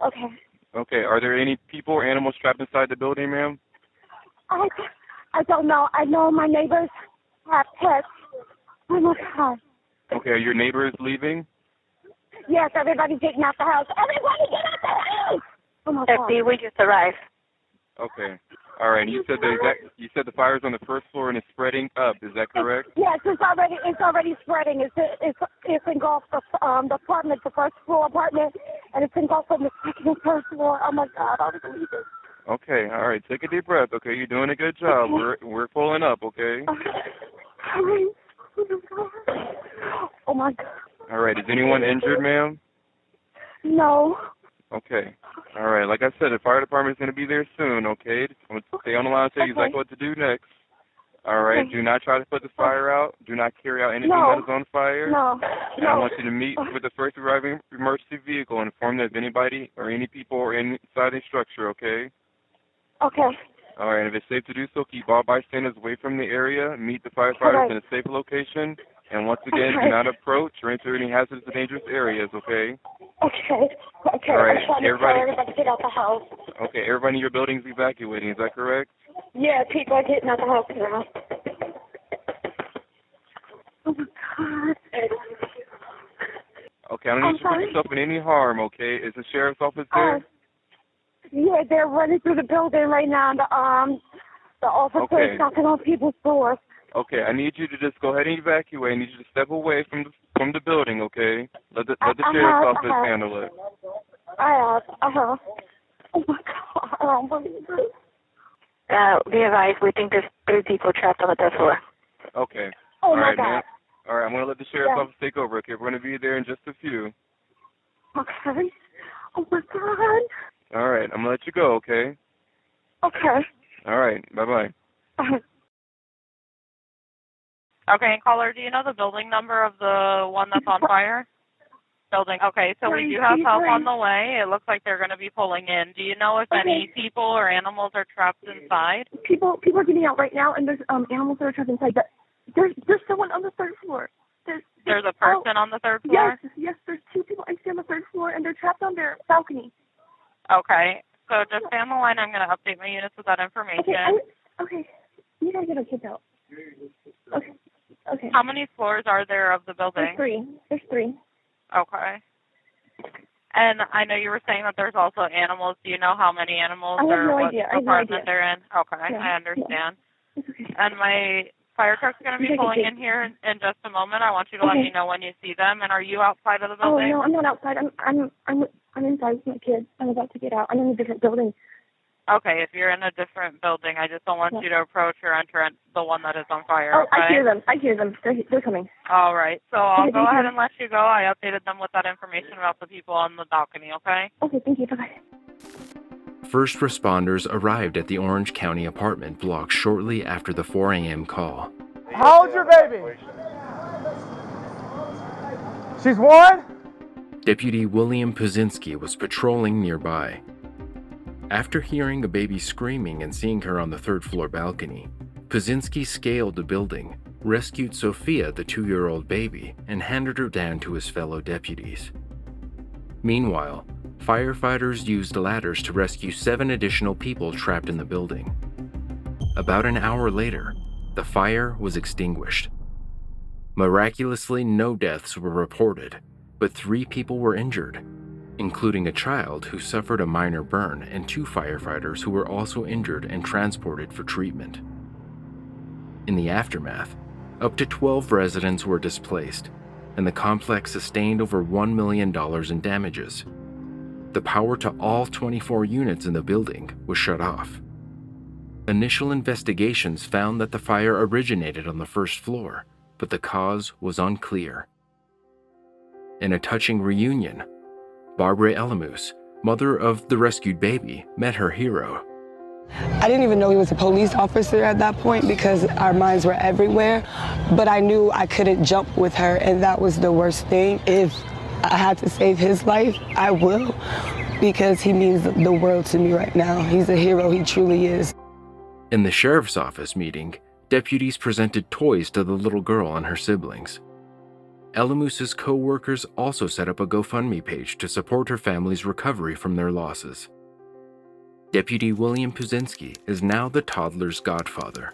Okay.
Okay, are there any people or animals trapped inside the building, ma'am?
I don't know. I know my neighbors have pets. Oh my God.
Okay, are your neighbors leaving?
Yes, everybody's getting out the house. Everybody get out the house! Oh my God.
FD, we just arrived.
Okay. All right. You said the fire's on the first floor and it's spreading up. Is that correct?
Yes, it's already spreading. It's engulfed the apartment, the first floor apartment, and it's engulfed on the second and third floor. Oh my God, I don't believe it.
Okay. All right. Take a deep breath. Okay, you're doing a good job.
Okay.
We're pulling up. Okay.
Oh my God.
All right. Is anyone injured, ma'am?
No.
Okay. All right. Like I said, the fire department's going to be there soon, okay? I'm going to stay on the line and tell you exactly what to do next. All right. Do not try to put the fire out. Do not carry out anything that is on fire.
No.
And I want you to meet with the first arriving emergency vehicle and inform them of anybody or any people or inside the structure, okay?
Okay.
All right. And if it's safe to do so, keep all bystanders away from the area. Meet the firefighters in a safe location. And once again, do not approach or enter any hazardous or dangerous areas, okay?
Okay.
All right.
I'm trying to tell everybody to get out the house.
Okay, everybody in your building is evacuating, is that correct?
Yeah, people are getting out the house now. Oh my God.
Okay, I don't need you to put yourself in any harm, okay? Is the sheriff's office there?
Yeah, they're running through the building right now. The officer is knocking on people's doors.
Okay, I need you to just go ahead and evacuate. I need you to step away from the building, okay? Let the sheriff's office handle it.
I have. Oh my God, I don't believe it.
Be advised, we think there's 3 people trapped on the third floor.
Okay.
Oh
All
my
right,
God.
man. All right, I'm going to let the sheriff's office take over, okay? We're going to be there in just a few.
Okay. Oh my God.
All right, I'm going to let you go, okay?
Okay.
All right, bye-bye.
Okay, caller, do you know the building number of the one that's on fire? Building. Okay, so we do have help on the way. It looks like they're going to be pulling in. Do you know if any people or animals are trapped inside?
People are getting out right now, and there's animals that are trapped inside. But there's someone on the third floor.
There's a person on the third floor?
Yes, there's 2 people I see on the third floor, and they're trapped on their balcony.
Okay, so just stay on the line. I'm going to update my units with that information.
Okay. You gotta get our kids out. Okay.
How many floors are there of the building?
There's 3.
Okay. And I know you were saying that there's also animals. Do you know how many animals or what apartment they're in? Okay,
Yeah.
I understand.
It's okay.
And my fire truck's going to be pulling in here in just a moment. I want you to let me know when you see them. And are you outside of the building?
Oh no, I'm not outside. I'm inside with my kids. I'm about to get out. I'm in a different building.
Okay, if you're in a different building, I just don't want you to approach or enter the one that is on fire. Okay?
I hear them. They're coming.
All right, so I'll go ahead and let you go. I updated them with that information about the people on the balcony, okay?
Okay, thank you. Bye-bye.
First responders arrived at the Orange County apartment block shortly after the 4 a.m. call.
How old's your baby? She's 1?
Deputy William Puzinski was patrolling nearby. After hearing a baby screaming and seeing her on the third-floor balcony, Puzinski scaled the building, rescued Sophia, the 2-year-old baby, and handed her down to his fellow deputies. Meanwhile, firefighters used ladders to rescue 7 additional people trapped in the building. About an hour later, the fire was extinguished. Miraculously, no deaths were reported, but 3 people were injured, including a child who suffered a minor burn and 2 firefighters who were also injured and transported for treatment. In the aftermath, up to 12 residents were displaced, and the complex sustained over $1 million in damages. The power to all 24 units in the building was shut off. Initial investigations found that the fire originated on the first floor, but the cause was unclear. In a touching reunion, Barbara Elamus, mother of the rescued baby, met her hero.
I didn't even know he was a police officer at that point because our minds were everywhere, but I knew I couldn't jump with her, and that was the worst thing. If I had to save his life, I will, because he means the world to me right now. He's a hero, he truly is.
In the sheriff's office meeting, deputies presented toys to the little girl and her siblings. Elamus's co-workers also set up a GoFundMe page to support her family's recovery from their losses. Deputy William Puzinski is now the toddler's godfather.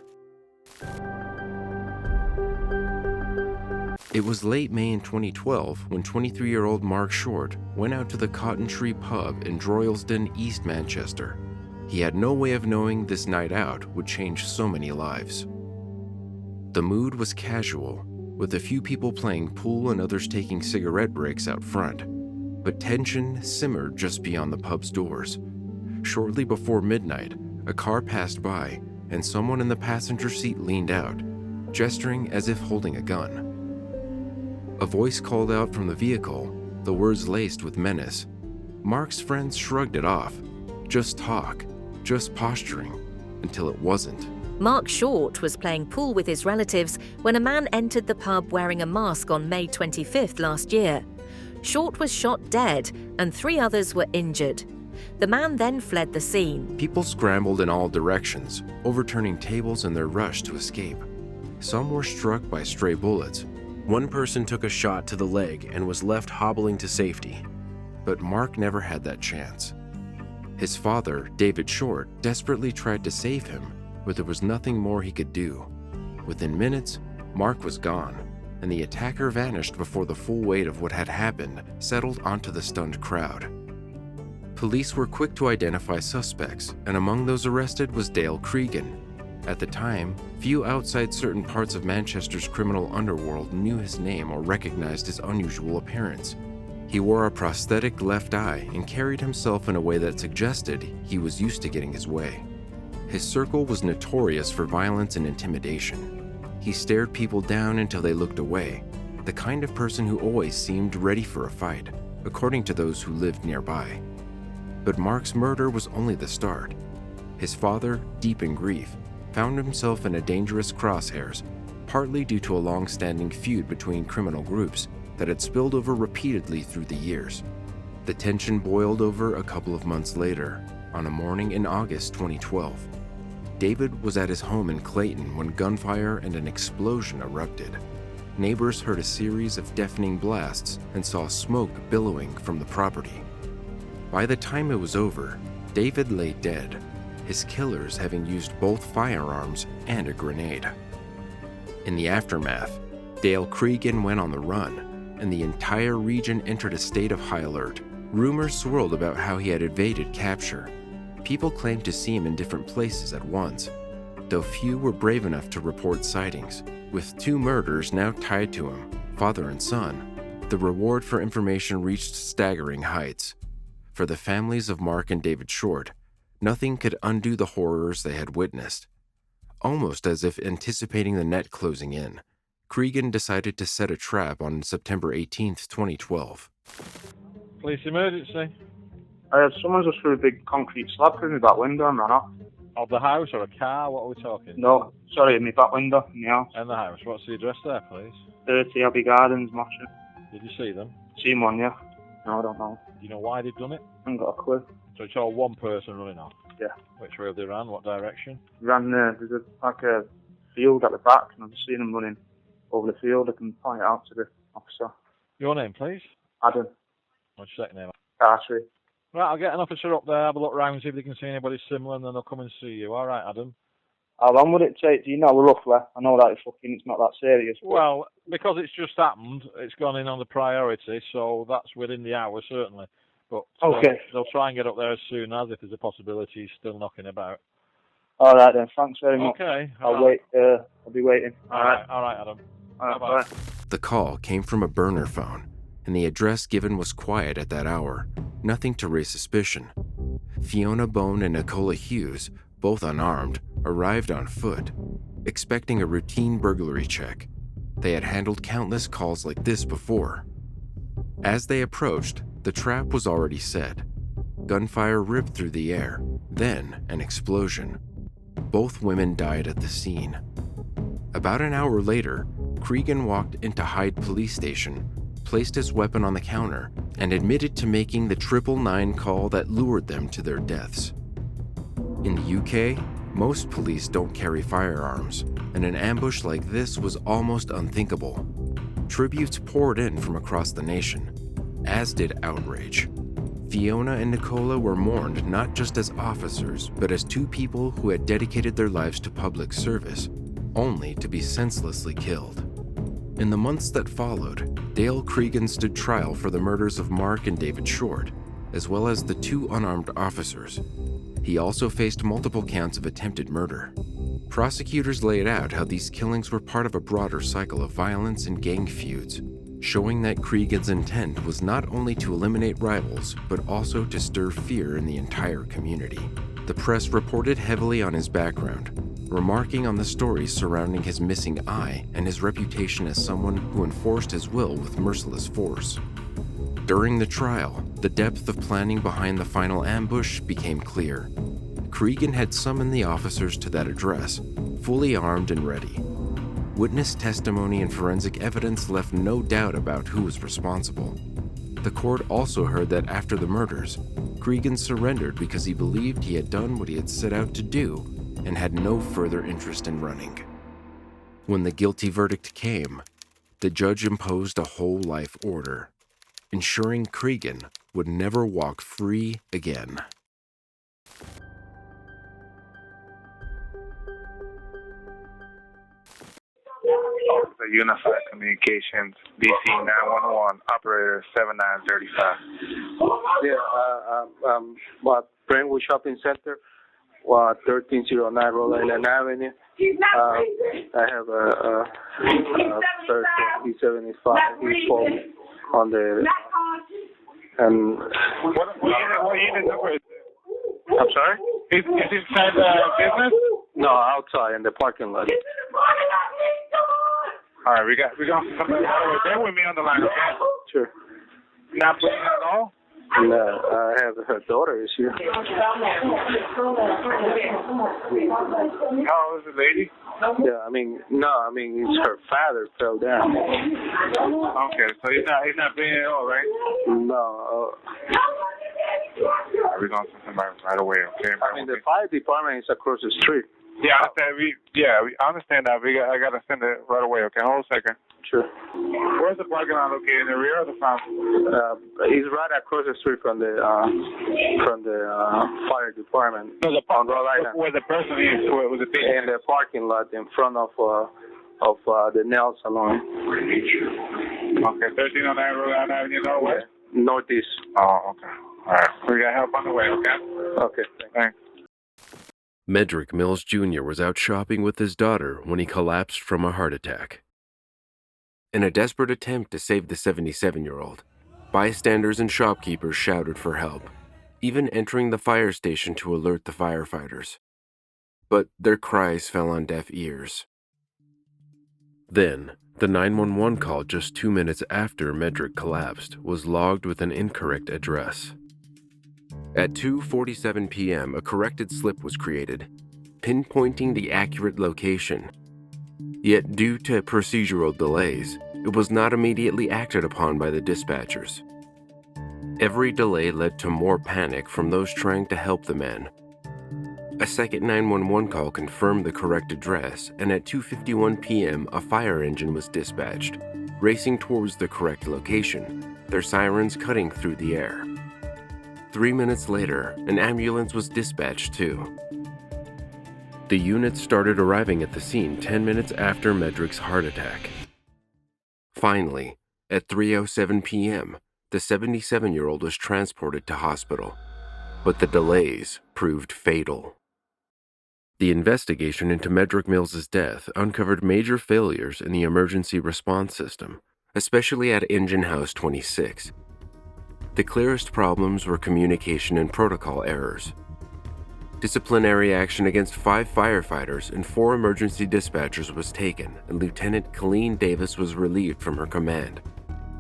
It was late May in 2012 when 23-year-old Mark Short went out to the Cotton Tree pub in Droylsden, East Manchester. He had no way of knowing this night out would change so many lives. The mood was casual, with a few people playing pool and others taking cigarette breaks out front, but tension simmered just beyond the pub's doors. Shortly before midnight, a car passed by, and someone in the passenger seat leaned out, gesturing as if holding a gun. A voice called out from the vehicle, the words laced with menace. Mark's friends shrugged it off. Just talk, just posturing, until it wasn't.
Mark Short was playing pool with his relatives when a man entered the pub wearing a mask on May 25th last year. Short was shot dead, and 3 others were injured. The man then fled the scene.
People scrambled in all directions, overturning tables in their rush to escape. Some were struck by stray bullets. One person took a shot to the leg and was left hobbling to safety. But Mark never had that chance. His father, David Short, desperately tried to save him, but there was nothing more he could do. Within minutes, Mark was gone, and the attacker vanished before the full weight of what had happened settled onto the stunned crowd. Police were quick to identify suspects, and among those arrested was Dale Cregan. At the time, few outside certain parts of Manchester's criminal underworld knew his name or recognized his unusual appearance. He wore a prosthetic left eye and carried himself in a way that suggested he was used to getting his way. His circle was notorious for violence and intimidation. He stared people down until they looked away, the kind of person who always seemed ready for a fight, according to those who lived nearby. But Mark's murder was only the start. His father, deep in grief, found himself in a dangerous crosshairs, partly due to a long-standing feud between criminal groups that had spilled over repeatedly through the years. The tension boiled over a couple of months later, on a morning in August 2012. David was at his home in Clayton when gunfire and an explosion erupted. Neighbors heard a series of deafening blasts and saw smoke billowing from the property. By the time it was over, David lay dead, his killers having used both firearms and a grenade. In the aftermath, Dale Cregan went on the run, and the entire region entered a state of high alert. Rumors swirled about how he had evaded capture. People claimed to see him in different places at once, though few were brave enough to report sightings. With 2 murders now tied to him, father and son, the reward for information reached staggering heights. For the families of Mark and David Short, nothing could undo the horrors they had witnessed. Almost as if anticipating the net closing in, Cregan decided to set a trap on September 18th, 2012.
Police emergency.
Someone just threw a big concrete slab through my back window and ran off.
Of the house or a car? What are we talking?
No, sorry, in my back window in the house.
In the house. What's the address there, please?
30 Abbey Gardens, Mosham.
Did you see them?
Seen one, yeah. No, I don't know.
Do you know why they've done it?
I haven't got a clue.
So it's all one person running off?
Yeah.
Which way have they ran? What direction?
Ran there's a field at the back, and I've just seen them running over the field. I can point it out to the officer.
Your name, please?
Adam.
What's your second name?
Archery.
Right, I'll get an officer up there, have a look round, see if they can see anybody similar, and then they'll come and see you. All right, Adam?
How long would it take? Do you know roughly? I know that it's not that serious. But...
Well, because it's just happened, it's gone in on the priority, so that's within the hour, certainly. But
okay.
They'll try and get up there as soon as, if there's a possibility he's still knocking about.
All right then, thanks very much.
Okay.
I'll wait. I'll be waiting.
All right, Adam.
All right,
bye.
The call came from a burner phone, and the address given was quiet at that hour, nothing to raise suspicion. Fiona Bone and Nicola Hughes, both unarmed, arrived on foot, expecting a routine burglary check. They had handled countless calls like this before. As they approached, the trap was already set. gunfire ripped through the air, then an explosion. Both women died at the scene. About an hour later, Cregan walked into Hyde Police Station, placed his weapon on the counter, and admitted to making the 999 call that lured them to their deaths. In the UK, most police don't carry firearms, and an ambush like this was almost unthinkable. Tributes poured in from across the nation, as did outrage. Fiona and Nicola were mourned not just as officers, but as two people who had dedicated their lives to public service, only to be senselessly killed. In the months that followed, Dale Cregan stood trial for the murders of Mark and David Short, as well as the two unarmed officers. He also faced multiple counts of attempted murder. Prosecutors laid out how these killings were part of a broader cycle of violence and gang feuds, showing that Cregan's intent was not only to eliminate rivals, but also to stir fear in the entire community. The press reported heavily on his background, remarking on the stories surrounding his missing eye and his reputation as someone who enforced his will with merciless force. During the trial, the depth of planning behind the final ambush became clear. Cregan had summoned the officers to that address, fully armed and ready. Witness testimony and forensic evidence left no doubt about who was responsible. The court also heard that after the murders, Cregan surrendered because he believed he had done what he had set out to do and had no further interest in running. When the guilty verdict came, the judge imposed a whole life order, ensuring Cregan would never walk free again.
The Unified Communications, DC 911, operator 7935.
Yeah, Brentwood Shopping Center, 1309 Rhode Island Avenue. I have a person, he's 75, he's falling on the, and...
What unit number is it? I'm sorry? Is it inside the business?
No, outside in the parking lot.
All right, we got somebody. Bear with me on the line, okay?
Sure.
Not bleeding at all?
No, I have her daughter is here.
How old is the lady?
Yeah, it's her father fell down.
Okay, so he's not bleeding at all, right?
No.
We're going to send somebody right away, okay?
The fire department is across the street.
Yeah, I understand. I understand that. I got to send it right away, okay? Hold a second.
Sure.
Where's the parking lot located? In the rear or the front?
He's right across the street from the fire department.
No,
on Rhode Island.
Where the person is, where the patient?
In the parking lot in front of the nail salon.
Okay, 1309 Rhode Island Avenue, Northwest?
Northeast.
Oh, okay. All right. We got help on the way, okay?
Okay,
thanks.
Medrick Mills Jr. was out shopping with his daughter when he collapsed from a heart attack. In a desperate attempt to save the 77-year-old, bystanders and shopkeepers shouted for help, even entering the fire station to alert the firefighters. But their cries fell on deaf ears. Then, the 911 call just 2 minutes after Medrick collapsed was logged with an incorrect address. At 2:47 p.m., a corrected slip was created, pinpointing the accurate location. Yet, due to procedural delays, it was not immediately acted upon by the dispatchers. Every delay led to more panic from those trying to help the man. A second 911 call confirmed the correct address, and at 2:51 p.m., a fire engine was dispatched, racing towards the correct location, their sirens cutting through the air. 3 minutes later, an ambulance was dispatched too. The unit started arriving at the scene 10 minutes after Medrick's heart attack. Finally, at 3:07 p.m., the 77-year-old was transported to hospital, but the delays proved fatal. The investigation into Medrick Mills's death uncovered major failures in the emergency response system, especially at Engine House 26. The clearest problems were communication and protocol errors. Disciplinary action against 5 firefighters and 4 emergency dispatchers was taken, and Lieutenant Colleen Davis was relieved from her command,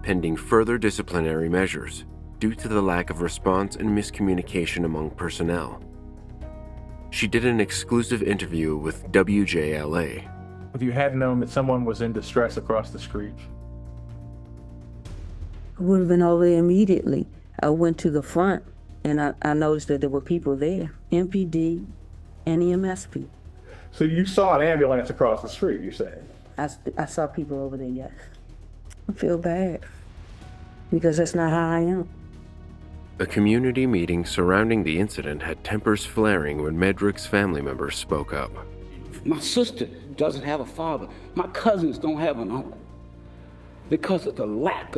pending further disciplinary measures. due to the lack of response and miscommunication among personnel. She did an exclusive interview with WJLA.
If you had known that someone was in distress across the street,
I would have been over there immediately. I went to the front and I noticed that there were people there, MPD and EMS people.
So you saw an ambulance across the street, you say?
I saw people over there, yes. I feel bad because that's not how I am.
A community meeting surrounding the incident had tempers flaring when Medrick's family members spoke up.
My sister doesn't have a father. My cousins don't have an uncle. Because of the lack.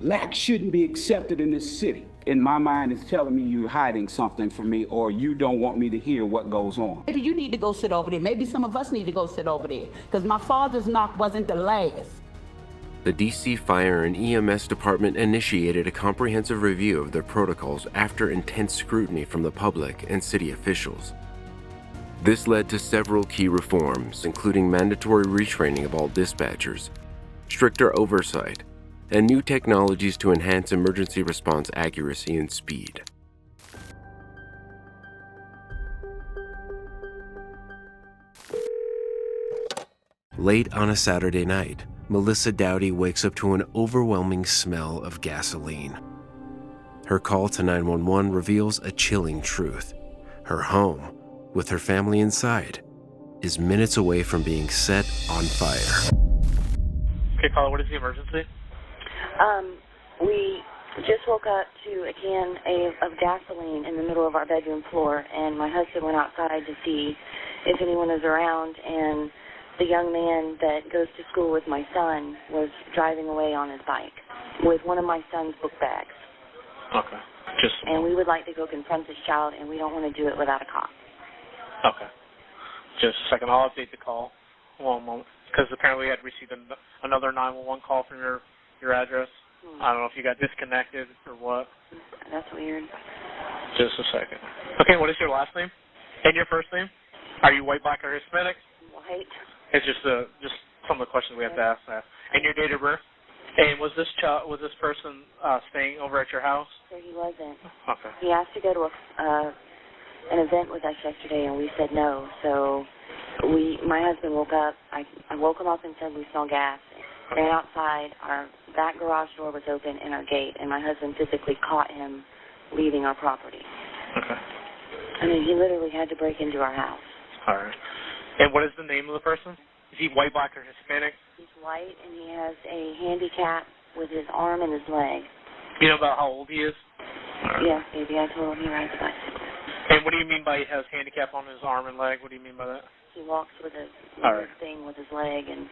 Lack shouldn't be accepted in this city. In my mind, it's telling me you're hiding something from me or you don't want me to hear what goes on.
Maybe you need to go sit over there. Maybe some of us need to go sit over there. Because my father's knock wasn't the last.
The DC Fire and EMS department initiated a comprehensive review of their protocols after intense scrutiny from the public and city officials. This led to several key reforms, including mandatory retraining of all dispatchers, stricter oversight, and new technologies to enhance emergency response accuracy and speed. Late on a Saturday night, Melissa Dowdy wakes up to an overwhelming smell of gasoline. Her call to 911 reveals a chilling truth. Her home, with her family inside, is minutes away from being set on fire.
Okay, caller, what is the emergency?
We just woke up to a can of gasoline in the middle of our bedroom floor, and my husband went outside to see if anyone was around, and the young man that goes to school with my son was driving away on his bike with one of my son's book bags.
Okay.
And we would like to go confront this child, and we don't want to do it without a cop.
Okay. Just a second. I'll update the call. One moment. Because apparently we had received another 911 call from your address. I don't know if you got disconnected or what.
That's weird.
Just a second. Okay, what is your last name? And your first name? Are you white, black, or Hispanic?
White.
It's just some of the questions we have to ask that. And your date of birth? And was this person staying over at your house?
So he wasn't.
Okay.
He asked to go to an event with us yesterday, and we said no. So my husband woke up. I woke him up and said we smell gas. Ran outside. Our back garage door was open and our gate, and my husband physically caught him leaving our property.
Okay.
I mean, he literally had to break into our house.
All right. And what is the name of the person? Is he white, black, or Hispanic?
He's white, and he has a handicap with his arm and his leg.
You know about how old he is?
Yes, baby. I told him he rides a bicycle.
And what do you mean by he has handicap on his arm and leg? What do you mean by that?
He walks with a thing with his leg. And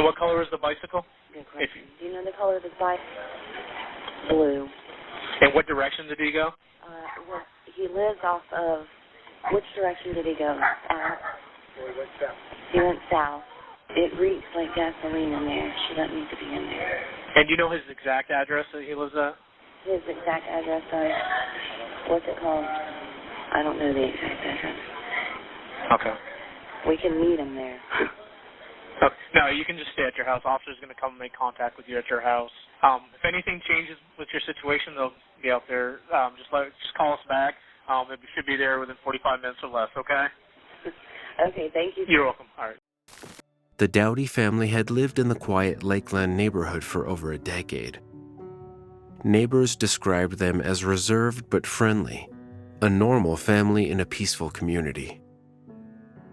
what color is the bicycle?
Good question. Do you know the color of his bike? Blue.
And what direction did he go?
Well, he lives off of, which direction did he go?
He went south.
He went south. It reeks like gasoline in there. She doesn't need to be in there.
And do you know his exact address that he lives at?
His exact address, what's it called? I don't know the exact address.
Okay.
We can meet him there.
No, you can just stay at your house. Officer's going to come and make contact with you at your house. If anything changes with your situation, they'll be out there. Just call us back. It should be there within 45 minutes or less, okay?
Okay, thank you.
You're welcome. All right.
The Dowdy family had lived in the quiet Lakeland neighborhood for over a decade. Neighbors described them as reserved but friendly, a normal family in a peaceful community.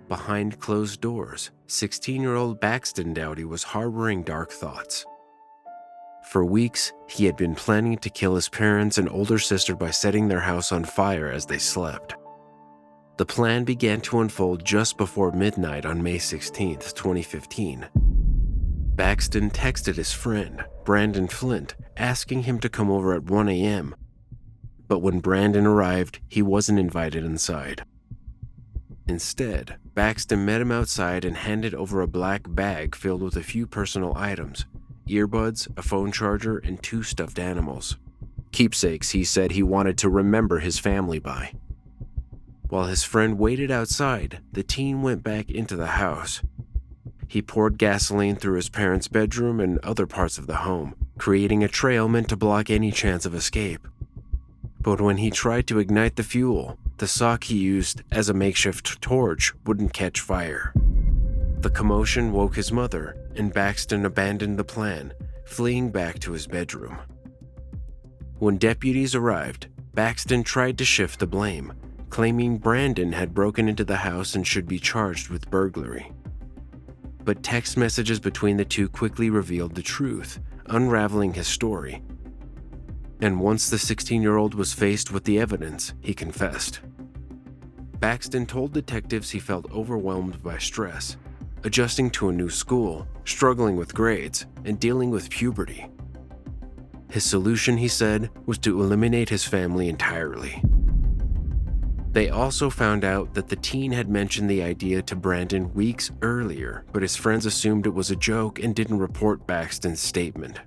Behind closed doors, 16-year-old Baxton Dowdy was harboring dark thoughts. For weeks, he had been planning to kill his parents and older sister by setting their house on fire as they slept. The plan began to unfold just before midnight on May 16, 2015. Baxton texted his friend, Brandon Flint, asking him to come over at 1 a.m. But when Brandon arrived, he wasn't invited inside. Instead, Baxton met him outside and handed over a black bag filled with a few personal items, earbuds, a phone charger, and 2 stuffed animals. Keepsakes he said he wanted to remember his family by. While his friend waited outside, the teen went back into the house. He poured gasoline through his parents' bedroom and other parts of the home, creating a trail meant to block any chance of escape. But when he tried to ignite the fuel, the sock he used as a makeshift torch wouldn't catch fire. The commotion woke his mother, and Baxton abandoned the plan, fleeing back to his bedroom. When deputies arrived, Baxton tried to shift the blame, claiming Brandon had broken into the house and should be charged with burglary. But text messages between the two quickly revealed the truth, unraveling his story. And once the 16-year-old was faced with the evidence, he confessed. Baxton told detectives he felt overwhelmed by stress, adjusting to a new school, struggling with grades, and dealing with puberty. His solution, he said, was to eliminate his family entirely. They also found out that the teen had mentioned the idea to Brandon weeks earlier, but his friends assumed it was a joke and didn't report Baxton's statement.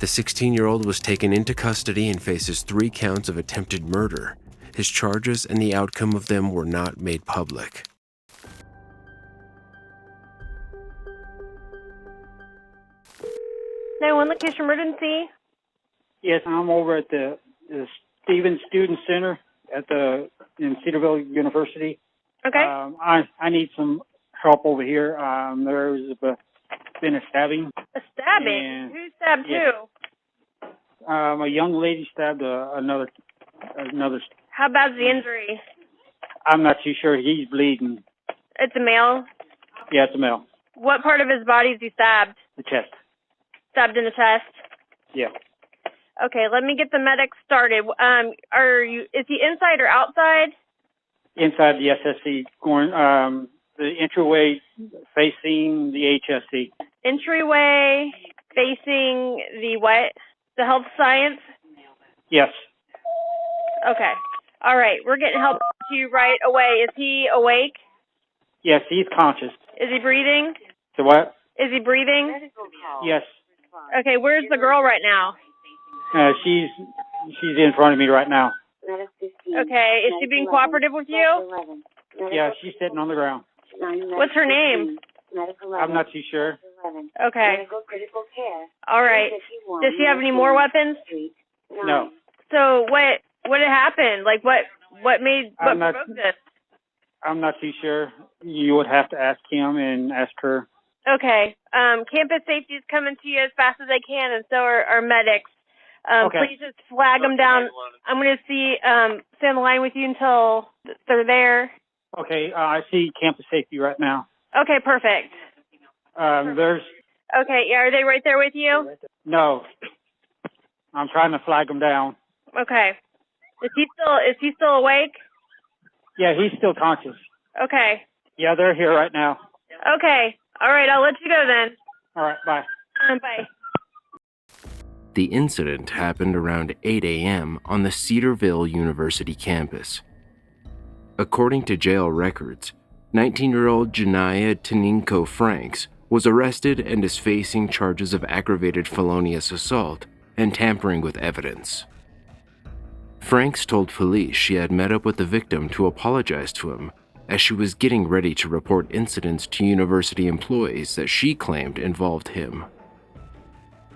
The 16-year-old was taken into custody and faces 3 counts of attempted murder. His charges and the outcome of them were not made public.
911 location emergency.
Yes, I'm over at the Stevens Student Center in Cedarville University.
Okay.
I need some help over here. There's been a stabbing.
A stabbing? Who stabbed who?
A young lady stabbed another.
How bad's the injury?
I'm not too sure. He's bleeding.
It's a male?
Yeah, it's a male.
What part of his body is he stabbed?
The chest.
Stabbed in the chest?
Yeah.
Okay, let me get the medics started. Is he inside or outside?
Inside the SSC, going the entryway facing the HSC.
Entryway facing the what? The health science?
Yes.
Okay. All right, we're getting help to you right away. Is he awake?
Yes, he's conscious.
Is he breathing?
So what?
Is he breathing?
Yes.
Okay, where's the girl right now?
She's in front of me right now.
Okay, is she being cooperative with you?
Yeah, she's sitting on the ground.
What's her name?
I'm not too sure.
Okay. All right. Does she have any more weapons?
No.
So what had happened? Like what provoked this?
I'm not too sure. You would have to ask him and ask her.
Okay. Campus safety is coming to you as fast as they can, and so are medics.
Okay.
Please just flag them down. I'm going to stay on the line with you until they're there.
Okay, I see campus safety right now.
Okay, perfect.
There's...
Okay, yeah, are they right there with you?
No. I'm trying to flag them down.
Okay. Is he still awake?
Yeah, he's still conscious.
Okay.
Yeah, they're here right now.
Okay. All right, I'll let you go then.
All right, bye.
Bye.
The incident happened around 8 a.m. on the Cedarville University campus. According to jail records, 19-year-old Janiyah Taninko Franks was arrested and is facing charges of aggravated felonious assault and tampering with evidence. Franks told police she had met up with the victim to apologize to him as she was getting ready to report incidents to university employees that she claimed involved him.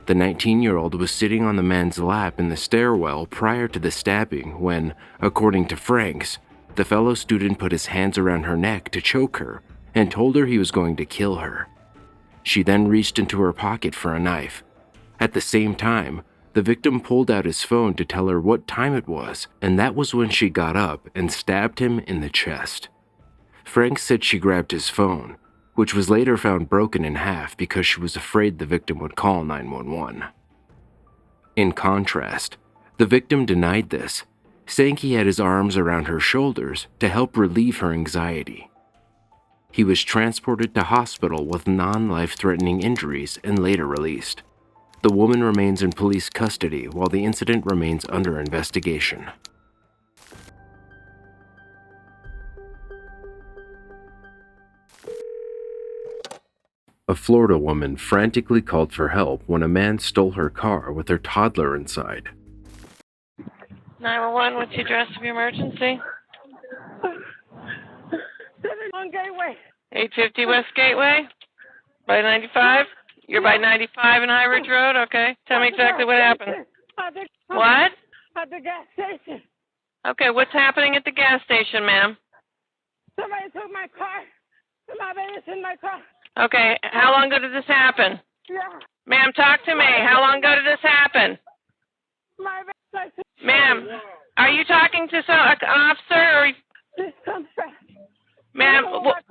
The 19-year-old was sitting on the man's lap in the stairwell prior to the stabbing when, according to Franks, the fellow student put his hands around her neck to choke her and told her he was going to kill her. She then reached into her pocket for a knife. At the same time, the victim pulled out his phone to tell her what time it was, and that was when she got up and stabbed him in the chest. Franks said she grabbed his phone, which was later found broken in half because she was afraid the victim would call 911. In contrast, the victim denied this, saying he had his arms around her shoulders to help relieve her anxiety. He was transported to hospital with non-life-threatening injuries and later released. The woman remains in police custody while the incident remains under investigation. A Florida woman frantically called for help when a man stole her car with her toddler inside.
911, what's the address of your emergency?
On Gateway.
850 West Gateway?
By 95? You're by 95 in High Ridge Road? Okay. Tell me exactly what happened. What?
At the gas station.
Okay, what's happening at the gas station, ma'am?
Somebody took my car. My baby's in my car.
Okay, how long ago did this happen?
Yeah.
Ma'am, talk to me. How long ago did this happen?
My baby's
Ma'am, are you talking to an officer or... Ma'am,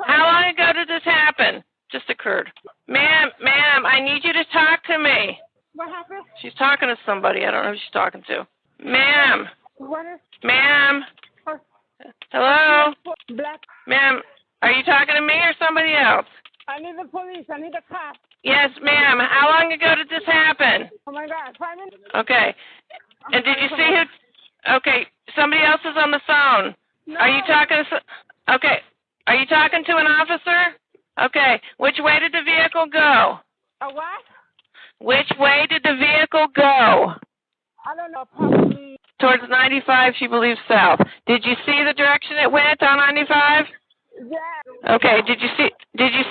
how long ago did this happen? Just occurred. Ma'am, I need you to talk to me.
What happened?
She's talking to somebody. I don't know who she's talking to. Ma'am.
What is?
Ma'am. Hello?
Black.
Ma'am, are you talking to me or somebody else?
I need the police. I need the cops.
Yes, ma'am. How long ago did this happen?
Oh, my God. 5 minutes?
Okay. And did you see who... Okay, somebody else is on the phone.
No.
Are you talking to... Okay. Are you talking to an officer? Okay. Which way did the vehicle go?
A what?
Which way did the vehicle go?
I don't know. Probably...
Towards 95, she believes south. Did you see the direction it went on 95?
Yeah.
Okay. Did you see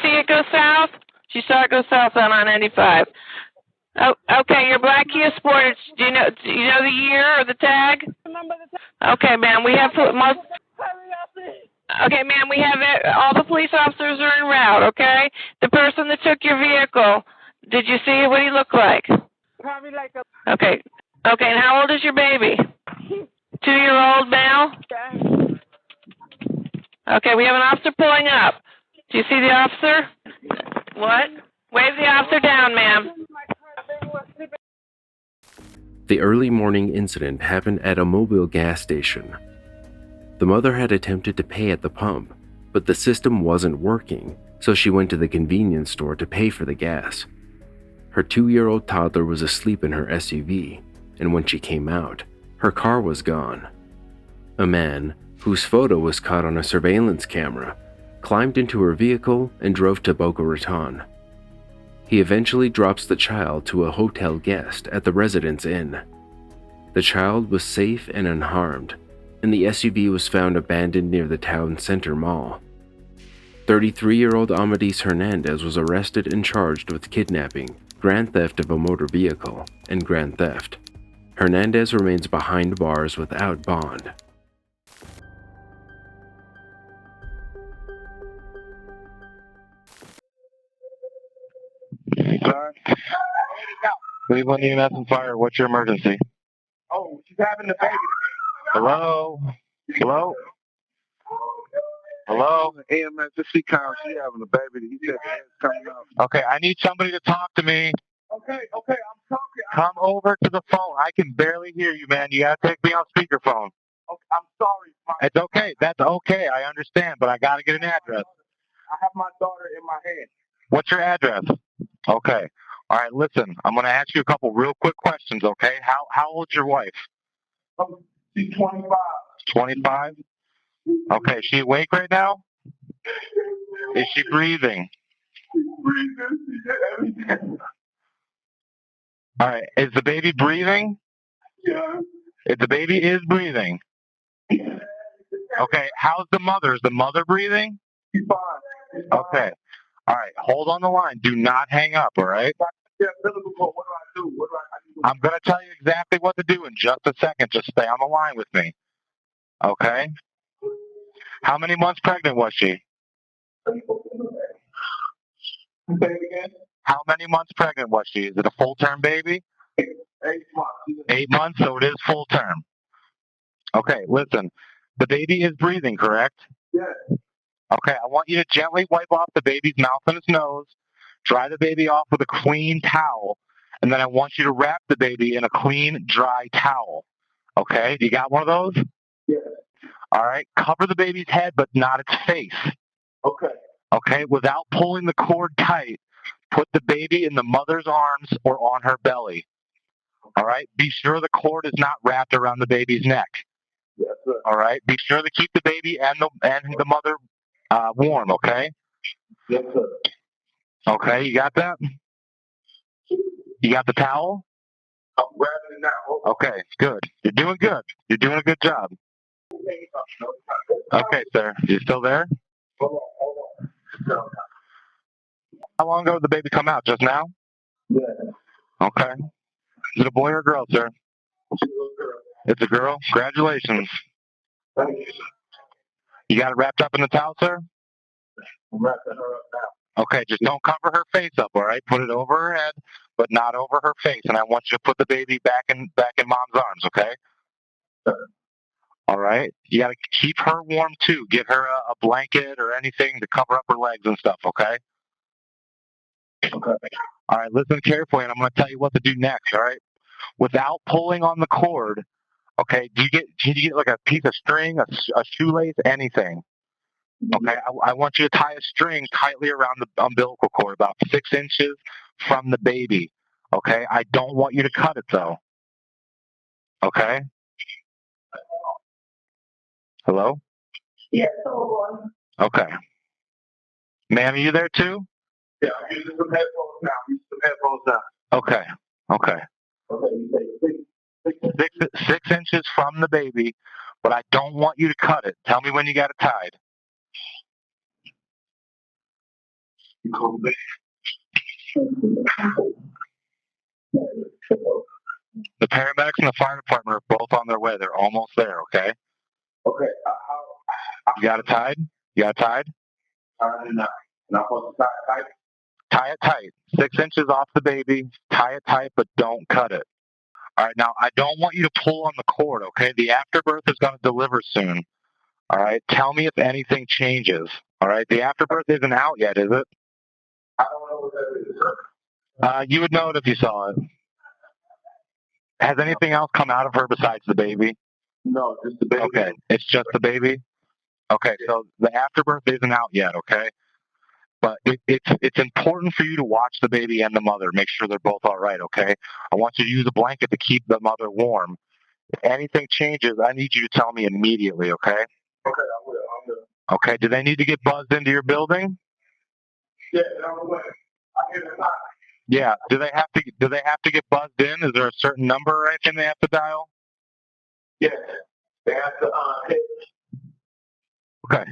it go south? She saw it go south on 95. Oh, okay. Your black Kia Sportage. Do you know the year or the tag?
Remember the tag?
Okay, ma'am. We have most.
Hurry up, please.
Okay, ma'am. We have all the police officers are en route. Okay. The person that took your vehicle. Did you see what he looked like?
Probably like a...
Okay. Okay. And how old is your baby? 2-year-old male?
Yeah.
Okay, we have an officer pulling up. Do you see the officer? What? Wave the officer down, ma'am.
The early morning incident happened at a Mobile gas station. The mother had attempted to pay at the pump, but the system wasn't working, so she went to the convenience store to pay for the gas. Her 2-year-old toddler was asleep in her SUV, and when she came out, her car was gone. A man, whose photo was caught on a surveillance camera, climbed into her vehicle and drove to Boca Raton. He eventually drops the child to a hotel guest at the Residence Inn. The child was safe and unharmed, and the SUV was found abandoned near the town center mall. 33-year-old Amadis Hernandez was arrested and charged with kidnapping, grand theft of a motor vehicle, and grand theft. Hernandez remains behind bars without bond.
Sir? Cleveland EMS and Fire, what's your emergency?
Oh, she's having the baby.
Hello? Hello? Hello?
EMS, this is Kyle. She having a baby. He said the head's coming out.
Okay, I need somebody to talk to me.
Okay, I'm talking.
Come over to the phone. I can barely hear you, man. You gotta take me on speakerphone.
Okay, I'm sorry.
It's okay. That's okay. I understand, but I gotta get an address.
I have my daughter in my hand.
What's your address? Okay. All right, listen. I'm gonna ask you a couple real quick questions, okay? How old's your wife?
She's 25.
25? Okay, is she awake right now? Is she breathing?
She's breathing.
All right, is the baby breathing?
Yeah.
If the baby is breathing. Okay, how's the mother? Is the mother breathing?
She's fine.
Okay. All right, hold on the line. Do not hang up, all right?
Yeah, what do I do?
I'm going to tell you exactly what to do in just a second. Just stay on the line with me. Okay? How many months pregnant was she?
Say it again.
How many months pregnant was she? Is it a full-term baby?
8 months.
8 months, so it is full-term. Okay, listen. The baby is breathing, correct?
Yeah.
Okay, I want you to gently wipe off the baby's mouth and his nose, dry the baby off with a clean towel, and then I want you to wrap the baby in a clean, dry towel. Okay, you got one of those?
Yeah.
All right, cover the baby's head, but not its face.
Okay.
Okay, without pulling the cord tight, put the baby in the mother's arms or on her belly. All right, be sure the cord is not wrapped around the baby's neck.
Yes, sir.
All right, be sure to keep the baby and the mother warm, okay?
Yes, sir.
Okay, you got that? You got the towel?
I'm grabbing it now.
Okay, good. You're doing good. You're doing a good job. Okay, sir. You still there?
Hold on.
How long ago did the baby come out? Just now?
Yeah.
Okay. Is it a boy or a girl, sir? It's a girl. Congratulations.
Thank you.
You got it wrapped up in the towel, sir?
I'm wrapping her up now.
Okay, just don't cover her face up, all right? Put it over her head, but not over her face. And I want you to put the baby back in mom's arms, okay? All right? You got to keep her warm, too. Get her a blanket or anything to cover up her legs and stuff, okay?
Okay.
All right, listen carefully, and I'm going to tell you what to do next, all right? Without pulling on the cord, okay, do you get like a piece of string, a shoelace, anything? Okay, I want you to tie a string tightly around the umbilical cord, about 6 inches from the baby. Okay, I don't want you to cut it though. Okay? Hello?
Yeah, hold on.
Okay. Ma'am, are you there too?
Yeah, I'm using some headphones now. I'm using some headphones now.
Okay. Okay.
Okay, you say
6 inches from the baby, but I don't want you to cut it. Tell me when you got it tied. The paramedics and the fire department are both on their way. They're almost there, okay?
Okay.
You got it tied? You got it tied?
Now I'm supposed to tie it tight?
Tie it tight. 6 inches off the baby. Tie it tight, but don't cut it. All right, now I don't want you to pull on the cord, okay? The afterbirth is going to deliver soon. All right, tell me if anything changes. All right, the afterbirth isn't out yet, is it?
I don't know what that is, sir.
You would know it if you saw it. Has anything else come out of her besides the baby?
No, just the baby.
Okay, it's just the baby? Okay, so the afterbirth isn't out yet, okay? But it's important for you to watch the baby and the mother, make sure they're both all right, okay? I want you to use a blanket to keep the mother warm. If anything changes, I need you to tell me immediately, okay?
Okay, I will.
Okay, do they need to get buzzed into your building?
Yeah, on the way. I hear them not.
Yeah. Do they have to get buzzed in? Is there a certain number or anything they have to dial?
Yeah. They have to hit.
Okay.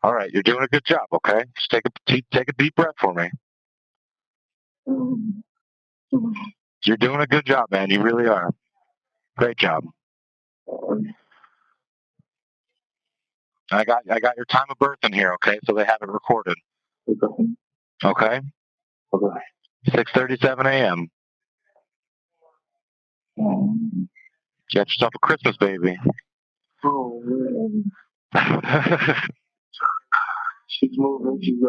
All right, you're doing a good job, okay? Just take a deep breath for me. You're doing a good job, man. You really are. Great job. I got your time of birth in here, okay? So they have it recorded. Okay? 6:37 a.m. Got yourself a Christmas baby.
Oh, man. She's moving. She's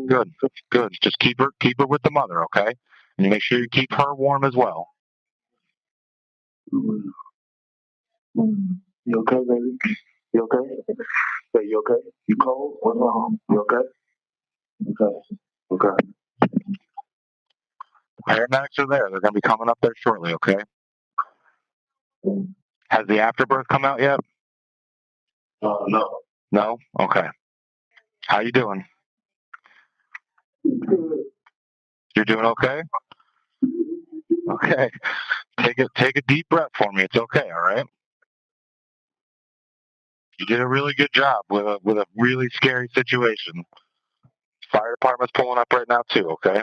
Good. Just keep her with the mother, okay? And make sure you keep her warm as well.
You okay, baby? You okay? Say, you okay? You cold? What's wrong? You okay? Okay.
Paramedics are there. They're going to be coming up there shortly, okay? Has the afterbirth come out yet?
No.
No? Okay. How you doing? You're doing okay? Okay. Take a deep breath for me. It's okay, all right? You did a really good job with a really scary situation. Fire department's pulling up right now too, okay?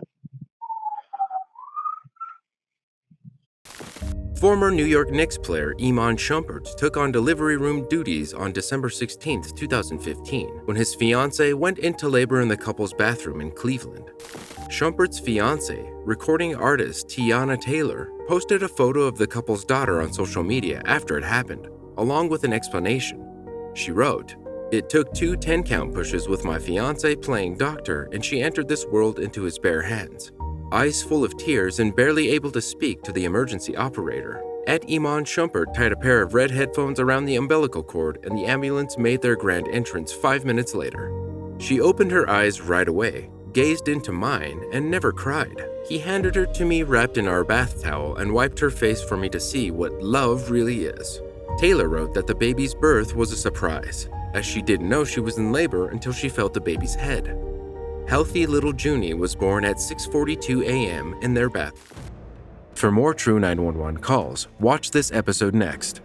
Former New York Knicks player Iman Shumpert took on delivery room duties on December 16, 2015, when his fiancée went into labor in the couple's bathroom in Cleveland. Shumpert's fiancée, recording artist Tiana Taylor, posted a photo of the couple's daughter on social media after it happened, along with an explanation. She wrote, "It took 2 10-count pushes with my fiancée playing doctor, and she entered this world into his bare hands. Eyes full of tears and barely able to speak to the emergency operator. At Iman Shumpert tied a pair of red headphones around the umbilical cord, and the ambulance made their grand entrance 5 minutes later. She opened her eyes right away, gazed into mine, and never cried. He handed her to me wrapped in our bath towel and wiped her face for me to see what love really is." Taylor wrote that the baby's birth was a surprise, as she didn't know she was in labor until she felt the baby's head. Healthy little Junie was born at 6:42 a.m. in their bath. For more True 911 calls, watch this episode next.